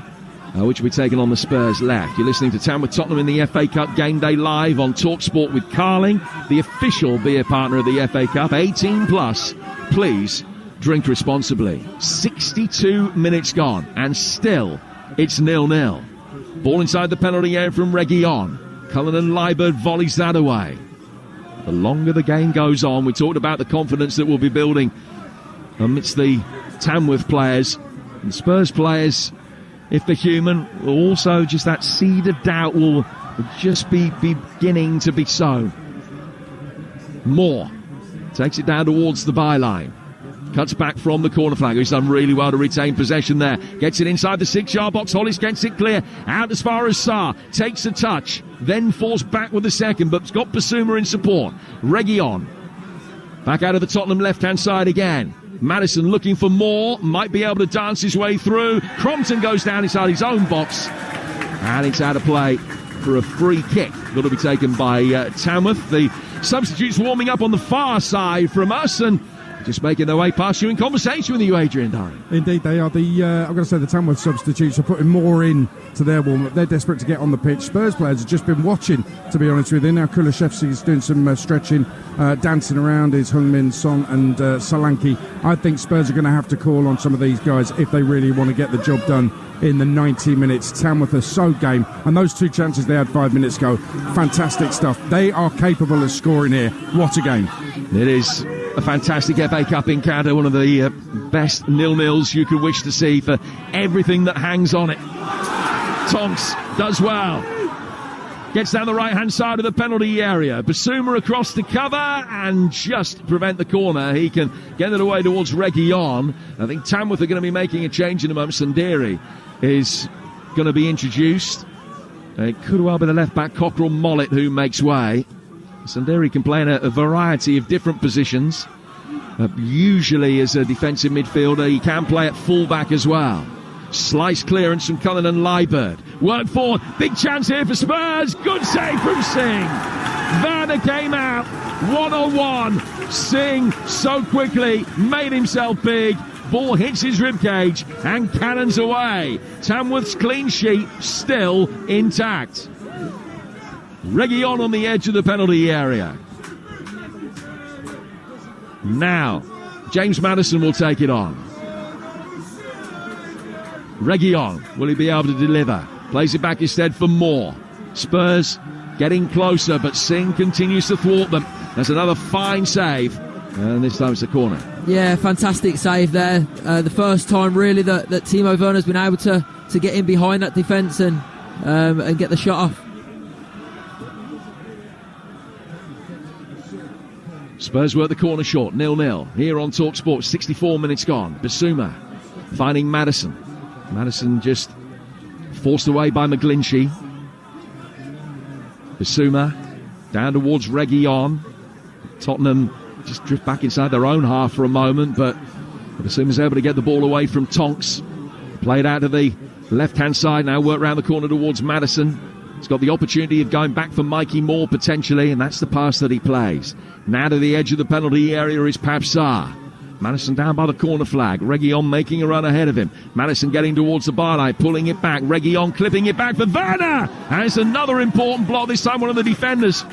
which will be taken on the Spurs left. You're listening to Tamworth Tottenham in the FA Cup Game Day live on Talksport with Carling, the official beer partner of the FA Cup. 18 plus. Please drink responsibly. 62 minutes gone, and still it's 0-0. Ball inside the penalty area from Reguilon. Cullinan Liebert volleys that away. The longer the game goes on, we talked about the confidence that will be building amidst the Tamworth players. And Spurs players, if they're human, will also just that seed of doubt will just be beginning to be sown. Moore takes it down towards the byline. Cuts back from the corner flag. He's done really well to retain possession there. Gets it inside the 6-yard box. Hollis gets it clear. Out as far as Saar. Takes a touch. Then falls back with the second, but's got Basuma in support. Reguilon. Back out of the Tottenham left-hand side again. Madison looking for more, might be able to dance his way through. Crompton goes down inside his own box, and it's out of play for a free kick that'll be taken by Tamworth. The substitutes warming up on the far side from us and just making their way past you in conversation with you, Adrian Durham. Indeed, they are I'm going to say the Tamworth substitutes are putting more in to their warm-up. They're desperate to get on the pitch. Spurs players have just been watching, to be honest with you. Now Kulishevsky is doing some stretching, dancing around is Heung-min Son and Solanke. I think Spurs are going to have to call on some of these guys if they really want to get the job done in the 90 minutes. Tamworth are so game, and those two chances they had 5 minutes ago, fantastic stuff. They are capable of scoring here. What a game. It is a fantastic FA Cup encounter, one of the best 0-0s you could wish to see for everything that hangs on it. Tonks does well. Gets down the right-hand side of the penalty area. Basuma across to cover and just prevent the corner. He can get it away towards Reguilon. I think Tamworth are going to be making a change in a moment. Sundari is going to be introduced. It could well be the left-back Cockrell Mollett who makes way. Sundari can play in a variety of different positions. Usually as a defensive midfielder, he can play at full-back as well. Slice clearance from Cullinan Liebert. Work forward. Big chance here for Spurs. Good save from Singh. Werner came out one-on-one. Singh so quickly made himself big. Ball hits his ribcage and cannons away. Tamworth's clean sheet still intact. Reguilon on the edge of the penalty area. Now, James Madison will take it on. Reguilon, will he be able to deliver? Plays it back instead for Moore. Spurs getting closer, but Singh continues to thwart them. There's another fine save, and this time it's a corner. Yeah, fantastic save there. The first time really that Timo Werner's been able to get in behind that defence and get the shot off. Spurs work the corner short, 0-0. Here on Talksport, 64 minutes gone. Basuma finding Madison. Madison just forced away by McGlinchey. Basuma down towards Reguilon. Tottenham just drift back inside their own half for a moment, but Basuma's able to get the ball away from Tonks. Played out to the left-hand side, now work round the corner towards Madison. He's got the opportunity of going back for Mikey Moore potentially, and that's the pass that he plays. Now to the edge of the penalty area is Papsar. Madison down by the corner flag. Reguilon making a run ahead of him. Madison getting towards the byline, pulling it back. Reguilon clipping it back for Werner. And it's another important block, this time one of the defenders.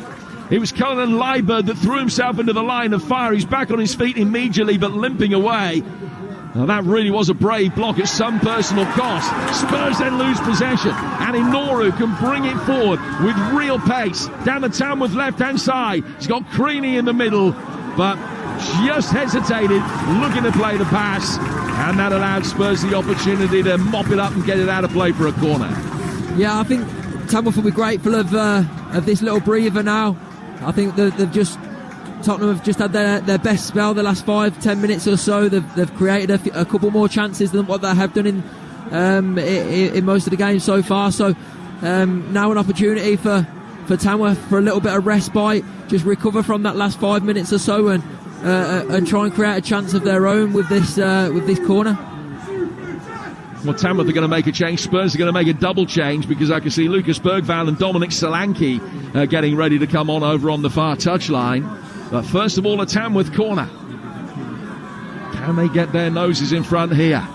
It was Cullinan Liebert that threw himself into the line of fire. He's back on his feet immediately, but limping away. Now that really was a brave block at some personal cost. Spurs then lose possession, and Inoru can bring it forward with real pace down the Tamworth left-hand side. He's got Creaney in the middle, but just hesitated, looking to play the pass, and that allowed Spurs the opportunity to mop it up and get it out of play for a corner. Yeah, I think Tamworth will be grateful of this little breather now. I think Tottenham have just had their best spell the last 5-10 minutes or so. They've created a couple more chances than what they have done in most of the games so far. So now an opportunity for Tamworth for a little bit of respite, just recover from that last 5 minutes or so, and try and create a chance of their own with this corner. Well, Tamworth are going to make a change. Spurs are going to make a double change, because I can see Lucas Bergvall and Dominic Solanke getting ready to come on over on the far touchline. But first of all, a Tamworth corner. Can they get their noses in front here?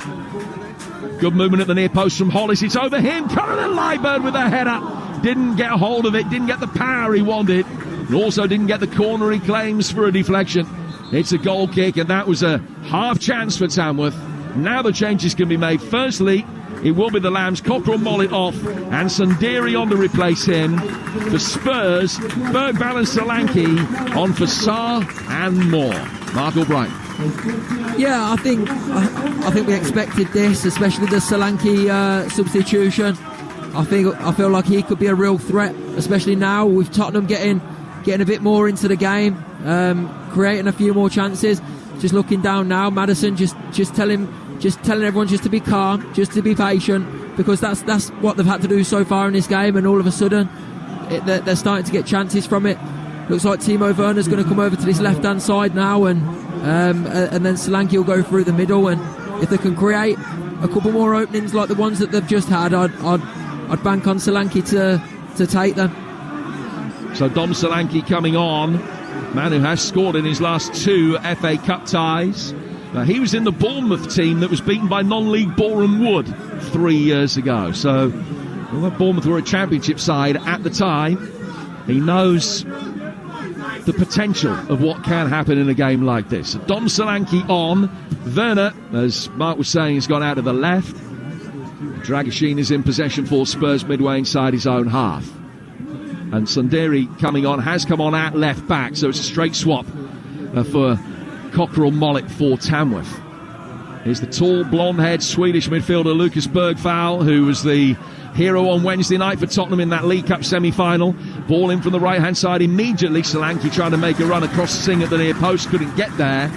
Good movement at the near post from Hollis. It's over him. Cullinan Liebert with a header. Didn't get a hold of it. Didn't get the power he wanted. And also didn't get the corner he claims for a deflection. It's a goal kick, and that was a half chance for Tamworth. Now the changes can be made. Firstly, it will be the Lambs. Cockrell Mollett off, and Sundari on to replace him. For Spurs, Bergvall and Solanke on for Sarr and Moore. Mark O'Brien. Yeah, I think we expected this, especially the Solanke substitution. I feel like he could be a real threat, especially now with Tottenham getting a bit more into the game, creating a few more chances. Just looking down now, Madison just telling everyone just to be calm, just to be patient, because that's what they've had to do so far in this game, and all of a sudden they're starting to get chances from it. Looks like Timo Werner's going to come over to this left-hand side now, and and then Solanke will go through the middle, and if they can create a couple more openings like the ones that they've just had, I'd bank on Solanke to take them. So Dom Solanke coming on, man who has scored in his last 2 FA Cup ties. He was in the Bournemouth team that was beaten by non-league Boreham Wood 3 years ago. So Bournemouth were a championship side at the time. He knows the potential of what can happen in a game like this. Dom Solanke on. Werner, as Mark was saying, has gone out to the left. Dragoshin is in possession for Spurs midway inside his own half. And Sundari coming on, has come on at left back, so it's a straight swap for Cockerell Mollett for Tamworth. Here's the tall, blonde-haired Swedish midfielder Lucas Bergvall, who was the hero on Wednesday night for Tottenham in that League Cup semi-final. Ball in from the right-hand side immediately. Solanke trying to make a run across Singh at the near post, couldn't get there.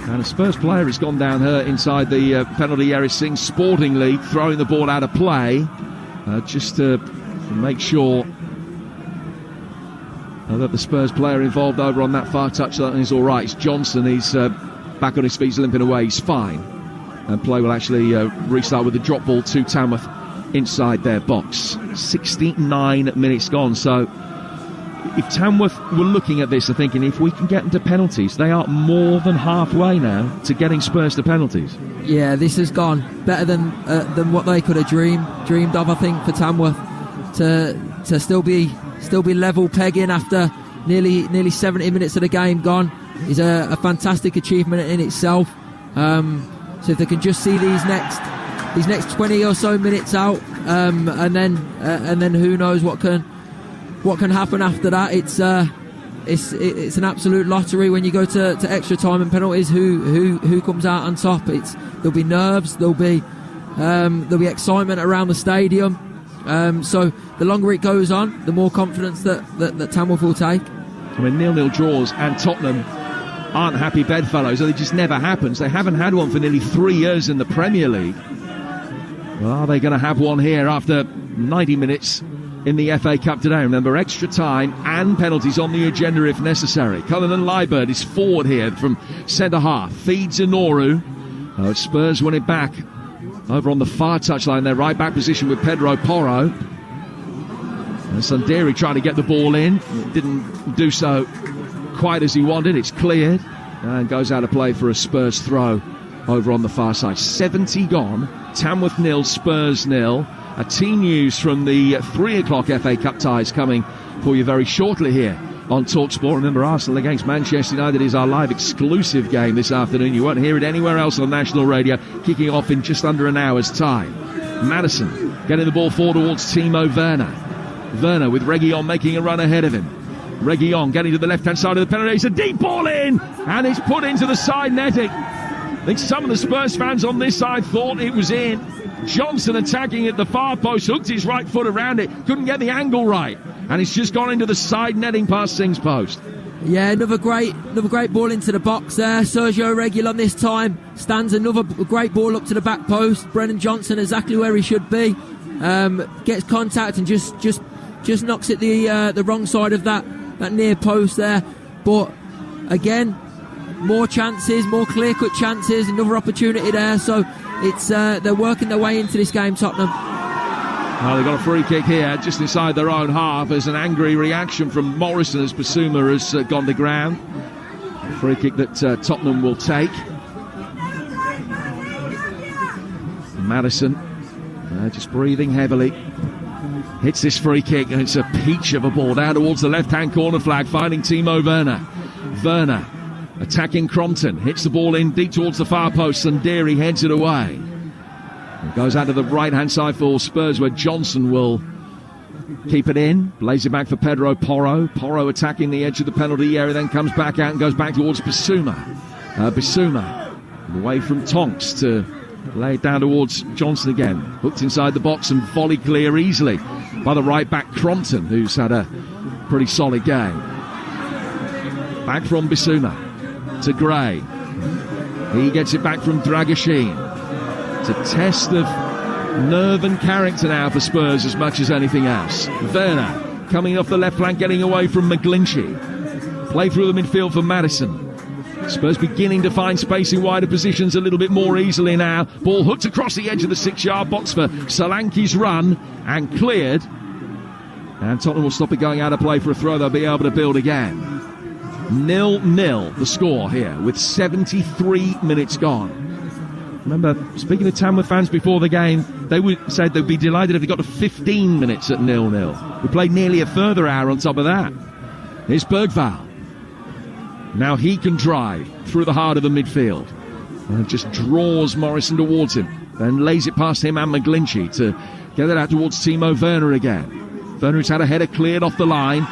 And a Spurs player has gone down hurt inside the penalty area. Singh Sporting League throwing the ball out of play just to make sure that the Spurs player involved over on that far touchline is all right. It's Johnson. He's back on his feet, he's limping away. He's fine. And play will actually restart with a drop ball to Tamworth inside their box. 69 minutes gone. So if Tamworth were looking at this and thinking, if we can get them to penalties, they are more than halfway now to getting Spurs to penalties. Yeah, this has gone better than what they could have dreamed of, I think, for Tamworth to still be level pegging after nearly 70 minutes of the game gone is a fantastic achievement in itself. So if they can just see these next 20 or so minutes out, and then who knows what can happen after that. It's an absolute lottery when you go to extra time and penalties. Who comes out on top? There'll be nerves. There'll be excitement around the stadium. So the longer it goes on, the more confidence that Tamworth will take. I mean, 0-0 draws and Tottenham aren't happy bedfellows. It just never happens. They haven't had one for nearly 3 years in the Premier League. Well, are they going to have one here after 90 minutes in the FA Cup today? Remember, extra time and penalties on the agenda if necessary. Cullinan Liebert is forward here from centre half. Feeds Inoru. Spurs win it back over on the far touchline, their right back position with Pedro Porro. And Sundari trying to get the ball in. Didn't do so quite as he wanted. It's cleared and goes out of play for a Spurs throw over on the far side. 70 gone. Tamworth 0, Spurs 0. A team news from the 3 o'clock FA Cup ties coming for you very shortly here on Talksport. Remember, Arsenal against Manchester United is our live exclusive game this afternoon. You won't hear it anywhere else on national radio, kicking off in just under an hour's time. Madison getting the ball forward towards Timo Werner. Werner with Reguilon making a run ahead of him. Reguilon getting to the left-hand side of the penalty. It's a deep ball in, and it's put into the side netting. I think some of the Spurs fans on this side thought it was in. Johnson attacking at the far post, hooked his right foot around it, couldn't get the angle right, and it's just gone into the side netting past Singh's post. Yeah, another great ball into the box there. Sergio Reguilon this time stands another great ball up to the back post. Brennan Johnson exactly where he should be. Gets contact and just knocks it the wrong side of that near post there. But again, more chances, more clear-cut chances, another opportunity there. So it's they're working their way into this game, Tottenham. Well, they've got a free kick here just inside their own half as an angry reaction from Morrison as Basuma has gone to ground. A free kick that Tottenham will take. Madison just breathing heavily. Hits this free kick and it's a peach of a ball down towards the left-hand corner flag, finding Timo Werner. Werner attacking Crompton, hits the ball in deep towards the far post. Sundari heads it away. It goes out to the right-hand side for Spurs where Johnson will keep it in. Lays it back for Pedro Porro. Porro attacking the edge of the penalty area, then comes back out and goes back towards Basuma. Basuma away from Tonks to lay it down towards Johnson again. Hooked inside the box and volley clear easily by the right back Crompton, who's had a pretty solid game. Back from Basuma to Gray. He gets it back from Dragoshin. It's a test of nerve and character now for Spurs as much as anything else. Werner coming off the left flank, getting away from McGlinchey. Play through the midfield for Madison. Spurs beginning to find space in wider positions a little bit more easily now. Ball hooked across the edge of the 6-yard box for Solanke's run and cleared. And Tottenham will stop it going out of play for a throw. They'll be able to build again. 0-0 the score here with 73 minutes gone. Remember, speaking to Tamworth fans before the game, they said they'd be delighted if they got to 15 minutes at 0-0. We played nearly a further hour on top of that. Here's Bergvall. Now he can drive through the heart of the midfield. And just draws Morrison towards him. Then lays it past him and McGlinchey to get it out towards Timo Werner again. Werner's had a header cleared off the line.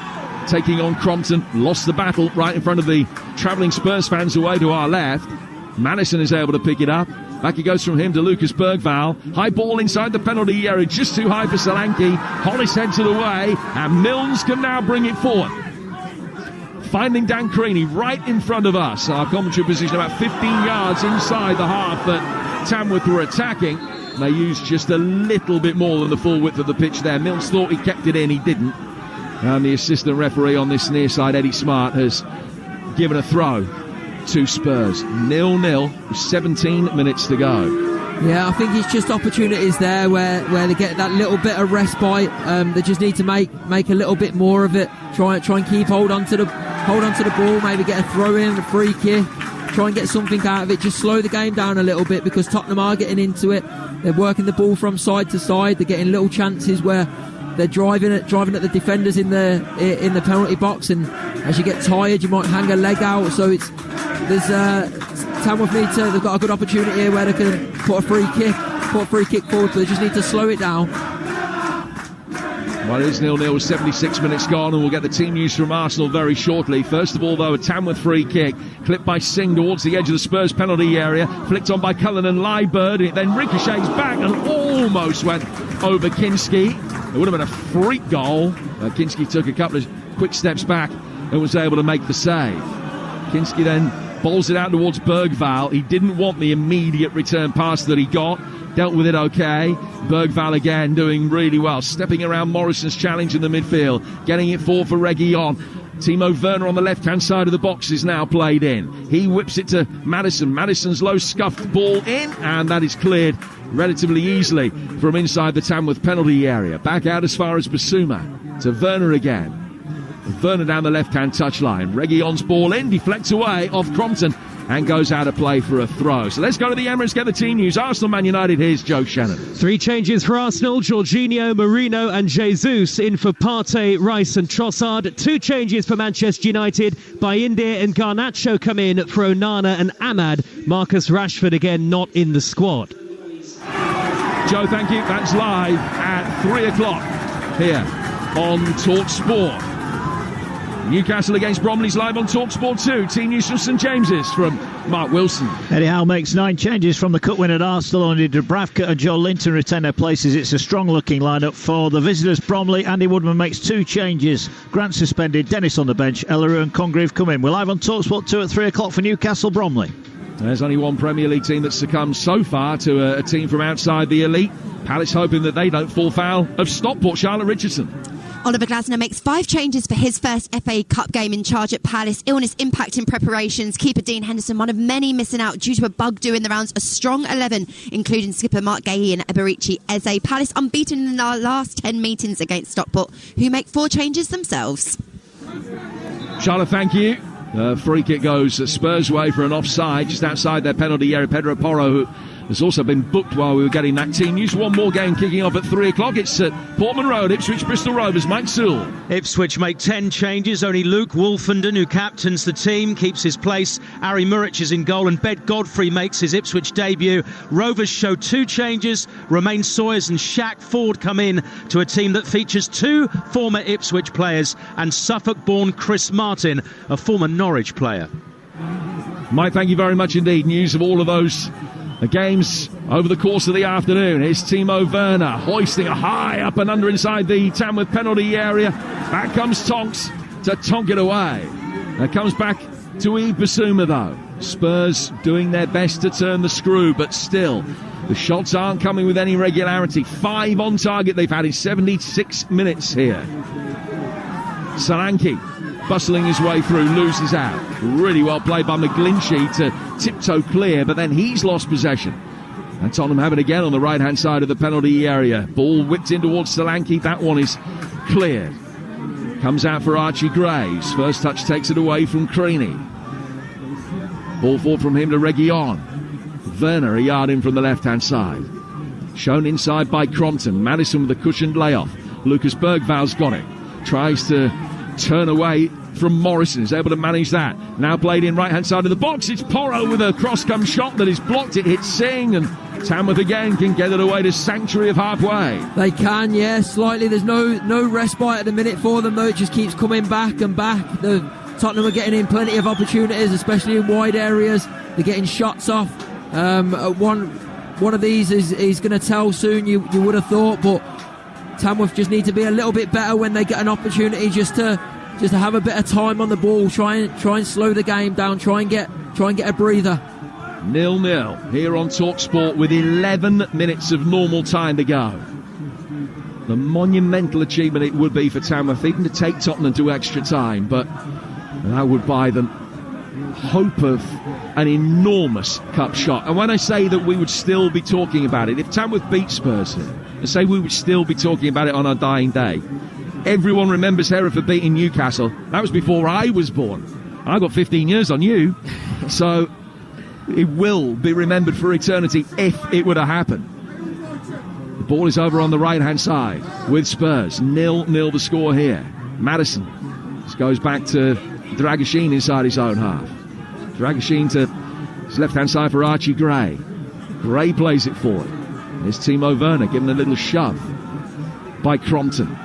Taking on Crompton. Lost the battle right in front of the travelling Spurs fans away to our left. Madison is able to pick it up. Back it goes from him to Lucas Bergvall. High ball inside the penalty area. Just too high for Solanke. Hollis heads it away. And Milnes can now bring it forward. Finding Dan Creaney right in front of us. Our commentary position about 15 yards inside the half that Tamworth were attacking. They used just a little bit more than the full width of the pitch there. Milnes thought he kept it in. He didn't. And the assistant referee on this near side, Eddie Smart, has given a throw to Spurs. 0-0 with 17 minutes to go. Yeah, I think it's just opportunities there where they get that little bit of respite. They just need to make a little bit more of it. Try and keep hold on to the ball. Maybe get a throw in, a free kick. Try and get something out of it. Just slow the game down a little bit because Tottenham are getting into it. They're working the ball from side to side. They're getting little chances where they're driving at the defenders in the penalty box, and as you get tired, you might hang a leg out. So Tamworth they've got a good opportunity here where they can put a free kick forward, but they just need to slow it down. Well, it is 0-0 with 76 minutes gone, and we'll get the team news from Arsenal very shortly. First of all, though, a Tamworth free kick, clipped by Singh towards the edge of the Spurs penalty area, flicked on by Cullen and Liebert, it then ricochets back and almost went over Kinski. It would have been a freak goal. Kinski took a couple of quick steps back and was able to make the save. Kinski then bowls it out towards Bergvall. He didn't want the immediate return pass that he got. Dealt with it okay. Bergvall again doing really well. Stepping around Morrison's challenge in the midfield. Getting it forward for Reguilon. Timo Werner on the left-hand side of the box is now played in. He whips it to Madison. Madison's low scuffed ball in, and that is cleared relatively easily from inside the Tamworth penalty area. Back out as far as Basuma to Werner again. Werner down the left-hand touchline. Reguilon's ball in, deflects away off Crompton and goes out of play for a throw. So let's go to the Emirates, get the team news. Arsenal, Man United, here's Joe Shannon. 3 changes for Arsenal. Jorginho, Marino and Jesus in for Partey, Rice and Trossard. 2 changes for Manchester United. Bayindir and Garnacho come in for Onana and Ahmad. Marcus Rashford again not in the squad. Joe, thank you. That's live at 3 o'clock here on Talksport. Newcastle against Bromley's live on Talksport 2. Team news from St James's from Mark Wilson. Eddie Howe makes 9 changes from the cup win at Arsenal. Only Dubravka and Joe Linton retain their places. It's a strong looking lineup for the visitors. Bromley. Andy Woodman makes 2 changes. Grant suspended, Dennis on the bench, Ellery and Congreve come in. We're live on Talksport 2 at 3 o'clock for Newcastle Bromley. There's only one Premier League team that's succumbed so far to a team from outside the elite. Palace hoping that they don't fall foul of Stockport. Charlotte Richardson. Oliver Glasner makes 5 changes for his first FA Cup game in charge at Palace. Illness impacting preparations. Keeper Dean Henderson, one of many missing out due to a bug doing the rounds. A strong 11, including skipper Mark Gahey and Eberici Eze. Palace unbeaten in their last 10 meetings against Stockport, who make 4 changes themselves. Charlotte, thank you. Free kick goes Spurs way for an offside just outside their penalty area. Pedro Porro, who has also been booked while we were getting that team news. One more game kicking off at 3 o'clock. It's at Portman Road, Ipswich Bristol Rovers. Mike Sewell. Ipswich make 10 changes. Only Luke Wolfenden, who captains the team, keeps his place. Ari Muric is in goal and Bed Godfrey makes his Ipswich debut. Rovers show 2 changes. Romain Sawyers and Shaq Ford come in to a team that features 2 former Ipswich players and Suffolk-born Chris Martin, a former Norwich player. Mike, thank you very much indeed. News of all of those games over the course of the afternoon. Here's Timo Werner hoisting a high up and under inside the Tamworth penalty area. Back comes Tonks to tonk it away. It comes back to Yves Bissouma though. Spurs doing their best to turn the screw, but still the shots aren't coming with any regularity. 5 on target they've had in 76 minutes here. Solanke bustling his way through, loses out. Really well played by McGlinchey to tiptoe clear, but then he's lost possession. And Tottenham have it again on the right-hand side of the penalty area. Ball whipped in towards Solanke. That one is cleared. Comes out for Archie Graves. First touch takes it away from Creaney. Ball forward from him to Reguilon. Werner a yard in from the left-hand side. Shown inside by Crompton. Maddison with a cushioned layoff. Lucas Bergval's got it. Tries to turn away from Morrison. Is able to manage that. Now played in right-hand side of the box. It's Porro with a cross-come shot that is blocked. It hits Singh, and Tamworth again can get it away to Sanctuary of Halfway. They can, yeah, slightly. There's no respite at the minute for them, though. It just keeps coming back and back. The Tottenham are getting in plenty of opportunities, especially in wide areas. They're getting shots off. One of these is going to tell soon, you would have thought, but Tamworth just need to be a little bit better when they get an opportunity just to have a bit of time on the ball, try and slow the game down, try and get a breather. 0-0 here on Talksport with 11 minutes of normal time to go. The monumental achievement it would be for Tamworth even to take Tottenham to extra time, but that would buy them hope of an enormous cup shot. And when I say that we would still be talking about it, if Tamworth beat Spurs here, I say we would still be talking about it on our dying day. Everyone remembers Hereford beating Newcastle. That was before I was born. I got 15 years on you, so it will be remembered for eternity if it were to happen. The ball is over on the right-hand side with Spurs. 0-0 the score here. Maddison just goes back to Dragusin inside his own half. Dragusin to his left-hand side for Archie Gray. Gray plays it forward. There's Timo Werner given a little shove by Crompton.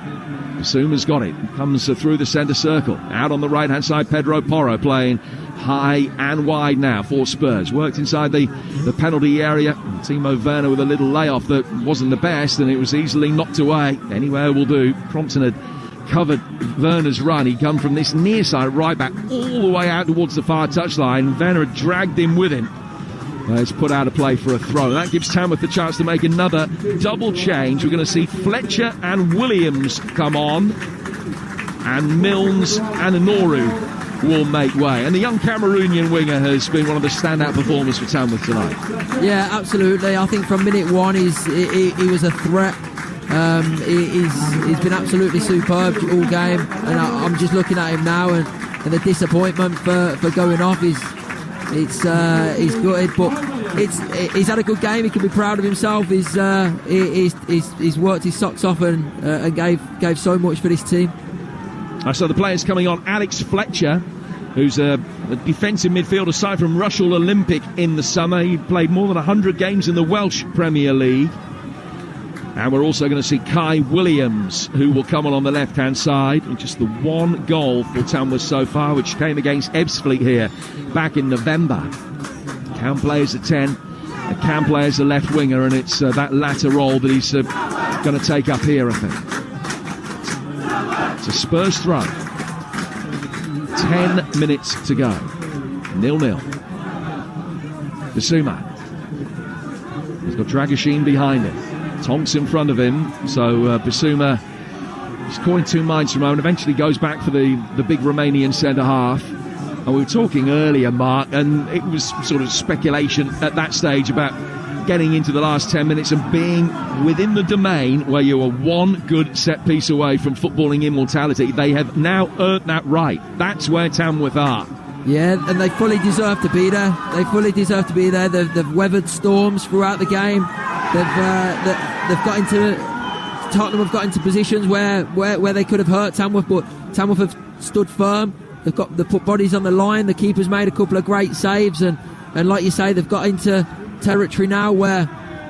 Basuma's got it. Comes through the centre circle. Out on the right-hand side, Pedro Porro playing high and wide now for Spurs. Worked inside the penalty area. And Timo Werner with a little layoff that wasn't the best, and it was easily knocked away. Anywhere will do. Crompton had covered Werner's run. He'd come from this near side right back all the way out towards the far touchline. Werner had dragged him with him. It's put out of play for a throw. That gives Tamworth the chance to make another double change. We're going to see Fletcher and Williams come on, and Milnes and Inoru will make way. And the young Cameroonian winger has been one of the standout performers for Tamworth tonight. Yeah, absolutely. I think from minute one he was a threat. He's been absolutely superb all game, and I'm just looking at him now, and the disappointment for going off is. He's gutted, but he's had a good game. He can be proud of himself. He's worked his socks off and gave so much for this team. So the players coming on: Alex Fletcher, who's a defensive midfielder, aside from Rushall Olympic in the summer. He played more than 100 games in the Welsh Premier League. And we're also going to see Kai Williams, who will come on the left-hand side. And just the one goal for Tamworth so far, which came against Ebbsfleet here back in November. Can play as a 10, can play as a left winger, and it's that latter role that he's going to take up here, I think. It's a Spurs throw. 10 minutes to go. 0-0. Basuma. He's got Dragusin behind him. Tonks in front of him, so Basuma is caught in two minds for a moment, eventually goes back for the big Romanian centre-half. And we were talking earlier, Mark, and it was sort of speculation at that stage about getting into the last 10 minutes and being within the domain where you are one good set piece away from footballing immortality. They have now earned that right. That's where Tamworth are. Yeah, and they fully deserve to be there. They fully deserve to be there. They've weathered storms throughout the game. They've got into Tottenham have got into positions where they could have hurt Tamworth, but Tamworth have stood firm. They put bodies on the line. The keeper's made a couple of great saves, and like you say, they've got into territory now where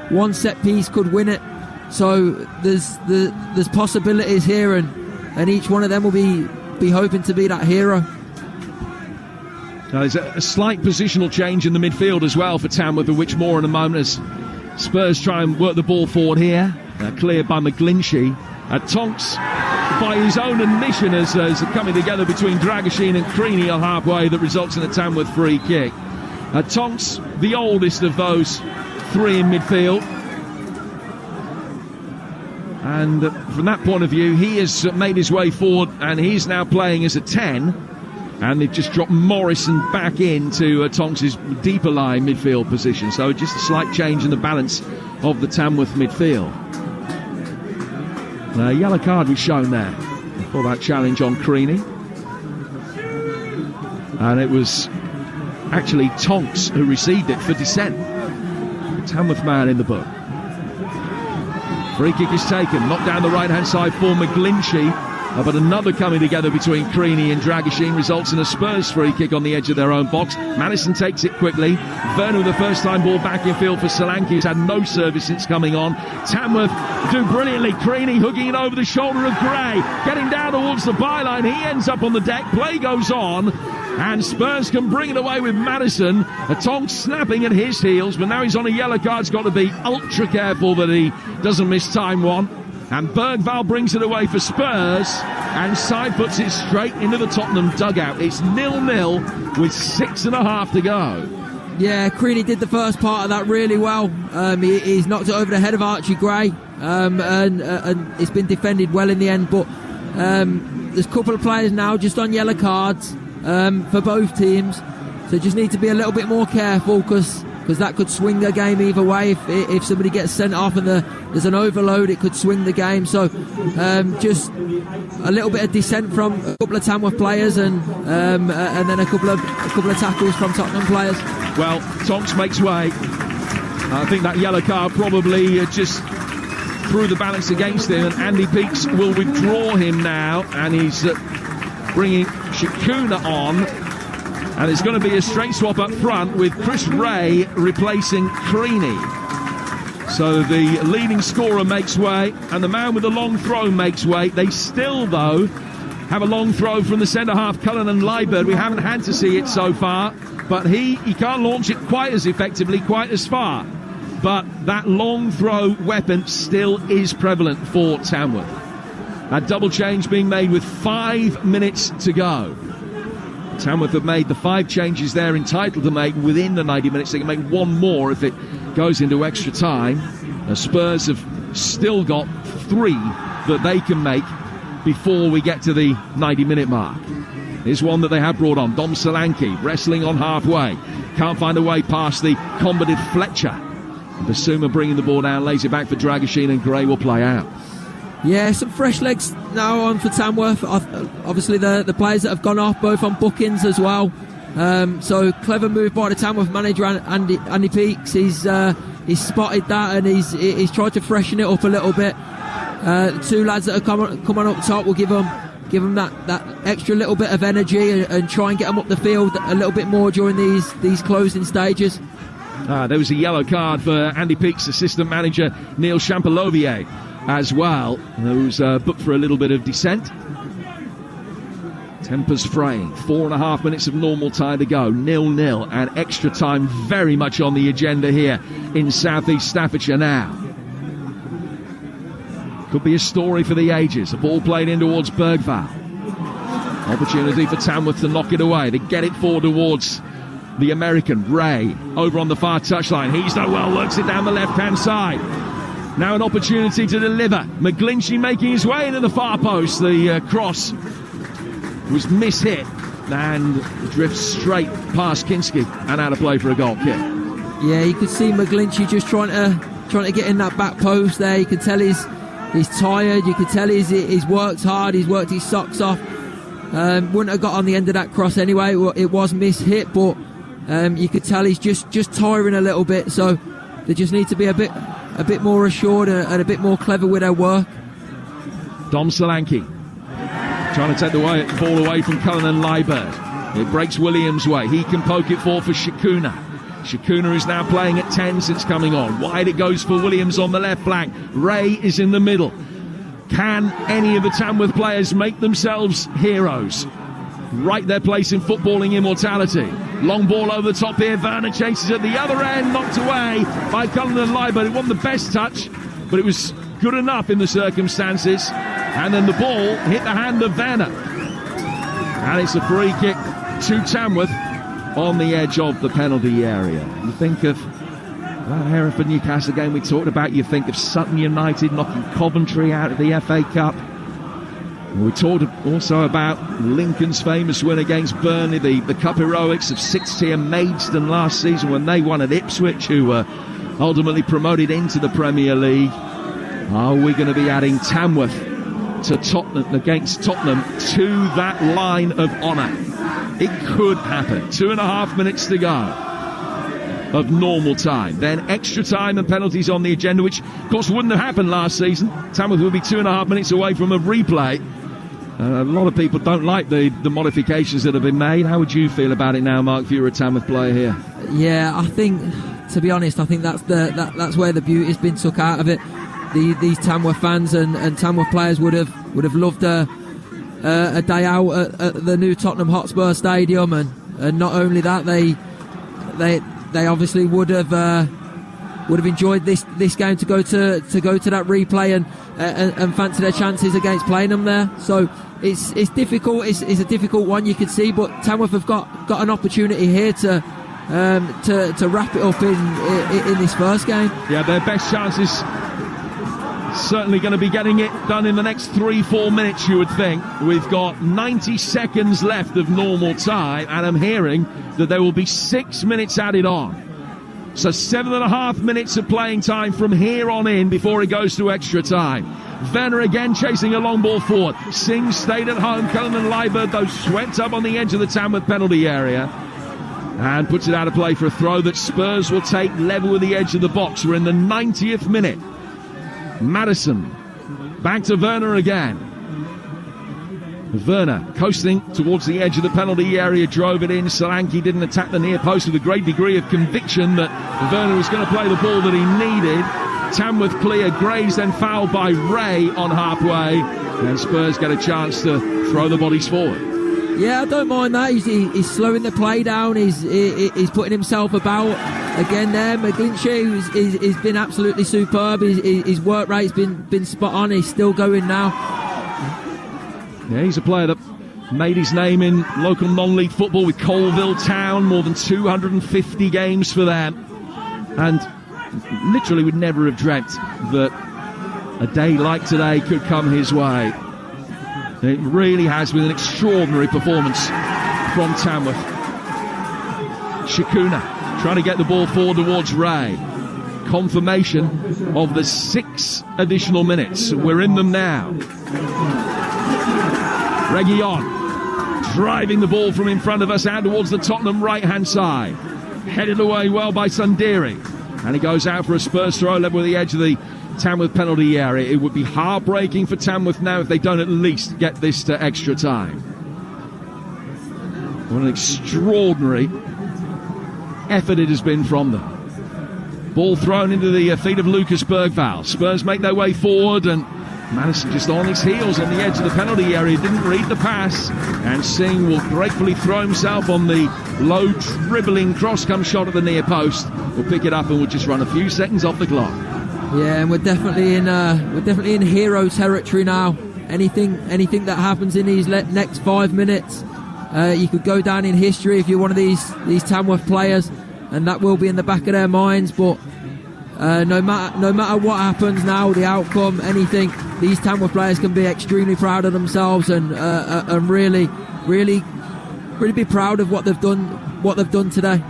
one set piece could win it. So there's possibilities here, and each one of them will be hoping to be that hero. Now, there's a slight positional change in the midfield as well for Tamworth, of which more in a moment as Spurs try and work the ball forward here. Cleared by McGlinchey. Tonks, by his own admission, as coming together between Dragusin and Creaney on halfway, that results in a Tamworth free kick. Tonks, the oldest of those three in midfield. And from that point of view, he has made his way forward, and he's now playing as a 10. And they've just dropped Morrison back into Tonks' deeper line midfield position. So just a slight change in the balance of the Tamworth midfield. A yellow card was shown there for that challenge on Creaney. And it was actually Tonks who received it for dissent. The Tamworth man in the book. Free kick is taken, knocked down the right-hand side for McGlinchey. But another coming together between Creaney and Dragoshin results in a Spurs free kick on the edge of their own box. Madison takes it quickly. Vernon with the first time ball back in field for Solanke, who's had no service since coming on. Tamworth do brilliantly. Creaney hooking it over the shoulder of Gray, getting down towards the byline. He ends up on the deck. Play goes on, and Spurs can bring it away with Madison. Tonks snapping at his heels, but now he's on a yellow card. He's got to be ultra careful that he doesn't miss time one. And Bergvall brings it away for Spurs, and side puts it straight into the Tottenham dugout. It's 0-0 with 6.5 to go. Yeah, Creaney did the first part of that really well. He's knocked it over the head of Archie Gray, and it's been defended well in the end. But there's a couple of players now just on yellow cards for both teams, so just need to be a little bit more careful because that could swing the game either way. If somebody gets sent off and there's an overload, it could swing the game. So just a little bit of dissent from a couple of Tamworth players, and then a couple of tackles from Tottenham players. Well, Tonks makes way. I think that yellow card probably just threw the balance against him, and Andy Peaks will withdraw him now, and he's bringing Shikuna on. And it's going to be a straight swap up front with Chris Ray replacing Creaney. So the leading scorer makes way, and the man with the long throw makes way. They still, though, have a long throw from the centre-half, Cullinan Liebert. We haven't had to see it so far, but he can't launch it quite as effectively, quite as far. But that long throw weapon still is prevalent for Tamworth. A double change being made with 5 minutes to go. Tamworth have made the 5 changes they're entitled to make within the 90 minutes. They can make one more if it goes into extra time. The Spurs have still got 3 that they can make before we get to the 90-minute mark. Here's one that they have brought on. Dom Solanke wrestling on halfway. Can't find a way past the combative Fletcher. Basuma bringing the ball down, lays it back for Dragoshin, and Gray will play out. Yeah, some fresh legs now on for Tamworth. Obviously, the players that have gone off, both on bookings as well. So clever move by the Tamworth manager, Andy Peaks. He's spotted that, and he's tried to freshen it up a little bit. The 2 lads that have come on up top will give them that extra little bit of energy and try and get them up the field a little bit more during these closing stages. There was a yellow card for Andy Peaks' assistant manager Neil Champalovier as well, who's booked for a little bit of dissent. Tempers fraying. 4.5 minutes of normal time to go. 0-0, and extra time very much on the agenda here in South East Staffordshire now. Could be a story for the ages. A ball played in towards Bergvall. Opportunity for Tamworth to knock it away. They get it forward towards the American, Ray, over on the far touchline. He's done well, works it down the left-hand side. Now an opportunity to deliver. McGlinchey making his way into the far post. The cross was mishit and drifts straight past Kinski and out of play for a goal kick. Yeah, you could see McGlinchey just trying to get in that back post there. You could tell he's tired. You could tell he's worked hard. He's worked his socks off. Wouldn't have got on the end of that cross anyway. It was mishit, but you could tell he's just tiring a little bit. So they just need to be a bit more assured and a bit more clever with their work. Dom Solanke trying to take the ball away from Cullinan Liebert. It breaks Williams' way. He can poke it forward for Shikuna. Shikuna is now playing at 10 since coming on. Wide it goes for Williams on the left flank. Ray is in the middle. Can any of the Tamworth players make themselves heroes? Right their place in footballing immortality. Long ball over the top here. Werner chases at the other end, knocked away by Cullinan Liebert. It wasn't the best touch, but it was good enough in the circumstances. And then the ball hit the hand of Werner. And it's a free kick to Tamworth on the edge of the penalty area. You think of That Hereford Newcastle game we talked about, you think of Sutton United knocking Coventry out of the FA Cup. We talked also about Lincoln's famous win against Burnley, the cup heroics of 6th-tier Maidstone last season when they won at Ipswich, who were ultimately promoted into the Premier League. Are we going to be adding Tamworth to Tottenham against Tottenham to that line of honour? It could happen. 2.5 minutes to go of normal time. Then extra time and penalties on the agenda, which of course wouldn't have happened last season. Tamworth will be 2.5 minutes away from a replay. A lot of people don't like the modifications that have been made. How would you feel about it now, Mark, if you were a Tamworth player here? Yeah, I think, to be honest, I think that's where the beauty's been took out of it. These Tamworth fans and Tamworth players would have loved a day out at the new Tottenham Hotspur Stadium, and not only that, they obviously would have enjoyed this game to go to that replay and fancy their chances against playing them there. So it's difficult. It's a difficult one, you can see, but Tamworth have got an opportunity here to wrap it up in this first game. Yeah, their best chances certainly going to be getting it done in the next 3-4 minutes, you would think. We've got 90 seconds left of normal time, and I'm hearing that there will be 6 minutes added on. So 7.5 minutes of playing time from here on in before it goes to extra time. Werner again chasing a long ball forward. Singh stayed at home. Cullen and Liebert, though, swept up on the edge of the Tamworth penalty area and puts it out of play for a throw that Spurs will take level with the edge of the box. We're in the 90th minute. Madison back to Werner again. Werner coasting towards the edge of the penalty area, drove it in. Solanke didn't attack the near post with a great degree of conviction that Werner was going to play the ball that he needed. Tamworth clear, Graves then fouled by Ray on halfway, and Spurs get a chance to throw the bodies forward. Yeah, I don't mind that. He's slowing the play down. He's putting himself about again there. McGlinchey has been absolutely superb. His work rate's been spot on. He's still going now. Yeah, he's a player that made his name in local non-league football with Colville Town, more than 250 games for them. And literally would never have dreamt that a day like today could come his way. It really has been an extraordinary performance from Tamworth. Shakuna trying to get the ball forward towards Ray. Confirmation of the 6 additional minutes. We're in them now. Reguilon driving the ball from in front of us out towards the Tottenham right-hand side. Headed away well by Sundiri. And he goes out for a Spurs throw level with the edge of the Tamworth penalty area. It would be heartbreaking for Tamworth now if they don't at least get this to extra time. What an extraordinary effort it has been from them. Ball thrown into the feet of Lucas Bergvall. Spurs make their way forward, and Madison just on his heels on the edge of the penalty area, didn't read the pass, and Singh will gratefully throw himself on the low dribbling cross-come shot at the near post. We'll pick it up and we'll just run a few seconds off the clock. Yeah, and we're definitely in hero territory now. Anything that happens in these next 5 minutes, you could go down in history if you're one of these Tamworth players, and that will be in the back of their minds. But no matter what happens now, the outcome, anything, these Tamworth players can be extremely proud of themselves and really be proud of what they've done today.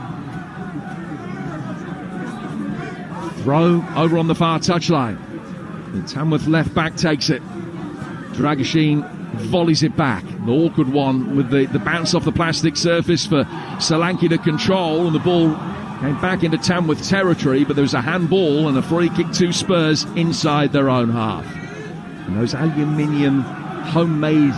Throw over on the far touchline. The Tamworth left back takes it. Dragashin volleys it back. An awkward one with the bounce off the plastic surface for Solanke to control, and the ball came back into Tamworth territory, but there was a handball and a free kick to Spurs inside their own half. And those aluminium homemade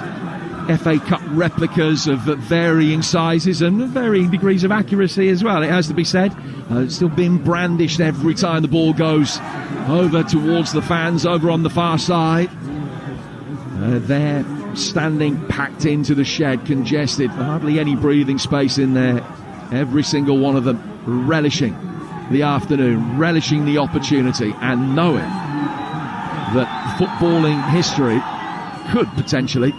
FA Cup replicas of varying sizes and varying degrees of accuracy as well, it has to be said. It's still being brandished every time the ball goes over towards the fans over on the far side. They're standing packed into the shed, congested, hardly any breathing space in there. Every single one of them relishing the afternoon, relishing the opportunity, and knowing that footballing history could potentially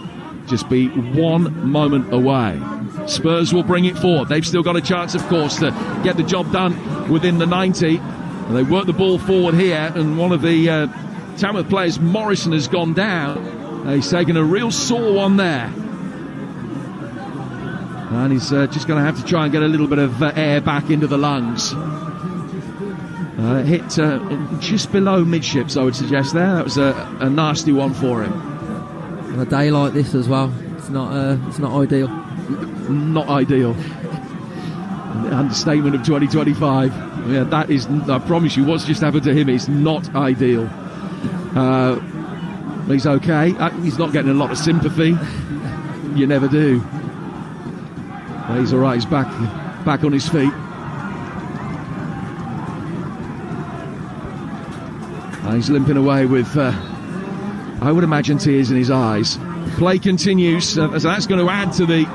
just be one moment away. Spurs will bring it forward. They've still got a chance, of course, to get the job done within the 90. And they work the ball forward here, and one of the Tamworth players, Morrison, has gone down. He's taken a real sore one there. And he's just going to have to try and get a little bit of air back into the lungs. Hit just below midships, I would suggest there. That was a nasty one for him. On a day like this as well, it's not ideal. Not ideal. Understatement of 2025. Yeah, that is, I promise you, what's just happened to him is not ideal. He's okay. He's not getting a lot of sympathy. You never do. But he's all right. He's back on his feet. He's limping away with, I would imagine, tears in his eyes. Play continues, so that's going to add to the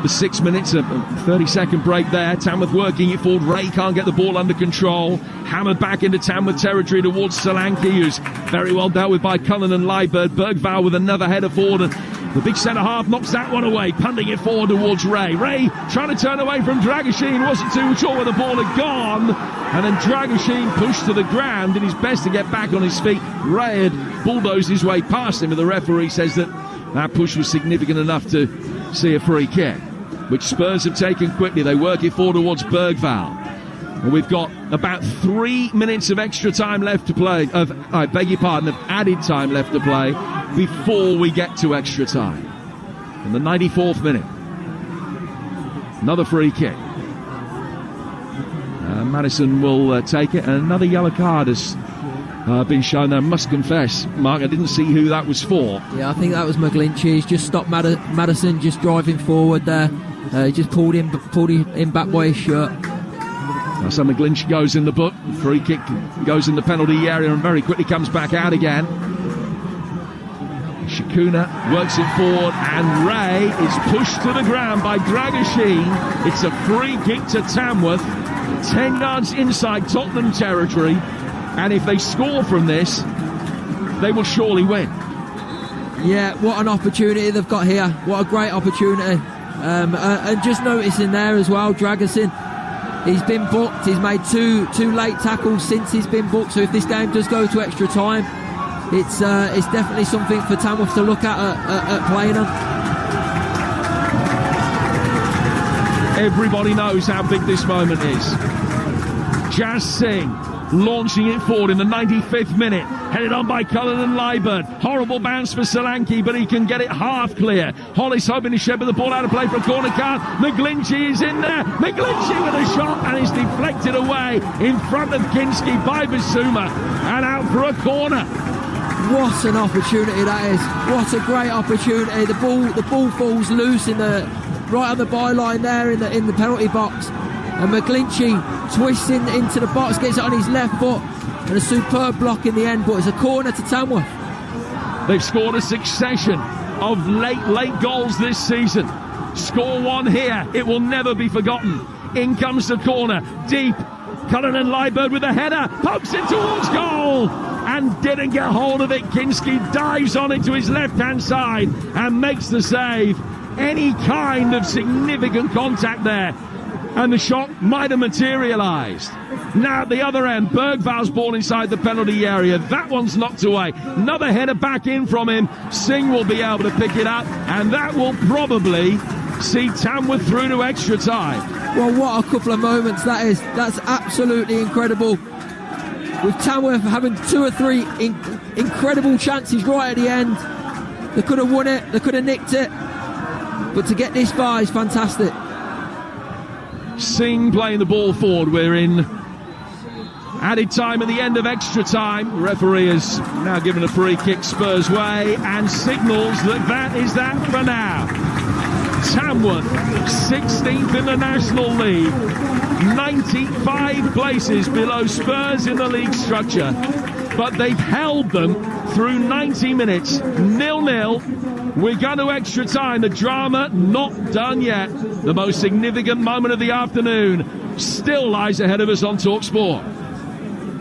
6 minutes, a 30-second break there. Tamworth working it forward. Ray can't get the ball under control. Hammered back into Tamworth territory towards Solanke, who's very well dealt with by Cullen and Liebert. Bergval with another header forward, and the big centre-half knocks that one away, punting it forward towards Ray. Ray trying to turn away from Dragoshin, wasn't too sure where the ball had gone, and then Dragoshin pushed to the ground, did his best to get back on his feet. Ray had bulldozed his way past him, and the referee says that push was significant enough to see a free kick, which Spurs have taken quickly. They work it forward towards Bergval. And we've got about 3 minutes of extra time left to play, of added time left to play before we get to extra time. In the 94th minute. Another free kick. Madison will take it, and another yellow card has been shown there. I must confess, Mark, I didn't see who that was for. Yeah, I think that was McGlinchey. He's just stopped Madison just driving forward there. He just pulled him back by his shirt. So McGlinchey goes in the book. Free kick goes in the penalty area and very quickly comes back out again. Shikuna works it forward, and Ray is pushed to the ground by Dragoshin. It's a free kick to Tamworth, 10 yards inside Tottenham territory, and if they score from this, they will surely win. Yeah, what an opportunity they've got here. What a great opportunity. And just noticing there as well, Dragoshin, he's been booked. He's made two late tackles since he's been booked. So if this game does go to extra time, it's definitely something for Tamworth to look at playing on. Everybody knows how big this moment is. Jazz Singh launching it forward in the 95th minute, headed on by Cullen and Liebert. Horrible bounce for Solanke, but he can get it half clear. Hollis hoping to shed with the ball out of play for a corner card. McGlinchey is in there. McGlinchey with a shot, and is deflected away in front of Kinski by Basuma, and out for a corner. What an opportunity that is. What a great opportunity. The ball falls loose right on the byline there in the penalty box. And McGlinchey twists into the box, gets it on his left foot, and a superb block in the end, but it's a corner to Tamworth. They've scored a succession of late goals this season. Score one here, it will never be forgotten. In comes the corner, deep. Cullen and Liebert with a header, pokes it towards goal, and didn't get hold of it. Kinski dives on it to his left-hand side and makes the save. Any kind of significant contact there, and the shot might have materialised. Now at the other end, Bergval's ball inside the penalty area. That one's knocked away. Another header back in from him. Singh will be able to pick it up, and that will probably see Tamworth through to extra time. Well, what a couple of moments that is. That's absolutely incredible. With Tamworth having 2 or 3 incredible chances right at the end. They could have won it, they could have nicked it, but to get this far is fantastic. Singh playing the ball forward. We're in added time at the end of extra time. The referee has now given a free kick Spurs way and signals that is that for now. Tamworth, 16th in the National League, 95 places below Spurs in the league structure, but they've held them through 90 minutes, 0-0. We're going to extra time. The drama not done yet. The most significant moment of the afternoon still lies ahead of us on Talksport.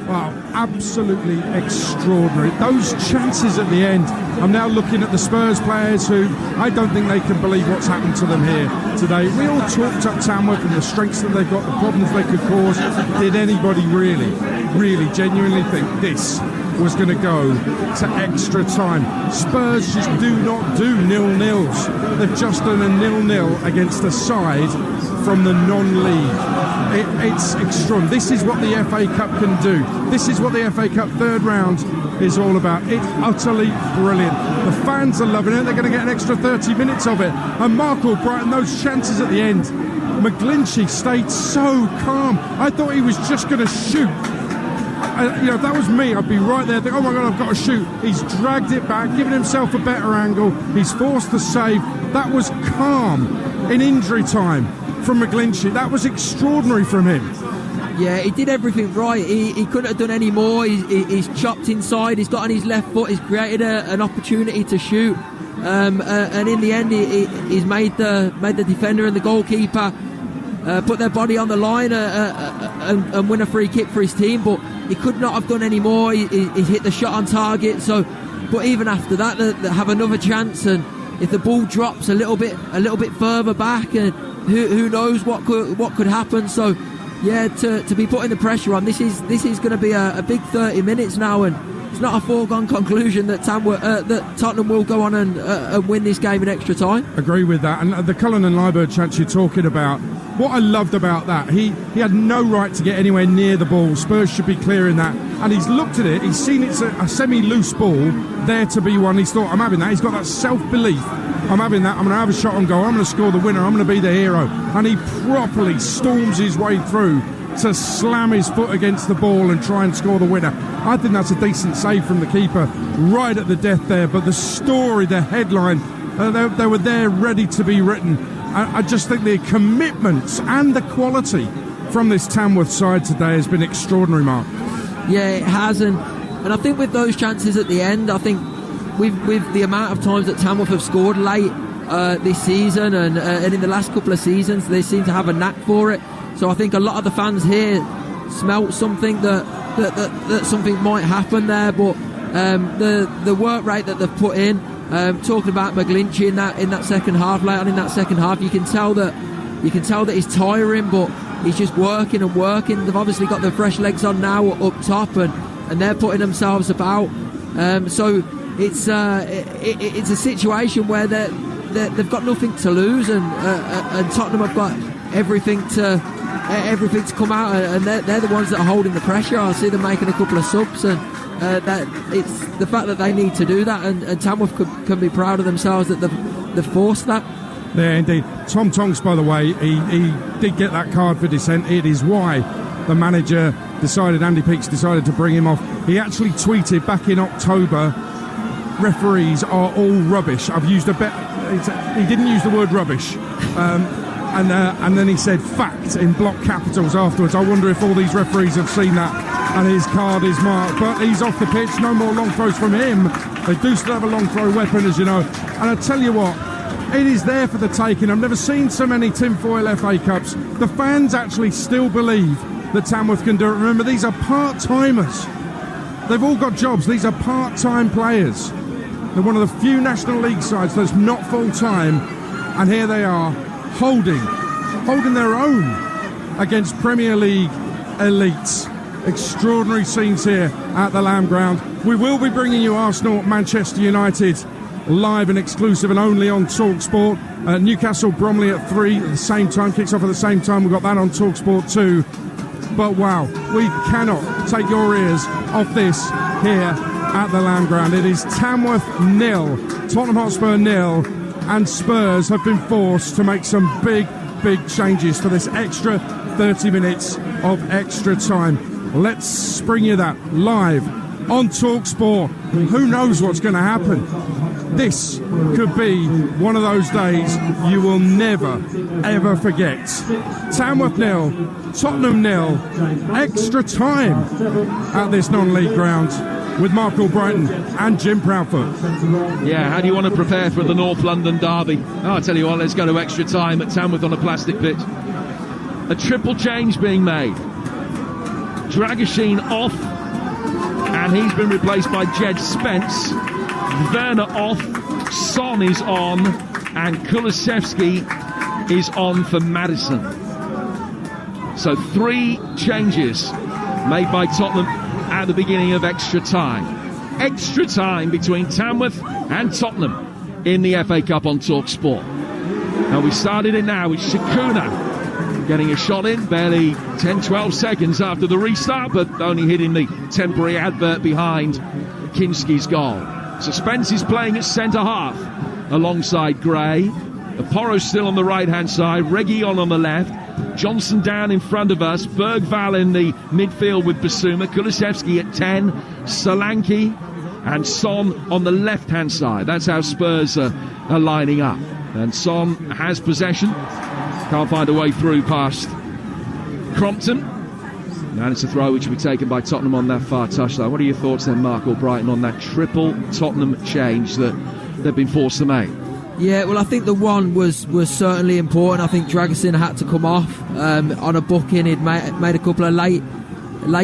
Wow, absolutely extraordinary. Those chances at the end. I'm now looking at the Spurs players who I don't think they can believe what's happened to them here today. We all talked up Tamworth and the strengths that they've got, the problems they could cause. Did anybody really genuinely think this was going to go to extra time? Spurs just do not do 0-0s. They've just done a 0-0 against a side from the non-league. It's extraordinary. This is what the FA Cup can do. This is what the FA Cup third round is all about. It's utterly brilliant. The fans are loving it. They're going to get an extra 30 minutes of it. And Michael Brighton, those chances at the end. McGlinchey stayed so calm. I thought he was just going to shoot. If that was me, I'd be right there thinking, oh my God, I've got to shoot. He's dragged it back, given himself a better angle. He's forced the save. That was calm in injury time from McGlinchey. That was extraordinary from him. Yeah, he did everything right. He couldn't have done any more. He's chopped inside. He's got on his left foot. He's created an opportunity to shoot. And in the end, he's made the defender and the goalkeeper put their body on the line and win a free kick for his team. But he could not have done any more. He hit the shot on target. But even after that, they have another chance. And if the ball drops a little bit further back, and who knows what could happen. So yeah, to be putting the pressure on, this is going to be a big 30 minutes now, and it's not a foregone conclusion that Tottenham will go on and win this game in extra time. Agree with that. And the Cullen and Liebert chance you're talking about, what I loved about that, he had no right to get anywhere near the ball. Spurs should be clearing that. And he's looked at it, he's seen it's a semi-loose ball, there to be one. He's thought, I'm having that. He's got that self-belief. I'm having that. I'm going to have a shot on goal. I'm going to score the winner. I'm going to be the hero. And he properly storms his way through to slam his foot against the ball and try and score the winner. I think that's a decent save from the keeper right at the death there. But the story, the headline, they were there ready to be written. I just think the commitment and the quality from this Tamworth side today has been extraordinary, Mark. Yeah, it has. And I think with those chances at the end, I think with the amount of times that Tamworth have scored late this season and in the last couple of seasons, they seem to have a knack for it. So I think a lot of the fans here smelt something that something might happen there. But the work rate that they've put in, talking about McGlinchey in that second half, late on in that second half, you can tell that he's tiring, but he's just working and working. They've obviously got their fresh legs on now up top, and they're putting themselves about. So it's a situation where they've got nothing to lose, and Tottenham have got everything to come out, and they're the ones that are holding the pressure. I see them making a couple of subs, and that it's the fact that they need to do that, and Tamworth can be proud of themselves that they've forced that. Yeah, indeed. Tom Tonks, by the way, he did get that card for dissent. It is why the manager Andy Peaks decided to bring him off. He actually tweeted back in October, referees are all rubbish. I've used he didn't use the word rubbish. And then he said fact in block capitals afterwards. I wonder if all these referees have seen that and his card is marked. But he's off the pitch. No more long throws from him. They do still have a long throw weapon, as you know. And I tell you what, it is there for the taking. I've never seen so many tinfoil FA Cups. The fans actually still believe that Tamworth can do it. Remember, these are part-timers. They've all got jobs. These are part-time players. They're one of the few National League sides that's not full-time. And here they are, holding their own against Premier League elites. Extraordinary scenes here at the Lamb Ground. We will be bringing you Arsenal, Manchester United live and exclusive and only on Talksport. Newcastle, Bromley at 3 at the same time, kicks off at the same time. We've got that on Talksport too. But wow, we cannot take your ears off this here at the Lamb Ground. It is Tamworth 0, Tottenham Hotspur 0, and Spurs have been forced to make some big changes for this extra 30 minutes of extra time. Let's bring you that live on Talksport. Who knows what's going to happen? This could be one of those days you will never, ever forget. Tamworth 0, Tottenham 0, extra time at this non-league ground with Mark Albrighton and Jim Proudfoot. Yeah, how do you want to prepare for the North London derby? Oh, I'll tell you what, let's go to extra time at Tamworth on a plastic pitch. A triple change being made. Dragoshin off and he's been replaced by Jed Spence. Werner off, Son is on, and Kulusevski is on for Maddison. So 3 changes made by Tottenham at the beginning of extra time. Extra time between Tamworth and Tottenham in the FA Cup on Talksport. And we started it now with Shakuna getting a shot in, barely 10-12 seconds after the restart, but only hitting the temporary advert behind Kinski's goal. So Spence is playing at centre-half alongside Gray. Porro still on the right-hand side, Reguilon on the left, Johnson down in front of us, Bergvall in the midfield with Basuma, Kulusevski at 10, Solanke and Son on the left-hand side. That's how Spurs are lining up. And Son has possession, can't find a way through past Crompton. And it's a throw which will be taken by Tottenham on that far touchline. What are your thoughts then, Mark Albrighton, on that triple Tottenham change that they've been forced to make? Yeah, well, I think the one was certainly important. I think Dragusin had to come off on a booking. He'd made a couple of late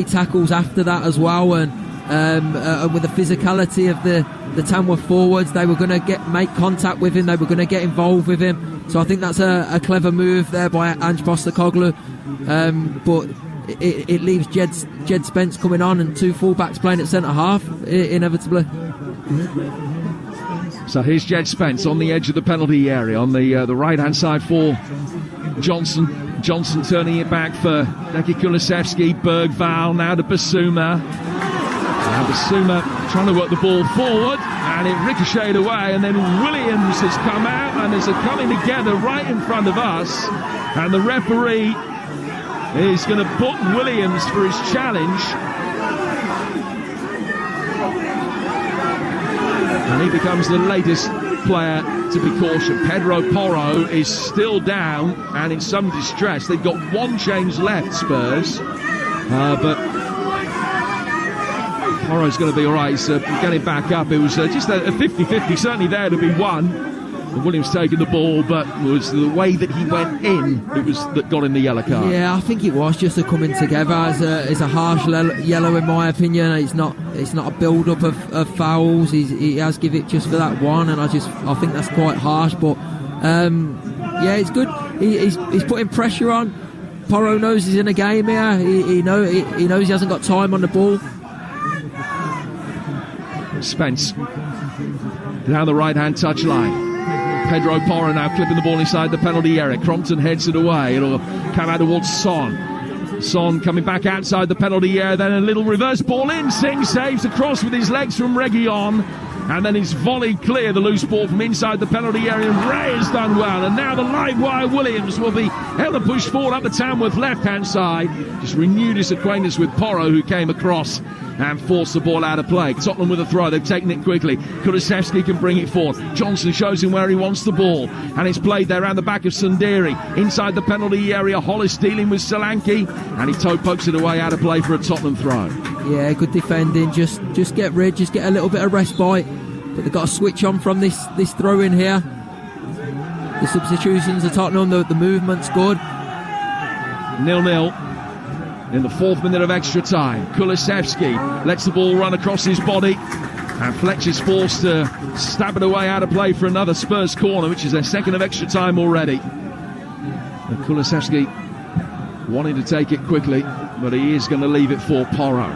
tackles after that as well, and with the physicality of the Tamworth forwards, they were going to make contact with him. They were going to get involved with him. So I think that's a clever move there by Ange Postecoglou. But it leaves Jed Spence coming on and 2 fullbacks playing at centre half inevitably. So here's Jed Spence on the edge of the penalty area on the right-hand side for Johnson. Johnson turning it back for Neki Kulusevski. Bergvall now to Basuma. Now Basuma trying to work the ball forward, and it ricocheted away, and then Williams has come out, and there's a coming together right in front of us, and the referee is going to book Williams for his challenge. And he becomes the latest player to be cautioned. Pedro Porro is still down and in some distress. They've got 1 change left, Spurs. But Porro's going to be all right. He's getting back up. It was just a 50-50, certainly there to be 1. And Williams taking the ball, but it was the way that he went in that got him the yellow card. Yeah, I think it was just a coming together. It's a harsh yellow in my opinion. It's not a build-up of fouls. He has give it just for that one, and I think that's quite harsh. But yeah, it's good. He's putting pressure on. Porro knows he's in a game here. He knows he hasn't got time on the ball. Spence down the right-hand touchline. Pedro Porro now clipping the ball inside the penalty area. Crompton heads it away. It'll come out towards Son. Son coming back outside the penalty area. Then a little reverse ball in. Singh saves across with his legs from Reguilon. And then he's volleyed clear the loose ball from inside the penalty area. And Ray has done well. And now the live wire Williams will be able to push forward up the Tamworth left-hand side. Just renewed his acquaintance with Porro, who came across and forced the ball out of play. Tottenham with a throw. They've taken it quickly. Kulusevski can bring it forward. Johnson shows him where he wants the ball. And it's played there around the back of Sunderi. Inside the penalty area, Hollis dealing with Solanke. And he toe pokes it away out of play for a Tottenham throw. Yeah, good defending. Just get rid. Just get a little bit of respite. But they've got to switch on from this throw in here. The substitutions of Tottenham, the movement's good. 0-0 in the 4th minute of extra time. Kulusevski lets the ball run across his body, and Fletcher's forced to stab it away out of play for another Spurs corner, which is their 2nd of extra time already. And Kulusevski wanting to take it quickly, but he is going to leave it for Porro.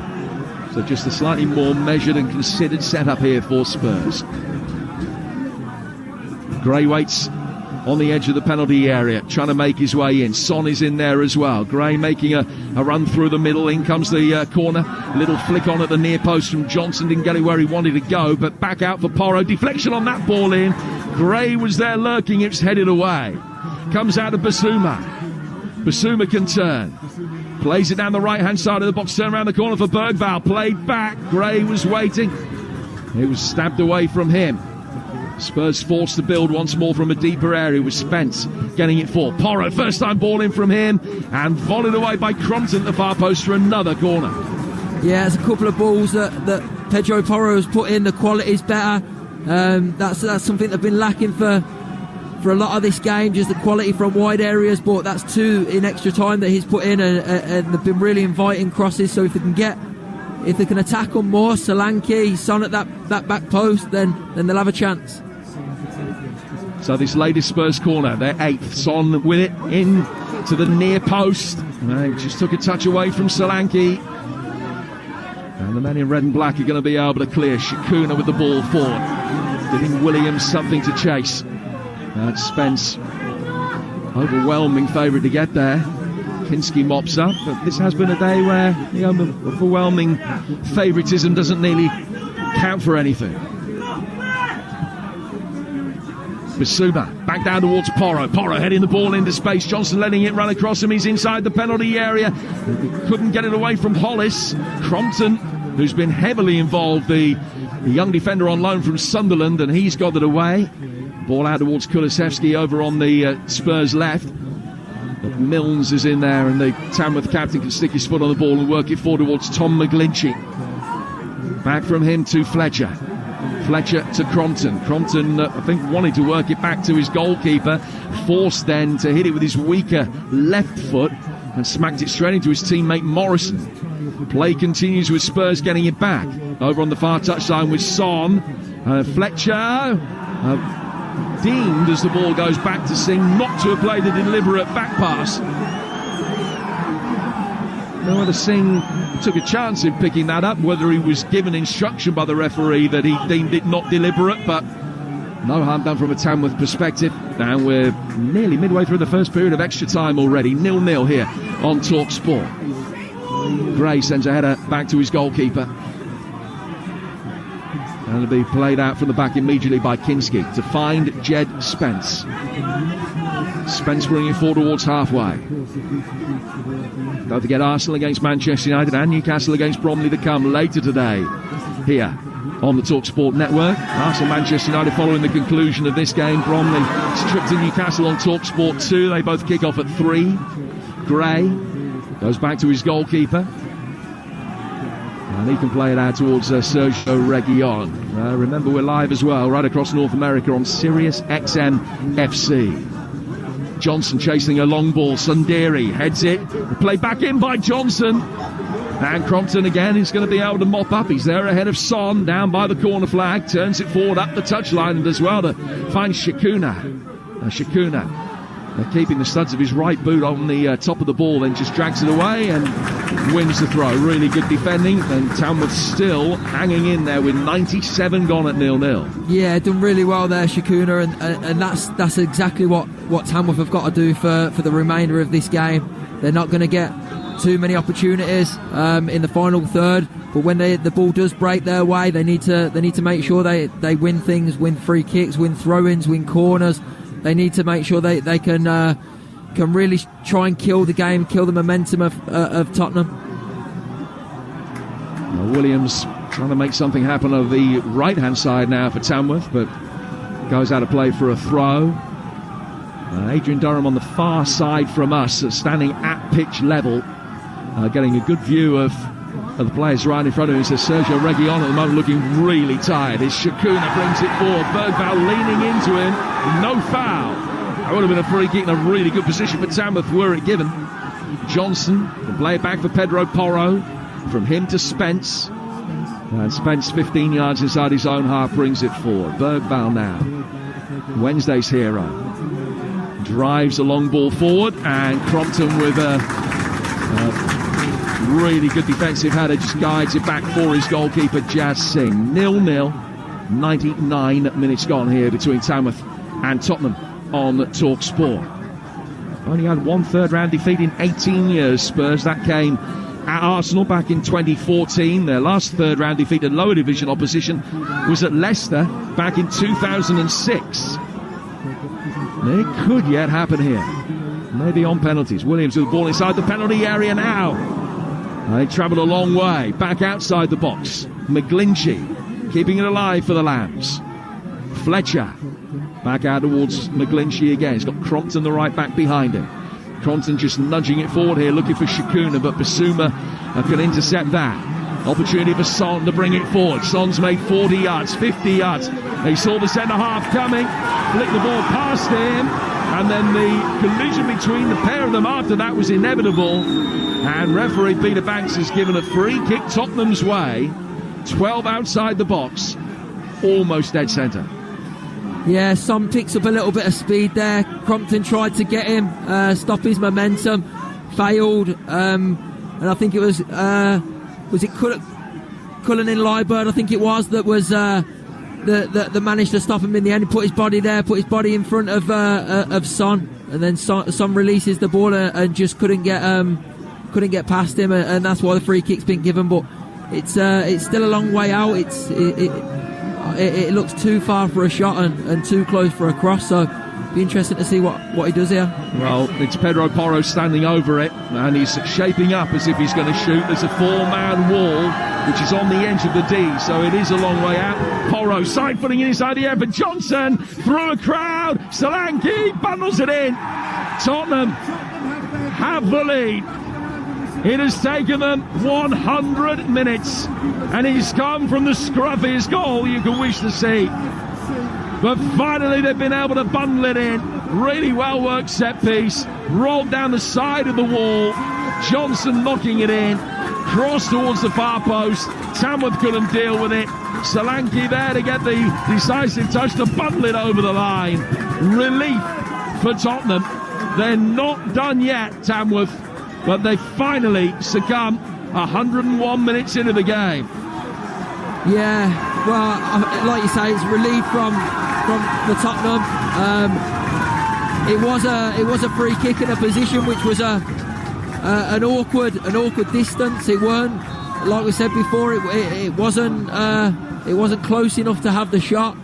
So just a slightly more measured and considered setup here for Spurs. Gray waits on the edge of the penalty area, trying to make his way in. Son is in there as well. Gray making a run through the middle. In comes the corner. Little flick on at the near post from Johnson. Didn't get it where he wanted to go, but back out for Porro. Deflection on that ball in. Gray was there lurking. It's headed away. Comes out of Basuma. Basuma can turn. Plays it down the right-hand side of the box. Turn around the corner for Bergvall. Played back. Gray was waiting. It was stabbed away from him. Spurs forced to build once more from a deeper area with Spence getting it for Porro. First time ball in from him and volleyed away by Crompton at the far post for another corner. Yeah, there's a couple of balls that Pedro Porro has put in. The quality's better. That's something that's been lacking for a lot of this game, just the quality from wide areas, but that's 2 in extra time that he's put in, and they've been really inviting crosses. So if they can get if they can attack on more, Solanke, Son at that back post, then they'll have a chance. So this latest Spurs corner, their 8th. Son with it in to the near post. And just took a touch away from Solanke. And the men in red and black are going to be able to clear. Shakuna with the ball forward, giving Williams something to chase. Spence, overwhelming favourite to get there. Kinski mops up, but this has been a day where the overwhelming favouritism doesn't nearly count for anything. Bissouma back down towards Porro. Porro heading the ball into space. Johnson letting it run across him. He's inside the penalty area. He couldn't get it away from Hollis. Crompton, who's been heavily involved, the young defender on loan from Sunderland, and he's got it away. Ball out towards Kulusevski over on the Spurs left. But Milnes is in there, and the Tamworth captain can stick his foot on the ball and work it forward towards Tom McGlinchey. Back from him to Fletcher. Fletcher to Crompton. Crompton, I think, wanted to work it back to his goalkeeper. Forced then to hit it with his weaker left foot and smacked it straight into his teammate Morrison. Play continues with Spurs getting it back. Over on the far touchline with Son. Fletcher deemed as the ball goes back to Singh not to have played a deliberate back pass. Now whether Singh took a chance in picking that up, whether he was given instruction by the referee that he deemed it not deliberate, but no harm done from a Tamworth perspective. And we're nearly midway through the first period of extra time already. 0-0 here on Talksport. Gray sends a header back to his goalkeeper. And it'll be played out from the back immediately by Kinski to find Jed Spence. Spence bringing it forward towards halfway. Don't forget Arsenal against Manchester United and Newcastle against Bromley to come later today here on the Talksport network. Arsenal-Manchester United following the conclusion of this game. Bromley stripped to Newcastle on Talksport 2. They both kick off at 3. Gray goes back to his goalkeeper. And he can play it out towards Sergio Reguilon. Remember, we're live as well, right across North America on Sirius XM FC. Johnson chasing a long ball. Sundari heads it. Play back in by Johnson. And Crompton again is going to be able to mop up. He's there ahead of Son, down by the corner flag. Turns it forward up the touchline and as well to find Shakuna. Shakuna keeping the studs of his right boot on the top of the ball, then just drags it away and wins the throw. Really good defending, and Tamworth still hanging in there with 97 gone at 0-0. Yeah, done really well there, Shakuna, and that's exactly what Tamworth have got to do for the remainder of this game. They're not going to get too many opportunities in the final third, but when the ball does break their way, they need to make sure they win things, win free kicks, win throw-ins, win corners. They need to make sure they can really try and kill the game, kill the momentum of Tottenham. Williams trying to make something happen over the right-hand side now for Tamworth, but goes out of play for a throw. Adrian Durham on the far side from us, standing at pitch level, getting a good view of the players right in front of him. So Sergio Reguilon at the moment looking really tired. His Shakuna brings it forward. Bergvall leaning into him. No foul. That would have been a free kick in a really good position for Tamworth were it given. Johnson can play it back for Pedro Porro. From him to Spence. And Spence 15 yards inside his own half brings it forward. Bergvall now, Wednesday's hero, drives a long ball forward, and Crompton with a really good defensive header just guides it back for his goalkeeper Jazz Singh. 0-0, 99 minutes gone here between Tamworth and Tottenham on Talksport. Only had one third round defeat in 18 years, Spurs. That came at Arsenal back in 2014. Their last third round defeat at lower division opposition was at Leicester back in 2006. It could yet happen here, maybe on penalties. Williams with the ball inside the penalty area now. They travelled a long way back outside the box. McGlinchey keeping it alive for the Lambs. Fletcher back out towards McGlinchey again. He's got Crompton the right back behind him. Crompton just nudging it forward here, looking for Shakuna, but Bissouma can intercept that. Opportunity for Son to bring it forward. Son's made 40 yards, 50 yards. They saw the centre half coming, flicked the ball past him, and then the collision between the pair of them after that was inevitable. And referee Peter Banks has given a free kick Tottenham's way, 12 outside the box, almost dead centre. Yeah, Son picks up a little bit of speed there. Crompton tried to get him, stop his momentum, failed, and I think it was it Cullinan Liebird, I think it was, that was that managed to stop him in the end. He put his body there, put his body in front of Son, and then Son releases the ball and just couldn't get past him, and that's why the free kick's been given. But it's still a long way out. It looks too far for a shot and too close for a cross, so be interesting to see what he does here. Well, it's Pedro Porro standing over it, and he's shaping up as if he's going to shoot. There's a 4-man wall which is on the edge of the D, so it is a long way out. Porro side footing inside the air for Johnson, through a crowd. Solanke bundles it in. Tottenham have the lead. It has taken them 100 minutes, and he's come from the scruffiest goal you could wish to see. But finally they've been able to bundle it in. Really well worked set piece, rolled down the side of the wall. Johnson knocking it in, cross towards the far post. Tamworth couldn't deal with it. Solanke there to get the decisive touch to bundle it over the line. Relief for Tottenham. They're not done yet, Tamworth, but they finally succumb 101 minutes into the game. Yeah, well, like you say, it's relief from the Tottenham. It was a free kick in a position which was an awkward distance. It weren't, like we said before, it wasn't close enough to have the shot.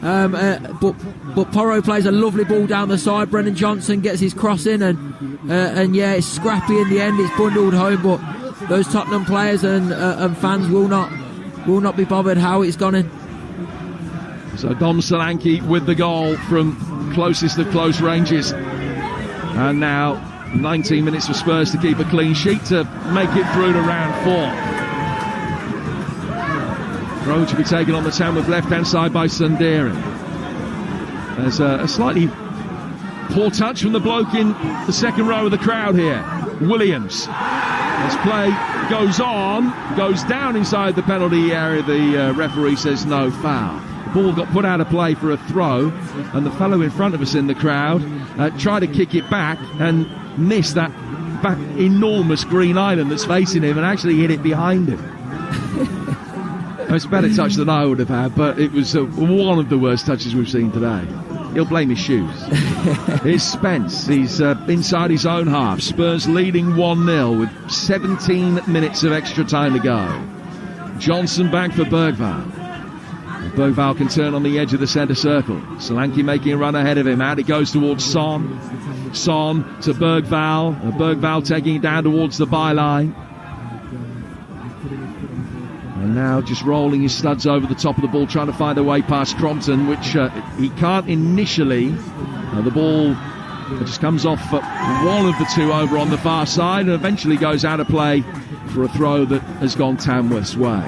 But Porro plays a lovely ball down the side. Brennan Johnson gets his cross in, and yeah, it's scrappy in the end. It's bundled home, but those Tottenham players and fans will not be bothered how it's gone in. So Dom Solanke with the goal from closest of close ranges, and now 19 minutes for Spurs to keep a clean sheet to make it through to round 4. Throw to be taken on the Tamworth left-hand side by Sundari. There's a slightly poor touch from the bloke in the second row of the crowd here, Williams. As play goes on, goes down inside the penalty area, the referee says no foul. The ball got put out of play for a throw, and the fellow in front of us in the crowd tried to kick it back and missed that enormous green island that's facing him and actually hit it behind him. It's a better touch than I would have had, but it was one of the worst touches we've seen today. He'll blame his shoes. Here's Spence. He's inside his own half. Spurs leading 1-0 with 17 minutes of extra time to go. Johnson back for Bergvall. Bergvall can turn on the edge of the centre circle. Solanke making a run ahead of him. Out it goes towards Son. Son to Bergvall. Bergvall taking it down towards the byline. And now just rolling his studs over the top of the ball, trying to find a way past Crompton, which he can't initially. The ball just comes off one of the two over on the far side and eventually goes out of play for a throw that has gone Tamworth's way.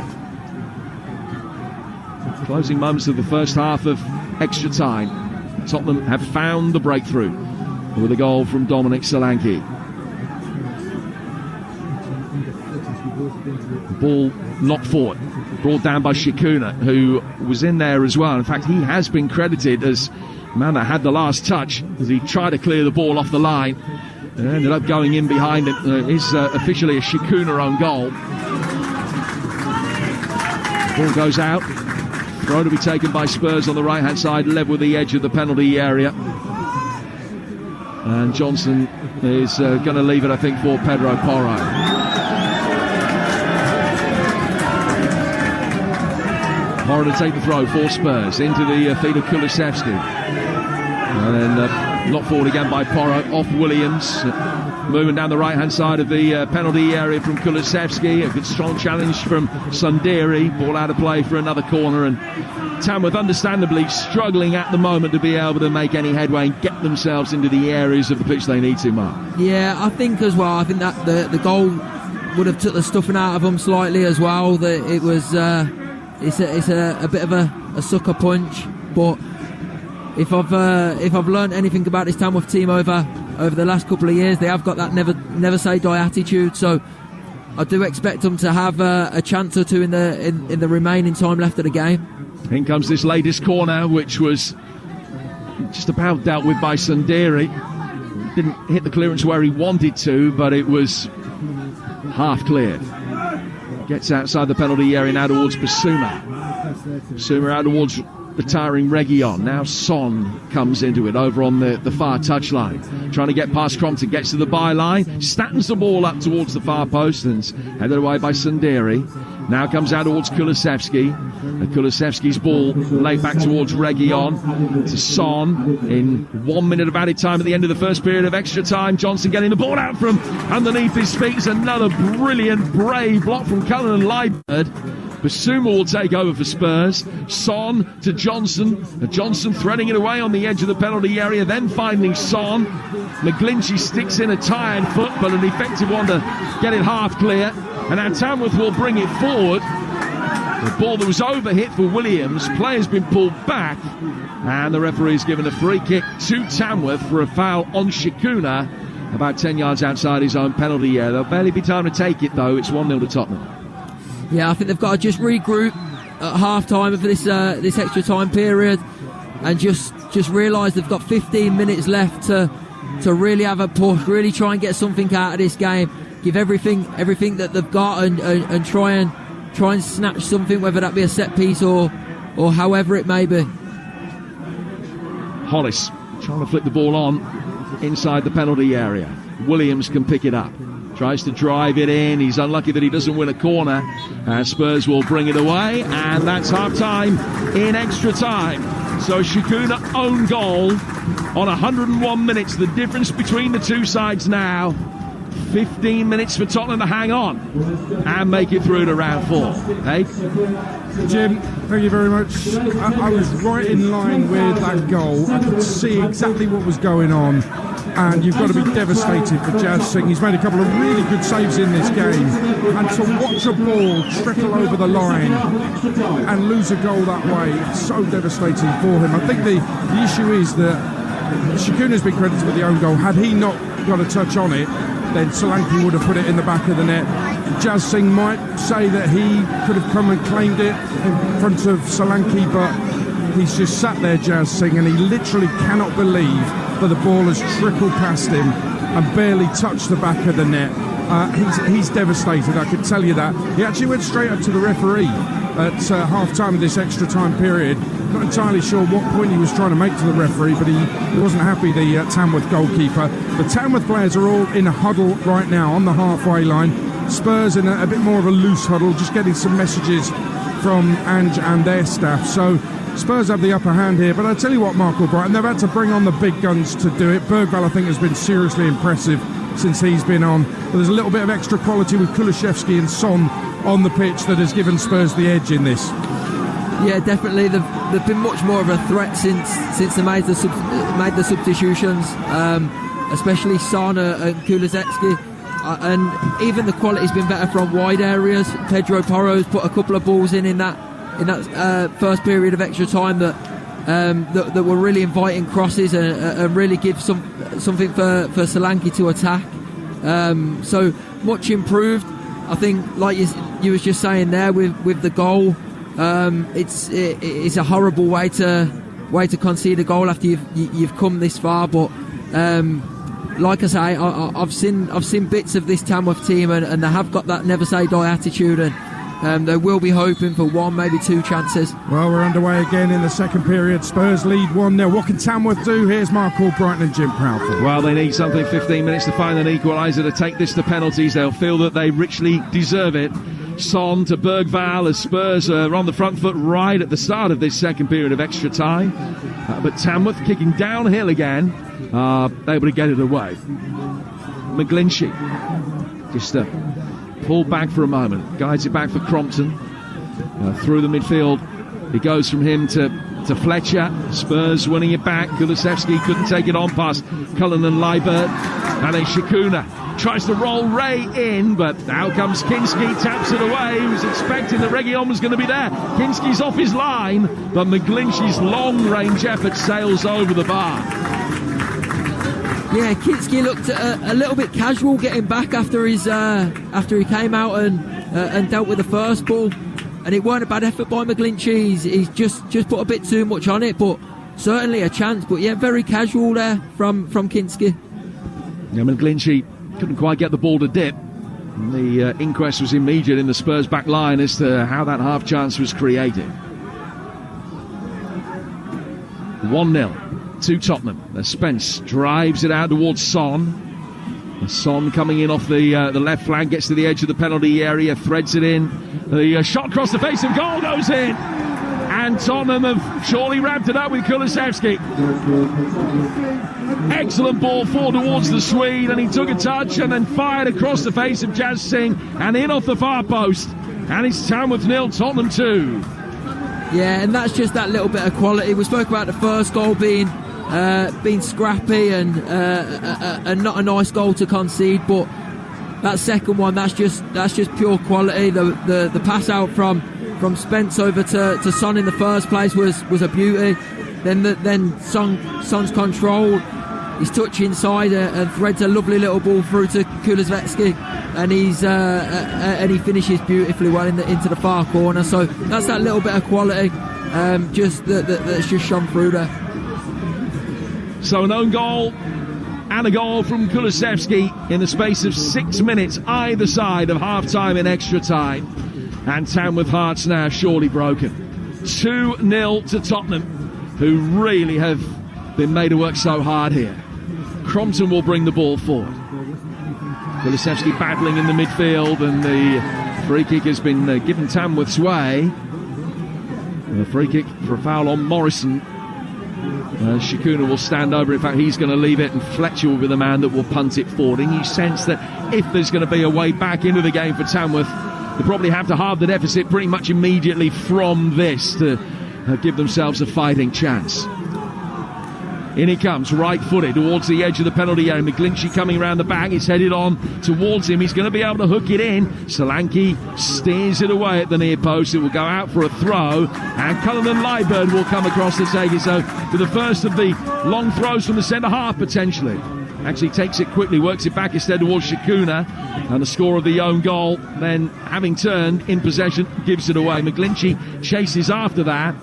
Closing moments of the first half of extra time. Tottenham have found the breakthrough with a goal from Dominic Solanke. The ball knocked forward, brought down by Shikuna, who was in there as well. In fact, he has been credited as the man that had the last touch as he tried to clear the ball off the line and ended up going in behind it. It's officially a Shikuna own goal. Ball goes out. Throw to be taken by Spurs on the right-hand side, level with the edge of the penalty area. And Johnson is going to leave it, I think, for Pedro Porro. Porro to take the throw for Spurs into the feet of Kulusevski. And then knocked forward again by Porro, off Williams. Moving down the right-hand side of the penalty area from Kulusevski. A good strong challenge from Sundari. Ball out of play for another corner. And Tamworth understandably struggling at the moment to be able to make any headway and get themselves into the areas of the pitch they need to, Mark. Yeah, I think as well. I think that the goal would have took the stuffing out of them slightly as well. That it was it's a bit of a sucker punch. But if I've learned anything about this Tamworth team over over the last couple of years. They have got that never say die attitude. So I do expect them to have a chance or two in the remaining time left of the game. In comes this latest corner, which was just about dealt with by Sundari. Didn't hit the clearance where he wanted to, but it was half cleared. Gets outside the penalty area now towards Basuma. Basuma out towards the tiring Reguilon. Now Son comes into it over on the far touchline. Trying to get past Crompton. Gets to the byline. Statins the ball up towards the far post and headed away by Sundari. Now comes out towards Kulusevski. Kulusevski's ball laid back towards Reguilon. To Son in 1 minute of added time at the end of the first period of extra time. Johnson getting the ball out from underneath his feet. It's another brilliant, brave block from Cullen and Leibert. Basuma will take over for Spurs. Son to Johnson. Johnson threading it away on the edge of the penalty area, then finding Son. McGlinchey sticks in a tired foot, but an effective one to get it half clear. And now Tamworth will bring it forward. The ball that was overhit for Williams. Player's been pulled back. And the referee's given a free kick to Tamworth for a foul on Shikuna, about 10 yards outside his own penalty area. There'll barely be time to take it, though. It's 1-0 to Tottenham. Yeah, I think they've got to just regroup at half-time of this extra time period and just realise they've got 15 minutes left to really have a push, really try and get something out of this game, give everything that they've got and try and snatch something, whether that be a set piece or however it may be. Hollis trying to flick the ball on inside the penalty area. Williams can pick it up. Tries to drive it in. He's unlucky that he doesn't win a corner. Spurs will bring it away, and that's half-time in extra time. So Shikuna own goal on 101 minutes. The difference between the two sides now, 15 minutes for Tottenham to hang on and make it through to round 4. Hey? Jim, thank you very much. I was right in line with that goal. I could see exactly what was going on. And you've got to be devastated for Jazz Singh. He's made a couple of really good saves in this game. And to watch a ball trickle over the line and lose a goal that way, it's so devastating for him. I think the issue is that Shikuna's been credited with the own goal. Had he not got a touch on it, then Solanke would have put it in the back of the net. Jazz Singh might say that he could have come and claimed it in front of Solanke, but he's just sat there, Jazz Singh, and he literally cannot believe that the ball has trickled past him and barely touched the back of the net. He's devastated, I can tell you that. He actually went straight up to the referee at half-time of this extra time period. Not entirely sure what point he was trying to make to the referee, but he wasn't happy, the Tamworth goalkeeper. The Tamworth players are all in a huddle right now on the halfway line. Spurs in a bit more of a loose huddle, just getting some messages from Ange and their staff. So Spurs have the upper hand here, but I tell you what, Mark Albrighton, they've had to bring on the big guns to do it. Bergvall, I think, has been seriously impressive since he's been on. But there's a little bit of extra quality with Kulusevski and Son on the pitch that has given Spurs the edge in this. Yeah, definitely. They've been much more of a threat since they made the substitutions, especially Son and Kulusevski. And even the quality's been better from wide areas. Pedro Porro's put a couple of balls in that first period of extra time that were really inviting crosses and really give something for Solanke to attack. So much improved. I think, like you was just saying there with the goal, it's a horrible way to concede a goal after you've come this far. But like I say, I've seen bits of this Tamworth team, and they have got that never say die attitude, and they will be hoping for one, maybe two chances. Well, we're underway again in the second period. Spurs lead 1-0. What can Tamworth do? Here's Mark Albrighton and Jim Proudfoot. Well, they need something. 15 minutes to find an equaliser to take this to penalties. They'll feel that they richly deserve it. Son to Bergvall as Spurs are on the front foot right at the start of this second period of extra time. But Tamworth kicking downhill again, able to get it away. McGlinchey just pull back for a moment, guides it back for Crompton, through the midfield. It goes from him to Fletcher. Spurs winning it back. Kulusevski couldn't take it on past Cullen and Leibert, and then Shikuna tries to roll Ray in, but out comes Kinski, taps it away. He was expecting that Reguilon was going to be there. Kinski's off his line, but McGlinchey's long range effort sails over the bar. Yeah, Kinski looked a little bit casual getting back after he came out and dealt with the first ball, and it weren't a bad effort by McGlinchey. He's just put a bit too much on it, but certainly a chance. But yeah, very casual there from Kinski. Yeah, McGlinchey couldn't quite get the ball to dip. And the inquest was immediate in the Spurs back line as to how that half chance was created. 1-0 to Tottenham. Spence drives it out towards Son. Son coming in off the left flank, gets to the edge of the penalty area, threads it in. The shot across the face of goal goes in. And Tottenham have surely wrapped it up with Kulusevski. Excellent ball forward towards the Swede, and he took a touch and then fired across the face of Jazz Singh and in off the far post. And it's Tamworth 0, Tottenham 2. Yeah, and that's just that little bit of quality. We spoke about the first goal being scrappy and not a nice goal to concede, but that second one, that's just pure quality. The pass out from Spence over to Son in the first place was a beauty. Then Son's control, his touch inside and threads a lovely little ball through to Kulusevski, and he finishes beautifully well into the far corner. So that's that little bit of quality, that's just shone through there. So an own goal and a goal from Kulusevski in the space of 6 minutes either side of half-time and extra time. And Tamworth hearts now surely broken. 2-0 to Tottenham, who really have been made to work so hard here. Crompton will bring the ball forward. Kulusevski battling in the midfield, and the free kick has been given Tamworth's way. A free kick for a foul on Morrison. Shikuna will stand over. In fact, he's going to leave it, and Fletcher will be the man that will punt it forward. And you sense that if there's going to be a way back into the game for Tamworth, they probably have to halve the deficit pretty much immediately from this to give themselves a fighting chance. In he comes, right-footed towards the edge of the penalty area. McGlinchey coming around the back. It's headed on towards him. He's going to be able to hook it in. Solanke steers it away at the near post. It will go out for a throw, and Cullinan Liebird will come across to take it. So for the first of the long throws from the centre-half, potentially. Actually takes it quickly, works it back instead towards Shikuna, and the score of the own goal, then having turned in possession, gives it away. McGlinchey chases after that,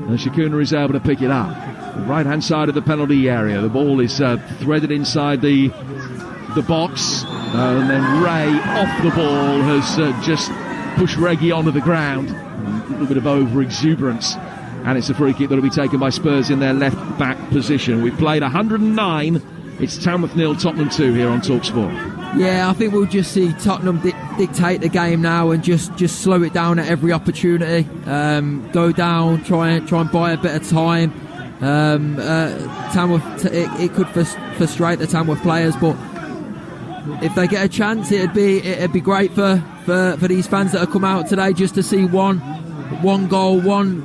and Shikuna is able to pick it up. The right-hand side of the penalty area, the ball is threaded inside the box, and then Ray off the ball has just pushed Reggie onto the ground. A little bit of over-exuberance. And it's a free kick that will be taken by Spurs in their left-back position. We've played 109. It's Tamworth 0, Tottenham 2 here on Talksport. Yeah, I think we'll just see Tottenham dictate the game now and just slow it down at every opportunity. Go down, try and buy a bit of time. Tamworth, it could frustrate the Tamworth players, but if they get a chance, it'd be great for these fans that have come out today just to see one goal, one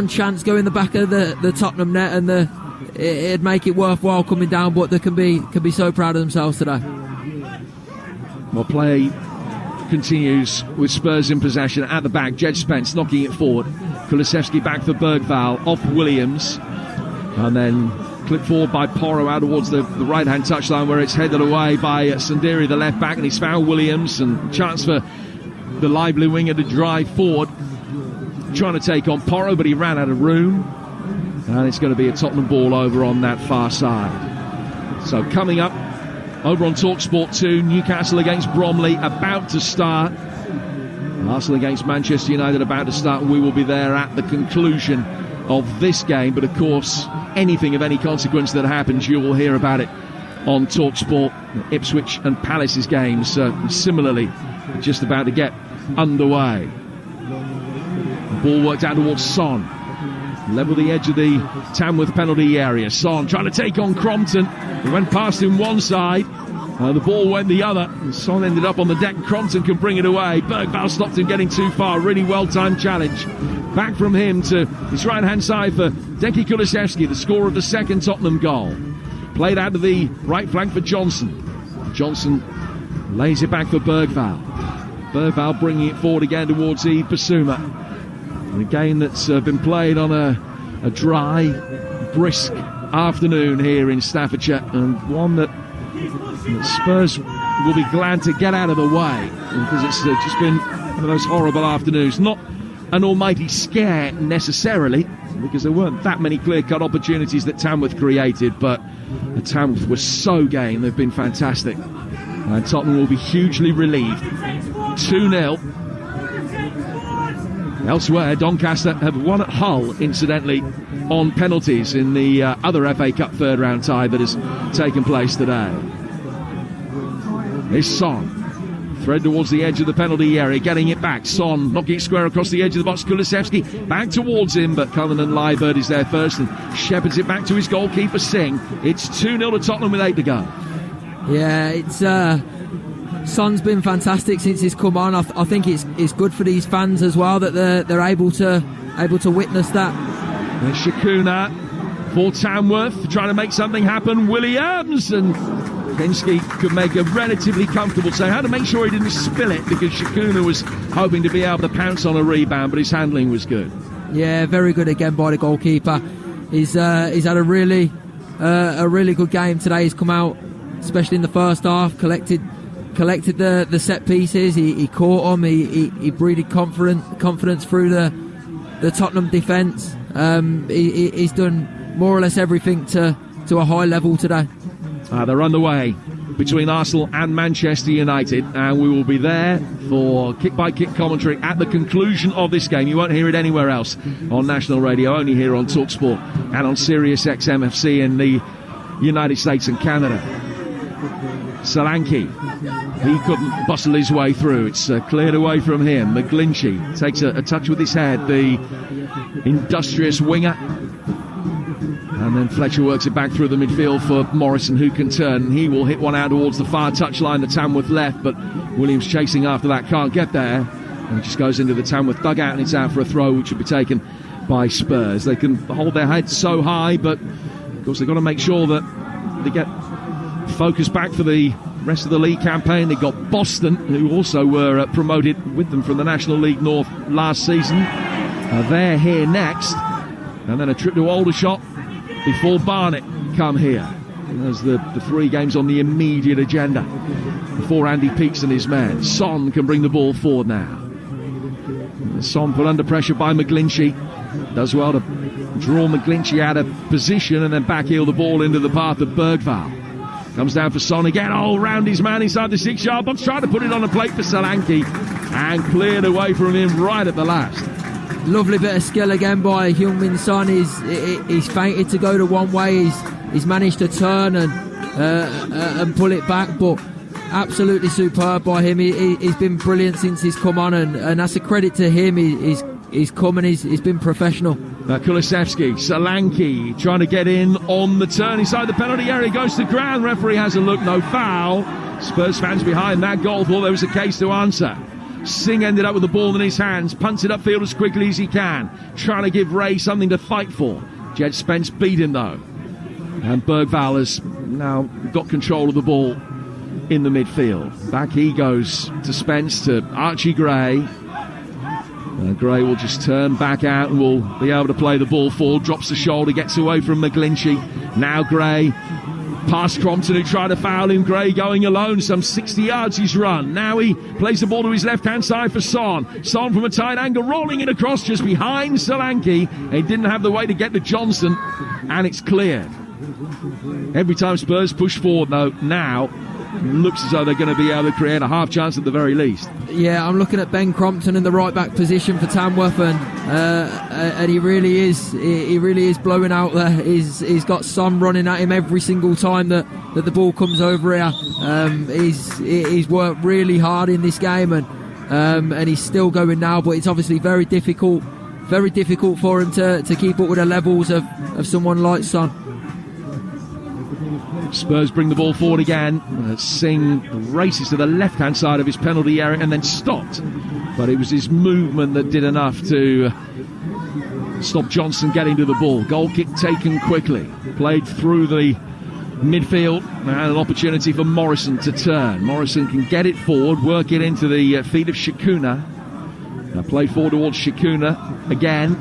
chance go in the back of the Tottenham net, and it'd make it worthwhile coming down. But they can be so proud of themselves today. Well, play continues with Spurs in possession at the back. Jed Spence knocking it forward. Kulusevski back for Bergvall, off Williams, and then clipped forward by Porro out towards the right-hand touchline, where it's headed away by Sandiri, the left back, and he's found Williams, and chance for the lively winger to drive forward, trying to take on Porro, but he ran out of room, and it's going to be a Tottenham ball over on that far side. So coming up over on Talksport 2, Newcastle against Bromley about to start, Arsenal against Manchester United about to start, and we will be there at the conclusion of this game. But of course, anything of any consequence that happens, you will hear about it on Talksport. Ipswich and Palace's games similarly just about to get underway. The ball worked out towards Son, level the edge of the Tamworth penalty area. Son trying to take on Crompton. It went past him one side, the ball went the other. Son ended up on the deck. Crompton can bring it away. Bergvall stopped him getting too far. Really well-timed challenge. Back from him to his right-hand side for Denki Kulusevski, the scorer of the second Tottenham goal. Played out to the right flank for Johnson. Johnson lays it back for Bergvall. Bergvall bringing it forward again towards Yves Bissouma. A game that's been played on a dry brisk afternoon here in Staffordshire, and one that Spurs will be glad to get out of the way, because it's just been one of those horrible afternoons. Not an almighty scare necessarily, because there weren't that many clear-cut opportunities that Tamworth created, but Tamworth was so game. They've been fantastic, and Tottenham will be hugely relieved. 2-0. Elsewhere, Doncaster have won at Hull, incidentally, on penalties in the other FA Cup third-round tie that has taken place today. It's Son. Thread towards the edge of the penalty area, getting it back. Son knocking it square across the edge of the box. Kulusevski back towards him, but Cullinan Liebert is there first and shepherds it back to his goalkeeper, Singh. It's 2-0 to Tottenham with 8 to go. Yeah, it's Son's been fantastic since he's come on. I think it's good for these fans as well that they're able to witness that. And Shakuna for Tamworth, trying to make something happen. Williams, and Pinsky could make a relatively comfortable save. Had to make sure he didn't spill it, because Shakuna was hoping to be able to pounce on a rebound, but his handling was good. Yeah, very good again by the goalkeeper. He's had a really good game today. He's come out, especially in the first half, collected the set pieces. He caught them. He breathed confidence through the Tottenham defence. He's done more or less everything to a high level today. They're underway between Arsenal and Manchester United, and we will be there for kick-by-kick commentary at the conclusion of this game. You won't hear it anywhere else on national radio, only here on Talksport and on Sirius XM FC in the United States and Canada. Solanke, he couldn't bustle his way through. It's cleared away from him. McGlinchey takes a touch with his head, the industrious winger. And then Fletcher works it back through the midfield for Morrison, who can turn. He will hit one out towards the far touchline, the Tamworth left, but Williams chasing after that, can't get there. And it just goes into the Tamworth dugout, and it's out for a throw, which will be taken by Spurs. They can hold their heads so high, but of course they've got to make sure that they get focus back for the rest of the league campaign. They've got Boston, who also were promoted with them from the National League North last season. They're here next, and then a trip to Aldershot before Barnet come here. There's the 3 games on the immediate agenda before Andy Peaks and his men. Son can bring the ball forward now. Son put under pressure by McGlinchey. Does well to draw McGlinchey out of position and then backheel the ball into the path of Bergvall. Comes down for Son again, round his man inside the 6-yard box, trying to put it on a plate for Solanke, and cleared away from him right at the last. Lovely bit of skill again by Heung-min Son. He's feinted to go the one way. He's managed to turn and pull it back, but absolutely superb by him. He's been brilliant since he's come on, and that's a credit to him. He's come and he's been professional. Kulusevski, Solanke trying to get in on the turn inside the penalty area, goes to ground. Referee has a look, no foul. Spurs fans behind that goal thought there was a case to answer. Singh ended up with the ball in his hands, punts it upfield as quickly as he can, trying to give Ray something to fight for. Jed Spence beat him though, and Bergvall has now got control of the ball in the midfield. Back he goes to Spence, to Archie Gray. Gray will just turn back out and will be able to play the ball forward. Drops the shoulder, gets away from McGlinchey. Now Gray past Crompton, who tried to foul him. Gray going alone, some 60 yards he's run. Now he plays the ball to his left-hand side for Son. Son from a tight angle, rolling it across just behind Solanke. He didn't have the way to get to Johnson, and it's cleared. Every time Spurs push forward, though, now looks as though they're going to be able to create a half chance at the very least. Yeah, I'm looking at Ben Crompton in the right back position for Tamworth, and he really is blowing out there. He's got Son running at him every single time that the ball comes over here. He's worked really hard in this game, and he's still going now, but it's obviously very difficult for him to keep up with the levels of someone like Son. Spurs bring the ball forward again. Singh races to the left-hand side of his penalty area and then stopped. But it was his movement that did enough to stop Johnson getting to the ball. Goal kick taken quickly. Played through the midfield. And an opportunity for Morrison to turn. Morrison can get it forward, work it into the feet of Shakuna. Now play forward towards Shakuna again.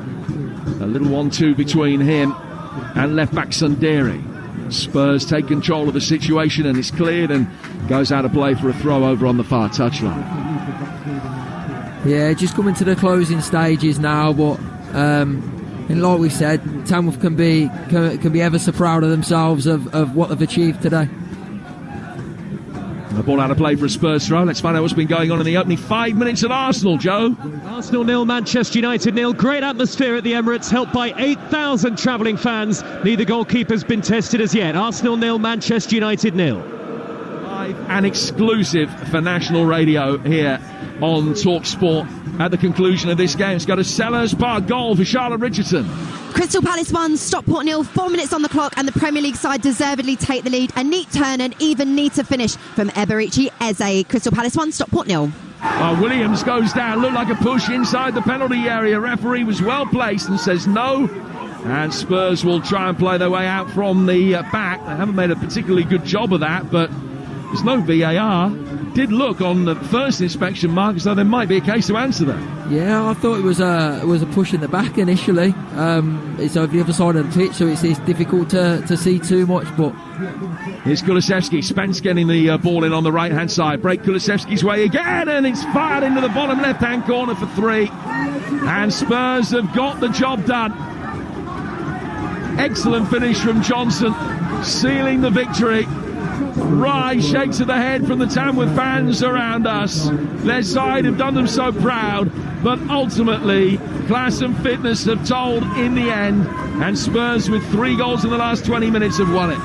A little 1-2 between him and left back Sundari. Spurs take control of the situation, and it's cleared and goes out of play for a throw over on the far touchline. Yeah, just coming to the closing stages now, but and like we said, Tamworth can be ever so proud of themselves of what they've achieved today. The ball out of play for a Spurs throw. Let's find out what's been going on in the opening 5 minutes at Arsenal, Joe. Arsenal 0, Manchester United 0. Great atmosphere at the Emirates, helped by 8,000 travelling fans. Neither goalkeeper's been tested as yet. Arsenal 0, Manchester United 0. Live and exclusive for national radio here on Talksport at the conclusion of this game. It's got a Sellers Park goal for Charlotte Richardson. Crystal Palace 1, Stockport 0, 4 minutes on the clock, and the Premier League side deservedly take the lead. A neat turn and even neater finish from Eberici Eze. Crystal Palace 1, Stockport 0. Williams goes down, looked like a push inside the penalty area. Referee was well placed and says no. And Spurs will try and play their way out from the back. They haven't made a particularly good job of that, but there's no VAR. Did look on the first inspection, Mark, as though there might be a case to answer that. Yeah, I thought it was a push in the back initially. It's over the other side of the pitch, so it's difficult to see too much. But here's Kulusevski. Spence getting the ball in on the right hand side. Break Kulusevski's way again, and it's fired into the bottom left hand corner for 3. And Spurs have got the job done. Excellent finish from Johnson, sealing the victory. Rye shakes of the head from the Tamworth fans around us. Their side have done them so proud, but ultimately class and fitness have told in the end, and Spurs with 3 goals in the last 20 minutes have won it.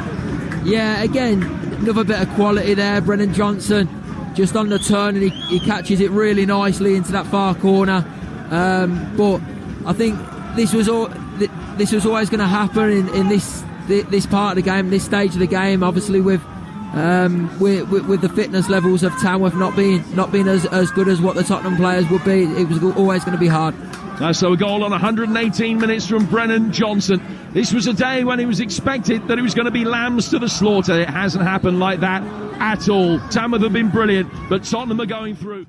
Yeah, again, another bit of quality there. Brennan Johnson just on the turn, and he catches it really nicely into that far corner. But I think this was always going to happen in this part of the game, this stage of the game. Obviously, with the fitness levels of Tamworth not being as good as what the Tottenham players would be, it was always going to be hard. So a goal on 118 minutes from Brennan Johnson. This was a day when it was expected that it was going to be lambs to the slaughter. It hasn't happened like that at all. Tamworth have been brilliant, but Tottenham are going through.